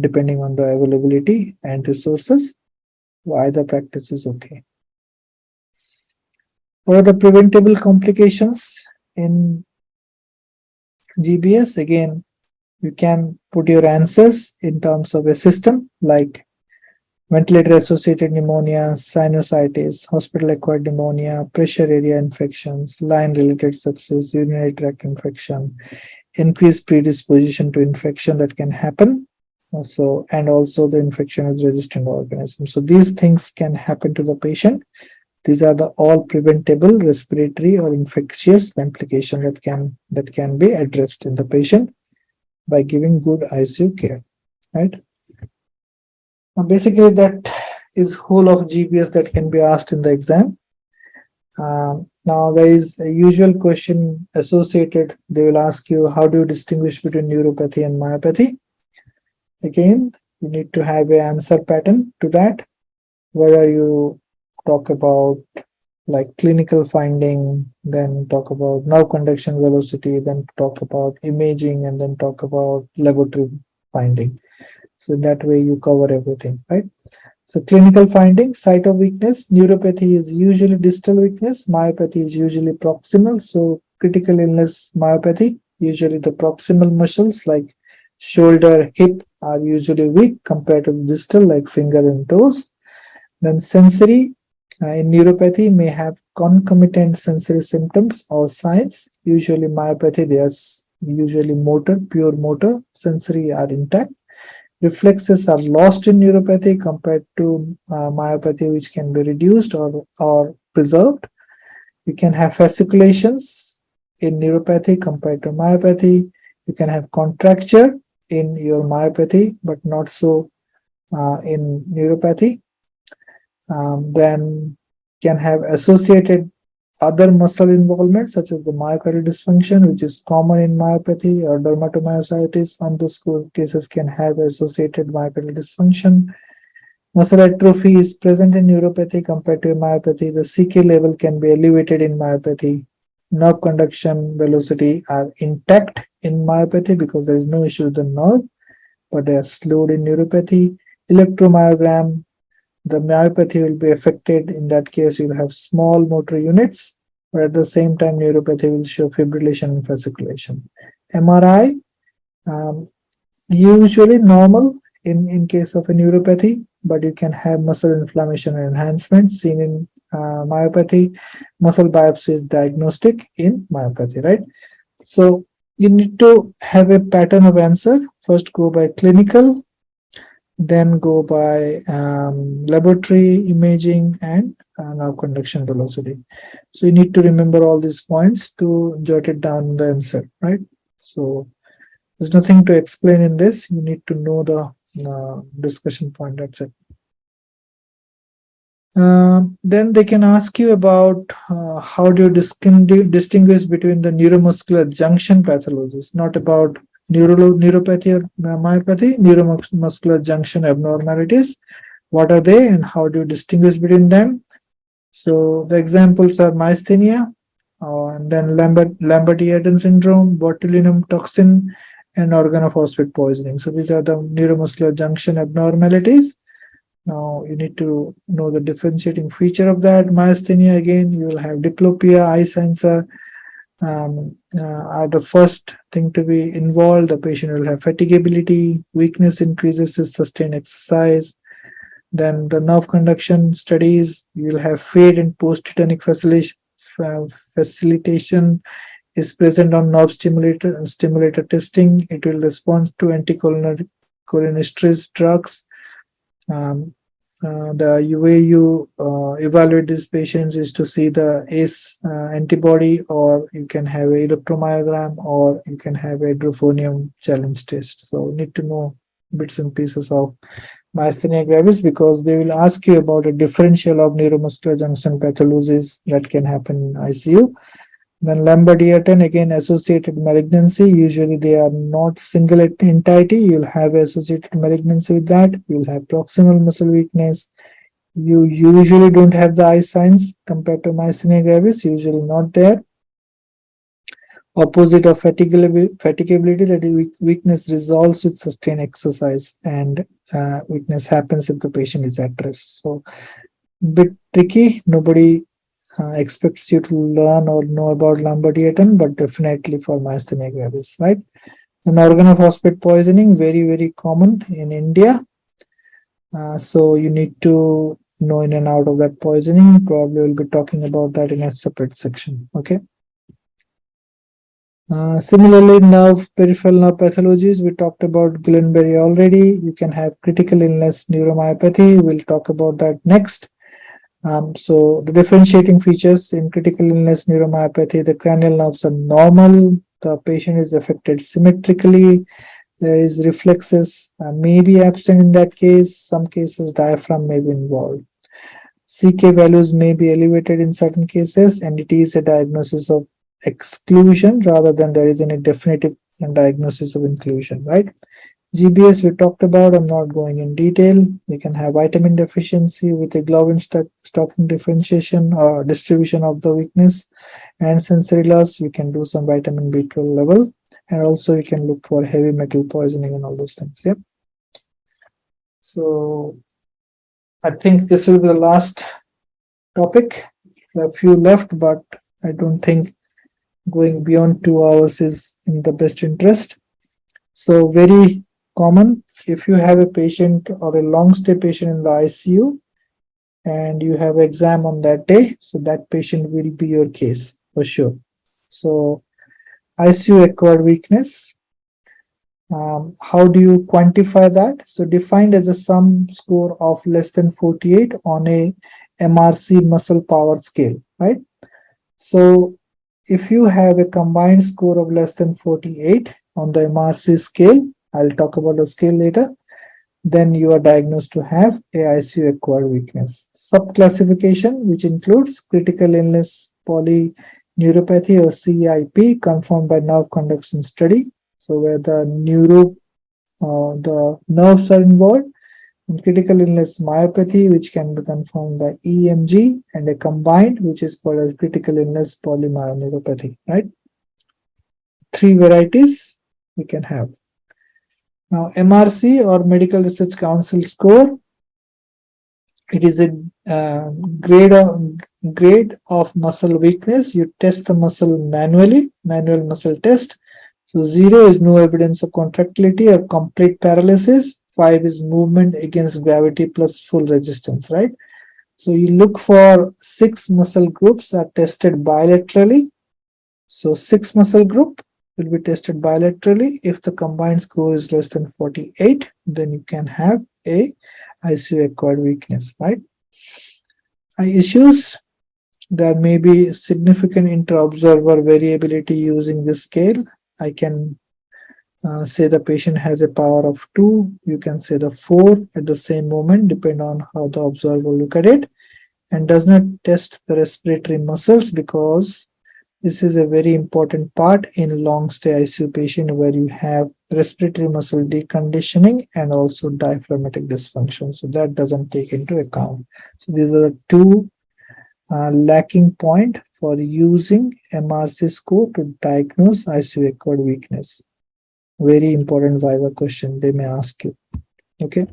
depending on the availability and resources. Either practice is okay. What are the preventable complications in GBS? Again, you can put your answers in terms of a system like ventilator-associated pneumonia, sinusitis, hospital-acquired pneumonia, pressure area infections, line-related sepsis, urinary tract infection, increased predisposition to infection that can happen. And also the infection with resistant organisms. So these things can happen to the patient. These are the all preventable respiratory or infectious complications that can be addressed in the patient by giving good ICU care, right? Now basically, that is whole of GBS that can be asked in the exam. Now there is a usual question associated. They will ask you, how do you distinguish between neuropathy and myopathy? Again, you need to have an answer pattern to that, whether you talk about like clinical finding, then talk about nerve conduction velocity, then talk about imaging, and then talk about laboratory finding. So in that way you cover everything, right? So clinical finding, site of weakness, neuropathy is usually distal weakness, myopathy is usually proximal. So critical illness myopathy, usually the proximal muscles like shoulder, hip are usually weak compared to the distal like finger and toes. Then sensory in neuropathy may have concomitant sensory symptoms or signs. Usually myopathy, they are usually motor, pure motor, sensory are intact. Reflexes are lost in neuropathy compared to myopathy, which can be reduced or preserved. You can have fasciculations in neuropathy compared to myopathy. You can have contracture in your myopathy, but not so in neuropathy. Then can have associated other muscle involvement such as the myocardial dysfunction, which is common in myopathy, or dermatomyositis. Some of those cases can have associated myocardial dysfunction. Muscle atrophy is present in neuropathy compared to myopathy. The CK level can be elevated in myopathy. Nerve conduction velocity are intact in myopathy because there is no issue with the nerve, but they are slowed in neuropathy. Electromyogram, the myopathy will be affected. In that case, you'll have small motor units, but at the same time, neuropathy will show fibrillation and fasciculation. MRI, usually normal in case of a neuropathy, but you can have muscle inflammation and enhancement seen in myopathy. Muscle biopsy is diagnostic in myopathy, right? So you need to have a pattern of answer. First go by clinical, then go by laboratory imaging and nerve conduction velocity. So you need to remember all these points to jot it down in the answer, right? So there's nothing to explain in this. You need to know the discussion point. That's it. Then they can ask you about how do you distinguish between the neuromuscular junction pathologies, not about neuropathy or myopathy, neuromuscular junction abnormalities. What are they and how do you distinguish between them? So the examples are myasthenia, and then Lambert-Eaton syndrome, botulinum toxin, and organophosphate poisoning. So these are the neuromuscular junction abnormalities. Now you need to know the differentiating feature of that. Myasthenia, again, you will have diplopia, eye signs are the first thing to be involved. The patient will have fatigability, weakness increases with sustained exercise. Then the nerve conduction studies, you will have fade and post-tetanic facilitation is present on nerve stimulator testing. It will respond to anticholinergic drugs. The way you evaluate these patients is to see the ACE antibody, or you can have a electromyogram, or you can have a drophonium challenge test. So you need to know bits and pieces of myasthenia gravis because they will ask you about a differential of neuromuscular junction pathologies that can happen in ICU. Then Lambert-Eaton, again, associated malignancy. Usually they are not single entity. You'll have associated malignancy with that. You'll have proximal muscle weakness. You usually don't have the eye signs compared to myasthenia gravis, usually not there. Opposite of fatigability, that weakness resolves with sustained exercise, and weakness happens if the patient is at rest. So, bit tricky. Nobody expects you to learn or know about Lambert-Eaton, but definitely for myasthenia gravis, right? An organophosphate poisoning, very, very common in India. So you need to know in and out of that poisoning. Probably we'll be talking about that in a separate section, okay? Similarly, peripheral nerve pathologies, we talked about Guillain-Barré already. You can have critical illness neuromyopathy. We'll talk about that next. So the differentiating features in critical illness neuromyopathy, the cranial nerves are normal. The patient is affected symmetrically. There is reflexes may be absent in that case. Some cases diaphragm may be involved. CK values may be elevated in certain cases, and it is a diagnosis of exclusion rather than there is any definitive diagnosis of inclusion, right? GBS we talked about, I'm not going in detail. You can have vitamin deficiency with a globin stocking differentiation or distribution of the weakness and sensory loss. You can do some vitamin B12 level, and also you can look for heavy metal poisoning and all those things. Yep. So I think this will be the last topic. There are a few left, but I don't think going beyond 2 hours is in the best interest. So very common, if you have a patient or a long stay patient in the ICU and you have exam on that day, so that patient will be your case for sure. So ICU acquired weakness. How do you quantify that? So defined as a sum score of less than 48 on a MRC muscle power scale, right? So if you have a combined score of less than 48 on the MRC scale, I'll talk about the scale later, then you are diagnosed to have a ICU acquired weakness. Subclassification, which includes critical illness polyneuropathy or CIP, confirmed by nerve conduction study. So where the nerves are involved. In critical illness myopathy, which can be confirmed by EMG, and a combined, which is called as critical illness polyneuropathy, right? 3 varieties we can have. Now, MRC or Medical Research Council score, it is a grade of muscle weakness. You test the muscle manually, manual muscle test. So 0 is no evidence of contractility or complete paralysis. 5 is movement against gravity plus full resistance, right? So you look for 6 muscle groups are tested bilaterally. So 6 muscle group will be tested bilaterally. If the combined score is less than 48, then you can have a ICU acquired weakness, right? Issues, there may be significant inter-observer variability using this scale. I can say the patient has a power of 2, you can say the 4 at the same moment, depending on how the observer look at it. and does not test the respiratory muscles, because this is a very important part in long stay ICU patient where you have respiratory muscle deconditioning and also diaphragmatic dysfunction. So that doesn't take into account. So these are the two lacking point for using MRC score to diagnose ICU acquired weakness. Very important Viva question they may ask you. Okay.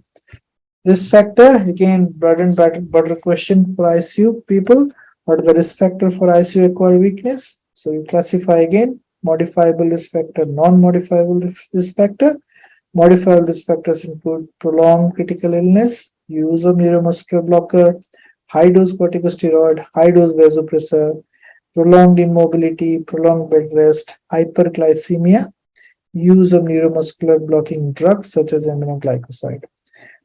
Risk factor, again, bread and butter question for ICU people. What are the risk factor for ICU acquired weakness? So you classify again, modifiable risk factor, non-modifiable risk factor. Modifiable risk factors include prolonged critical illness, use of neuromuscular blocker, high dose corticosteroid, high dose vasopressor, prolonged immobility, prolonged bed rest, hyperglycemia, use of neuromuscular blocking drugs such as aminoglycoside.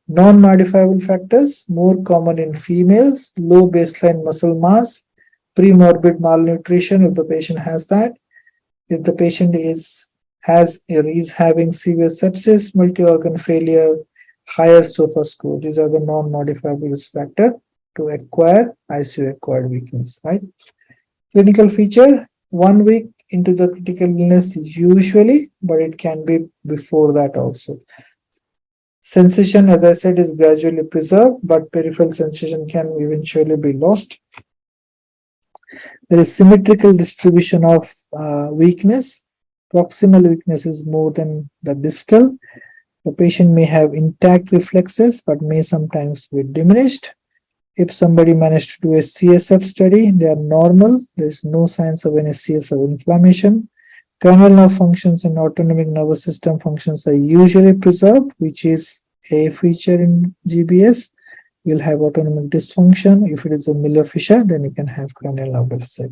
Non-modifiable factors, more common in females, low baseline muscle mass, pre-morbid malnutrition if the patient has that, if the patient is having severe sepsis, multi-organ failure, higher SOFA score. These are the non-modifiable risk factor to acquire ICU acquired weakness, right? Clinical feature, 1 week into the critical illness usually, but it can be before that also. Sensation, as I said, is gradually preserved, but peripheral sensation can eventually be lost. There is symmetrical distribution of weakness. Proximal weakness is more than the distal. The patient may have intact reflexes, but may sometimes be diminished. If somebody managed to do a CSF study, they are normal. There is no signs of any CSF inflammation. Cranial nerve functions and autonomic nervous system functions are usually preserved, which is a feature in GBS. You'll have autonomic dysfunction. If it is a Miller fissure, then you can have cranial nerve deficit.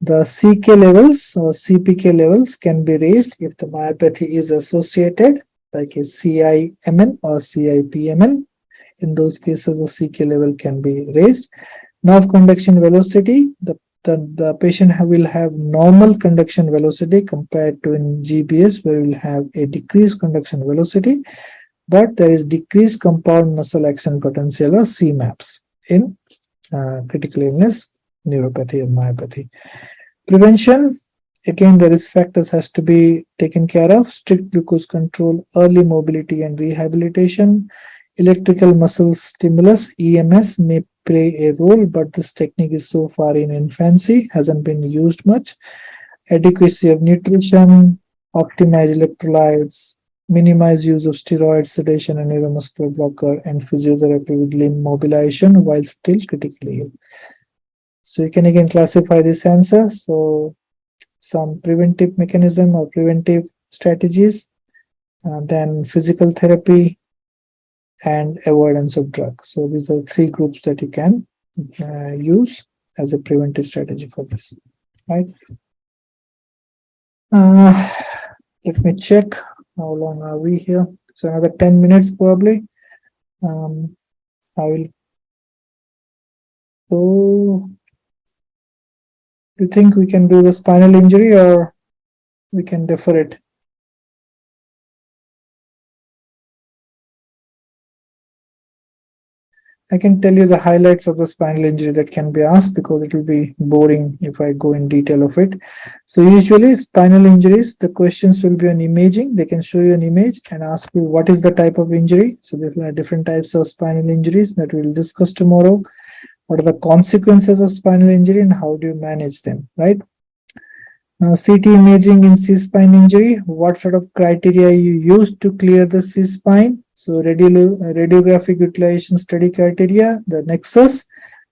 The CK levels or CPK levels can be raised if the myopathy is associated, like a CIMN or CIPMN. In those cases, the CK level can be raised. Nerve conduction velocity, the patient will have normal conduction velocity compared to in GBS, where we will have a decreased conduction velocity, but there is decreased compound muscle action potential or CMAPS in critical illness, neuropathy or myopathy. Prevention, again, the risk factors has to be taken care of. Strict glucose control, early mobility and rehabilitation. Electrical muscle stimulus, EMS, may play a role, but this technique is so far in infancy, hasn't been used much. Adequacy of nutrition, optimize electrolytes, minimize use of steroids, sedation and neuromuscular blocker, and physiotherapy with limb mobilization while still critically ill. So you can again classify this answer. So some preventive mechanism or preventive strategies, then physical therapy, and avoidance of drugs. So these are three groups that you can use as a preventive strategy for this, right? Let me check how long are we here. So another 10 minutes probably. I will go. Do you think we can do the spinal injury or we can defer it? I can tell you the highlights of the spinal injury that can be asked, because it will be boring if I go in detail of it. So usually spinal injuries, the questions will be on imaging. They can show you an image and ask you what is the type of injury. So there are different types of spinal injuries that we'll discuss tomorrow. What are the consequences of spinal injury and how do you manage them, right? Now, CT imaging in C-spine injury, what sort of criteria you use to clear the C-spine? So radiographic utilization study criteria, the nexus,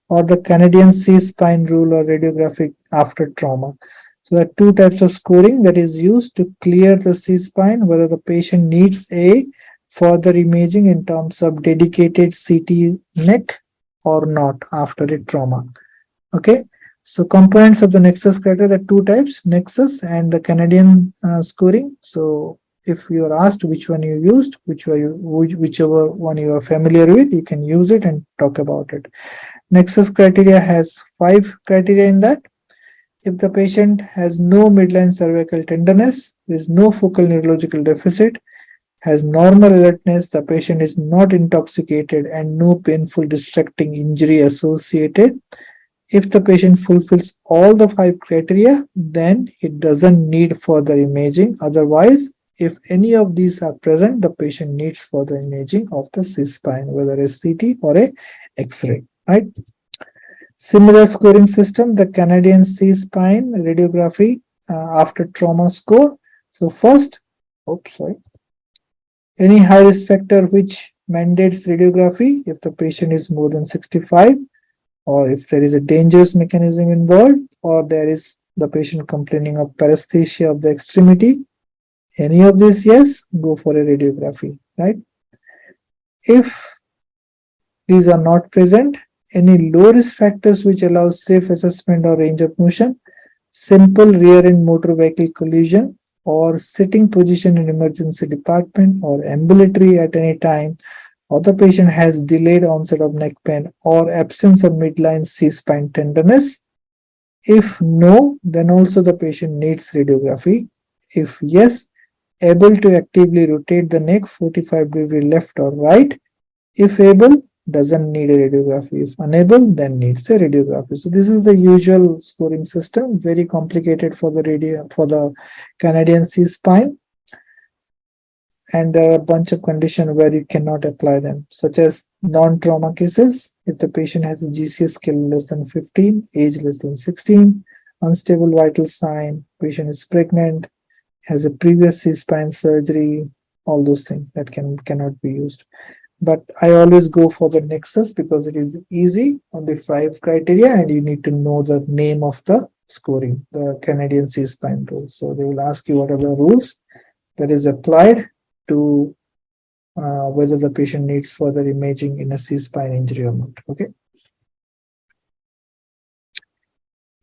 or the Canadian C-spine rule or radiographic after trauma. So there are two types of scoring that is used to clear the C-spine, whether the patient needs a further imaging in terms of dedicated CT neck or not after a trauma. Okay. So components of the nexus criteria, there are two types, nexus and the Canadian scoring. So if you are asked which one you used, whichever one you are familiar with, you can use it and talk about it. Nexus criteria has 5 criteria in that. If the patient has no midline cervical tenderness, there is no focal neurological deficit, has normal alertness, the patient is not intoxicated, and no painful distracting injury associated. If the patient fulfills all the 5 criteria, then it doesn't need further imaging. Otherwise, if any of these are present, the patient needs further imaging of the C-spine, whether a CT or a X-ray, right? Similar scoring system, the Canadian C-spine radiography after trauma score. So first, any high risk factor which mandates radiography if the patient is more than 65, or if there is a dangerous mechanism involved, or there is the patient complaining of paresthesia of the extremity. Any of this, yes, go for a radiography, right? If these are not present, any low risk factors which allow safe assessment or range of motion, simple rear end motor vehicle collision, or sitting position in emergency department, or ambulatory at any time, or the patient has delayed onset of neck pain or absence of midline C-spine tenderness. If no, then also the patient needs radiography. If yes, able to actively rotate the neck 45-degree left or right. If able, doesn't need a radiography. If unable, then needs a radiography. So this is the usual scoring system, very complicated for the Canadian C-spine. And there are a bunch of conditions where you cannot apply them, such as non-trauma cases. If the patient has a GCS scale less than 15, age less than 16, unstable vital sign, patient is pregnant, has a previous C-spine surgery, all those things that cannot be used. But I always go for the Nexus because it is easy, only 5 criteria, and you need to know the name of the scoring, the Canadian C-spine rules. So they will ask you what are the rules that is applied to whether the patient needs further imaging in a C-spine injury or not. Okay.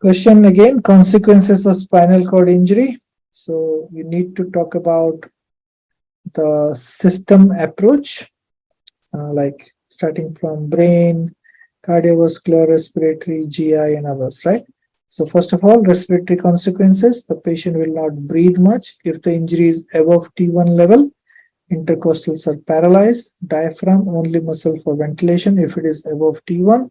Question again, consequences of spinal cord injury. So you need to talk about the system approach, like starting from brain, cardiovascular, respiratory, GI, and others, right? So first of all, respiratory consequences, the patient will not breathe much if the injury is above T1 level. Intercostals are paralyzed, diaphragm only muscle for ventilation if it is above T1.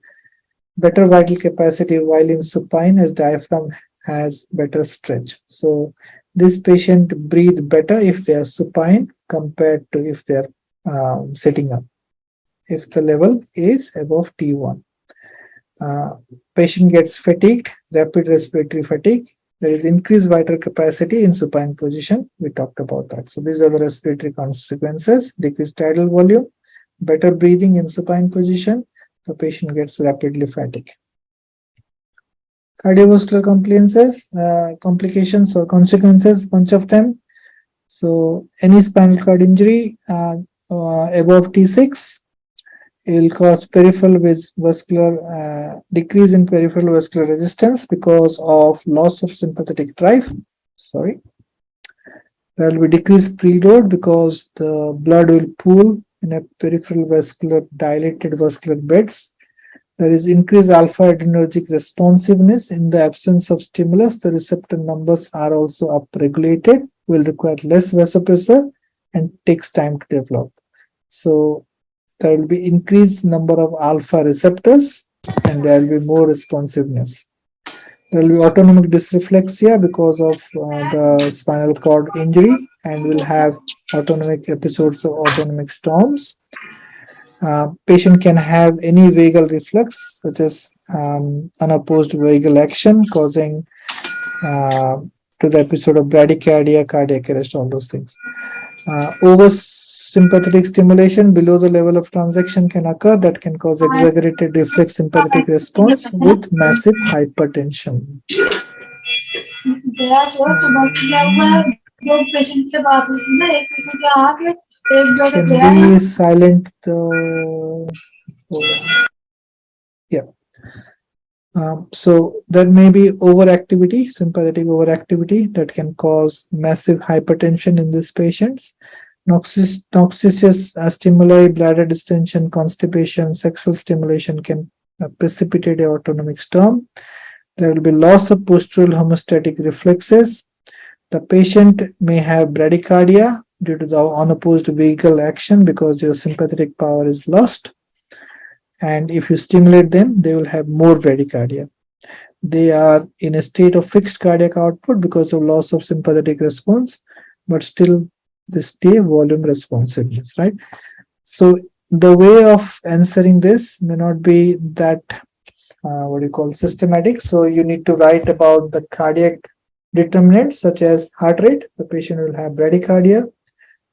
Better vital capacity while in supine as diaphragm has better stretch. So this patient breathe better if they are supine compared to if they are sitting up, if the level is above T1. Patient gets fatigued, rapid respiratory fatigue. There is increased vital capacity in supine position. We talked about that. So these are the respiratory consequences. Decreased tidal volume, better breathing in supine position. The patient gets rapidly fatigued. Cardiovascular complications or consequences, bunch of them. So any spinal cord injury above T6, it will cause peripheral vascular decrease in peripheral vascular resistance because of loss of sympathetic drive. There will be decreased preload because the blood will pool in a peripheral vascular dilated vascular beds. There is increased alpha adrenergic responsiveness. In the absence of stimulus, the receptor numbers are also upregulated, will require less vasopressor and takes time to develop. So there will be increased number of alpha receptors and there will be more responsiveness. There will be autonomic dysreflexia because of the spinal cord injury, and will have autonomic episodes of autonomic storms. Patient can have any vagal reflex, such as unopposed vagal action, causing to the episode of bradycardia, cardiac arrest, all those things. Over-sympathetic stimulation below the level of transaction can occur that can cause exaggerated reflex sympathetic response with massive hypertension. Can we silent the so there may be overactivity, sympathetic overactivity that can cause massive hypertension in these patients. Noxious stimuli, bladder distension, constipation, sexual stimulation can precipitate a autonomic storm. There will be loss of postural homeostatic reflexes. The patient may have bradycardia due to the unopposed vehicle action because your sympathetic power is lost. And if you stimulate them, they will have more bradycardia. They are in a state of fixed cardiac output because of loss of sympathetic response, but still they stay volume responsiveness, right? So the way of answering this may not be that what you call systematic. So you need to write about the cardiac determinants such as heart rate. The patient will have bradycardia.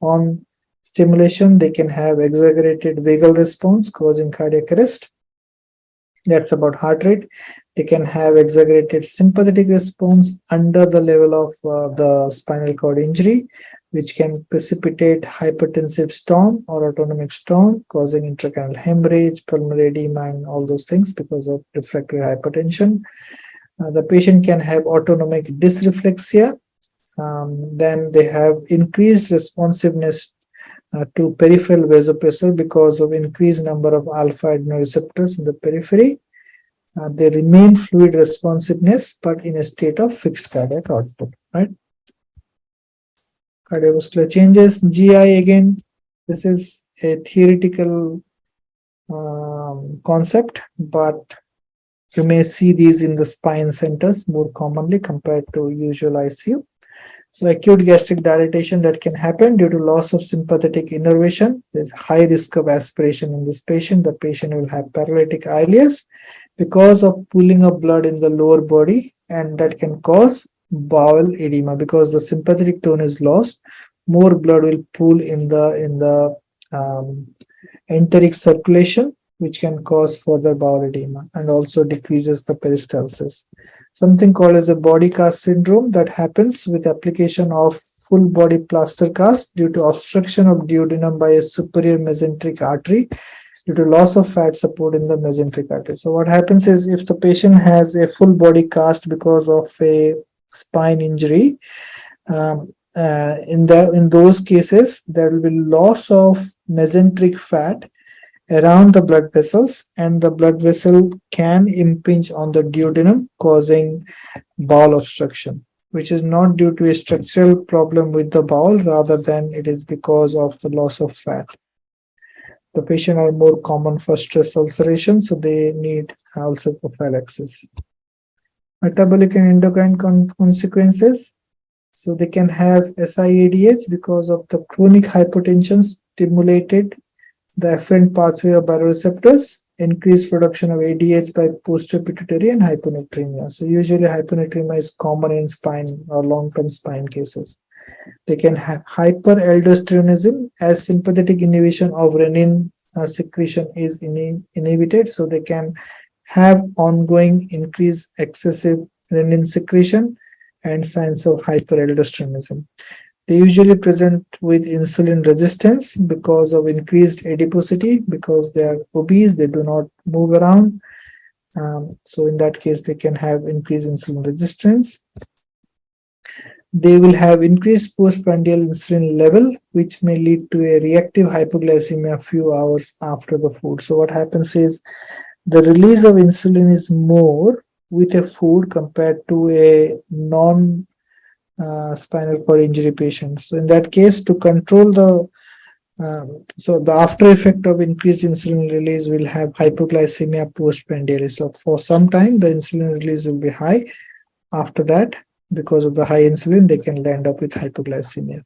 On stimulation, they can have exaggerated vagal response causing cardiac arrest. That's about heart rate. They can have exaggerated sympathetic response under the level of the spinal cord injury, which can precipitate hypertensive storm or autonomic storm, causing intracranial hemorrhage, pulmonary edema, and all those things because of refractory hypertension. The patient can have autonomic dysreflexia. Then they have increased responsiveness to peripheral vasopressor because of increased number of alpha adrenoreceptors in the periphery. They remain fluid responsiveness, but in a state of fixed cardiac output, right? Cardiovascular changes, GI again, this is a theoretical concept, but you may see these in the spine centers more commonly compared to usual ICU. So acute gastric dilatation that can happen due to loss of sympathetic innervation. There's high risk of aspiration in this patient. The patient will have paralytic ileus because of pooling of blood in the lower body, and that can cause bowel edema because the sympathetic tone is lost. More blood will pool in the enteric circulation, which can cause further bowel edema and also decreases the peristalsis. Something called as a body cast syndrome that happens with application of full body plaster cast due to obstruction of duodenum by a superior mesenteric artery due to loss of fat support in the mesenteric artery. So what happens is if the patient has a full body cast because of a spine injury, in those cases there will be loss of mesenteric fat around the blood vessels, and the blood vessel can impinge on the duodenum, causing bowel obstruction, which is not due to a structural problem with the bowel, rather than it is because of the loss of fat. The patient are more common for stress ulceration, so they need ulcer prophylaxis. Metabolic and endocrine consequences. So they can have SIADH because of the chronic hypotension stimulated the afferent pathway of baroreceptors, increased production of ADH by posterior pituitary, and hyponatremia. So usually hyponatremia is common in spine or long-term spine cases. They can have hyperaldosteronism as sympathetic inhibition of renin secretion is inhibited. So they can have ongoing increased excessive renin secretion and signs of hyperaldosteronism. They usually present with insulin resistance because of increased adiposity, because they are obese, they do not move around. So in that case, they can have increased insulin resistance. They will have increased postprandial insulin level, which may lead to a reactive hypoglycemia a few hours after the food. So what happens is the release of insulin is more with a food compared to a non spinal cord injury patient. So in that case, to control the after effect of increased insulin release will have hypoglycemia postprandially. So for some time, the insulin release will be high. After that, because of the high insulin, they can land up with hypoglycemia.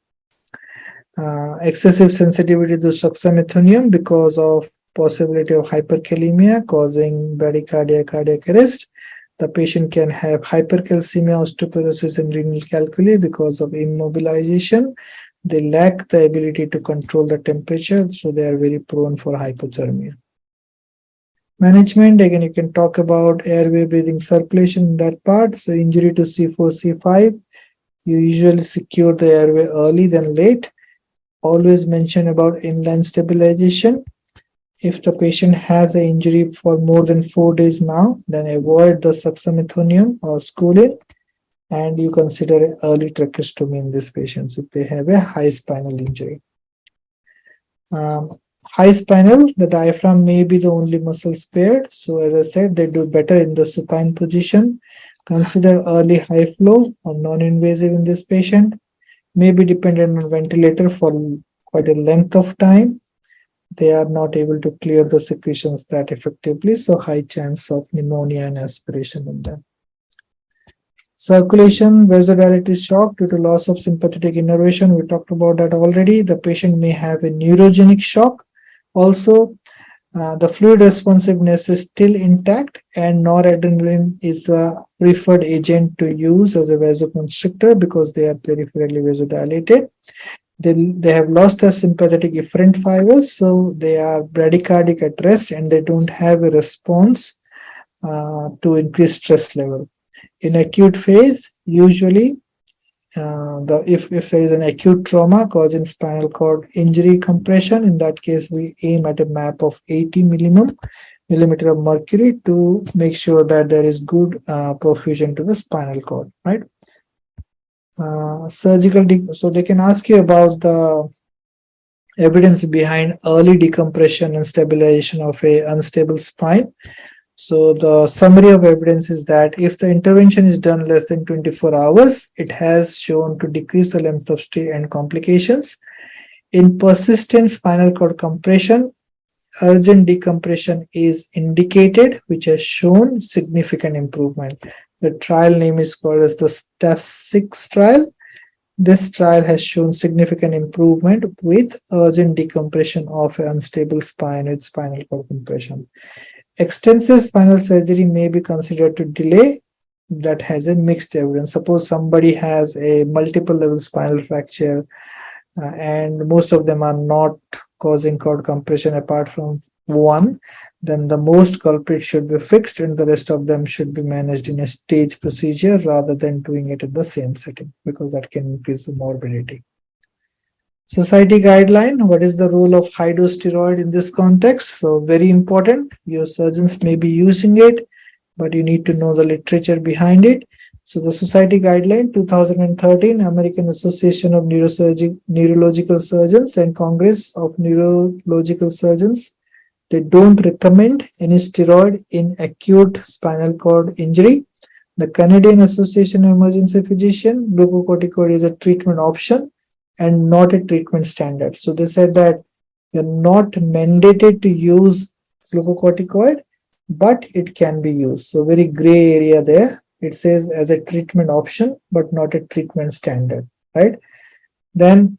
Excessive sensitivity to succinylcholine because of possibility of hyperkalemia causing bradycardia, cardiac arrest. The patient can have hypercalcemia, osteoporosis, and renal calculi because of immobilization. They lack the ability to control the temperature, so they are very prone for hypothermia. Management, again, you can talk about airway, breathing, circulation in that part. So injury to C4, C5, you usually secure the airway early than late. Always mention about inline stabilization. If the patient has an injury for more than 4 days now, then avoid the succinylcholine or scoline, and you consider early tracheostomy in these patients if they have a high spinal injury. High spinal, the diaphragm may be the only muscle spared. So as I said, they do better in the supine position. Consider early high flow or non-invasive in this patient. may be dependent on ventilator for quite a length of time. They are not able to clear the secretions that effectively, so high chance of pneumonia and aspiration in them. Circulation, vasodilatory shock due to loss of sympathetic innervation. We talked about that already. The patient may have a neurogenic shock. Also, the fluid responsiveness is still intact, and noradrenaline is the preferred agent to use as a vasoconstrictor because they are peripherally vasodilated. They have lost their sympathetic efferent fibers, so they are bradycardic at rest and they don't have a response to increased stress level. In acute phase, usually if there is an acute trauma causing spinal cord injury compression, in that case we aim at a map of 80 millimeter of mercury to make sure that there is good perfusion to the spinal cord, right? So they can ask you about the evidence behind early decompression and stabilization of a unstable spine. So the summary of evidence is that if the intervention is done less than 24 hours, it has shown to decrease the length of stay and complications. In persistent spinal cord compression, urgent decompression is indicated, which has shown significant improvement. The trial name is called as the STAS6 trial. This trial has shown significant improvement with urgent decompression of an unstable spine with spinal cord compression. Extensive spinal surgery may be considered to delay. That has a mixed evidence. Suppose somebody has a multiple level spinal fracture and most of them are not causing cord compression apart from one, then the most culprit should be fixed and the rest of them should be managed in a stage procedure rather than doing it in the same setting, because that can increase the morbidity. Society guideline, what is the role of high dose steroid in this context? So very important. Your surgeons may be using it, but you need to know the literature behind it. So the society guideline 2013, American Association of Neurological Surgeons and Congress of Neurological Surgeons, they don't recommend any steroid in acute spinal cord injury. The Canadian Association of Emergency Physicians, glucocorticoid is a treatment option and not a treatment standard. So they said that you're not mandated to use glucocorticoid, but it can be used. So very gray area there. It says as a treatment option, but not a treatment standard, right? Then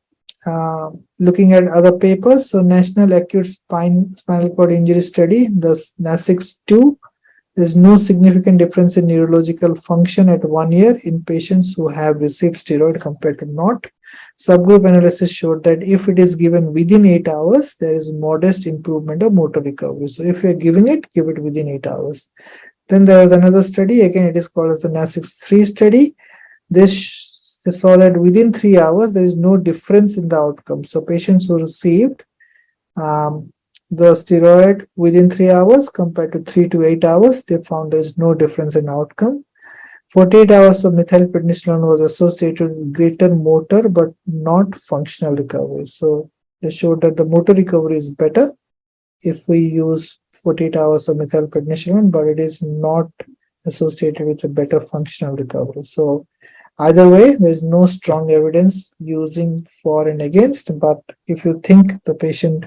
looking at other papers, so National Acute Spinal Cord Injury Study, the NASIX-2, there's no significant difference in neurological function at 1 year in patients who have received steroid compared to not. Subgroup analysis showed that if it is given within 8 hours, there is modest improvement of motor recovery. So if you're giving it, give it within 8 hours. Then there was another study, again it is called as the NASIX-3 study. They saw that within 3 hours, there is no difference in the outcome. So patients who received the steroid within 3 hours compared to 3 to 8 hours, they found there is no difference in outcome. 48 hours of methylprednisolone was associated with greater motor but not functional recovery. So they showed that the motor recovery is better if we use 48 hours of methylprednisolone, but it is not associated with a better functional recovery. So either way, there is no strong evidence using for and against, but if you think the patient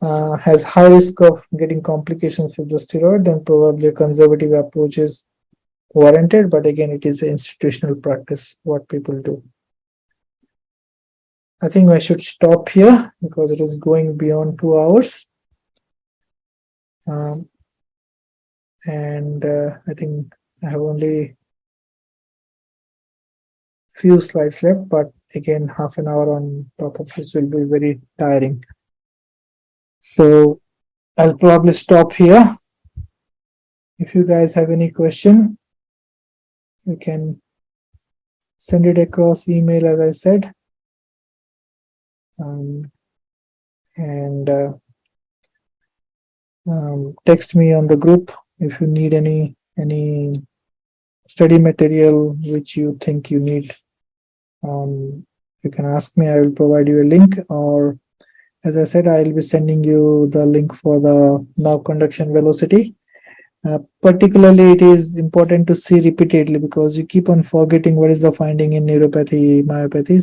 has high risk of getting complications with the steroid, then probably a conservative approach is warranted, but again, it is an institutional practice, what people do. I think I should stop here because it is going beyond 2 hours. I think I have only few slides left, but again, half an hour on top of this will be very tiring. So I'll probably stop here. If you guys have any question, you can send it across email, as I said. Text me on the group if you need any study material which you think you need. You can ask me, I will provide you a link, or as I said, I will be sending you the link for the nerve conduction velocity. Particularly, it is important to see repeatedly because you keep on forgetting what is the finding in neuropathy, myopathy.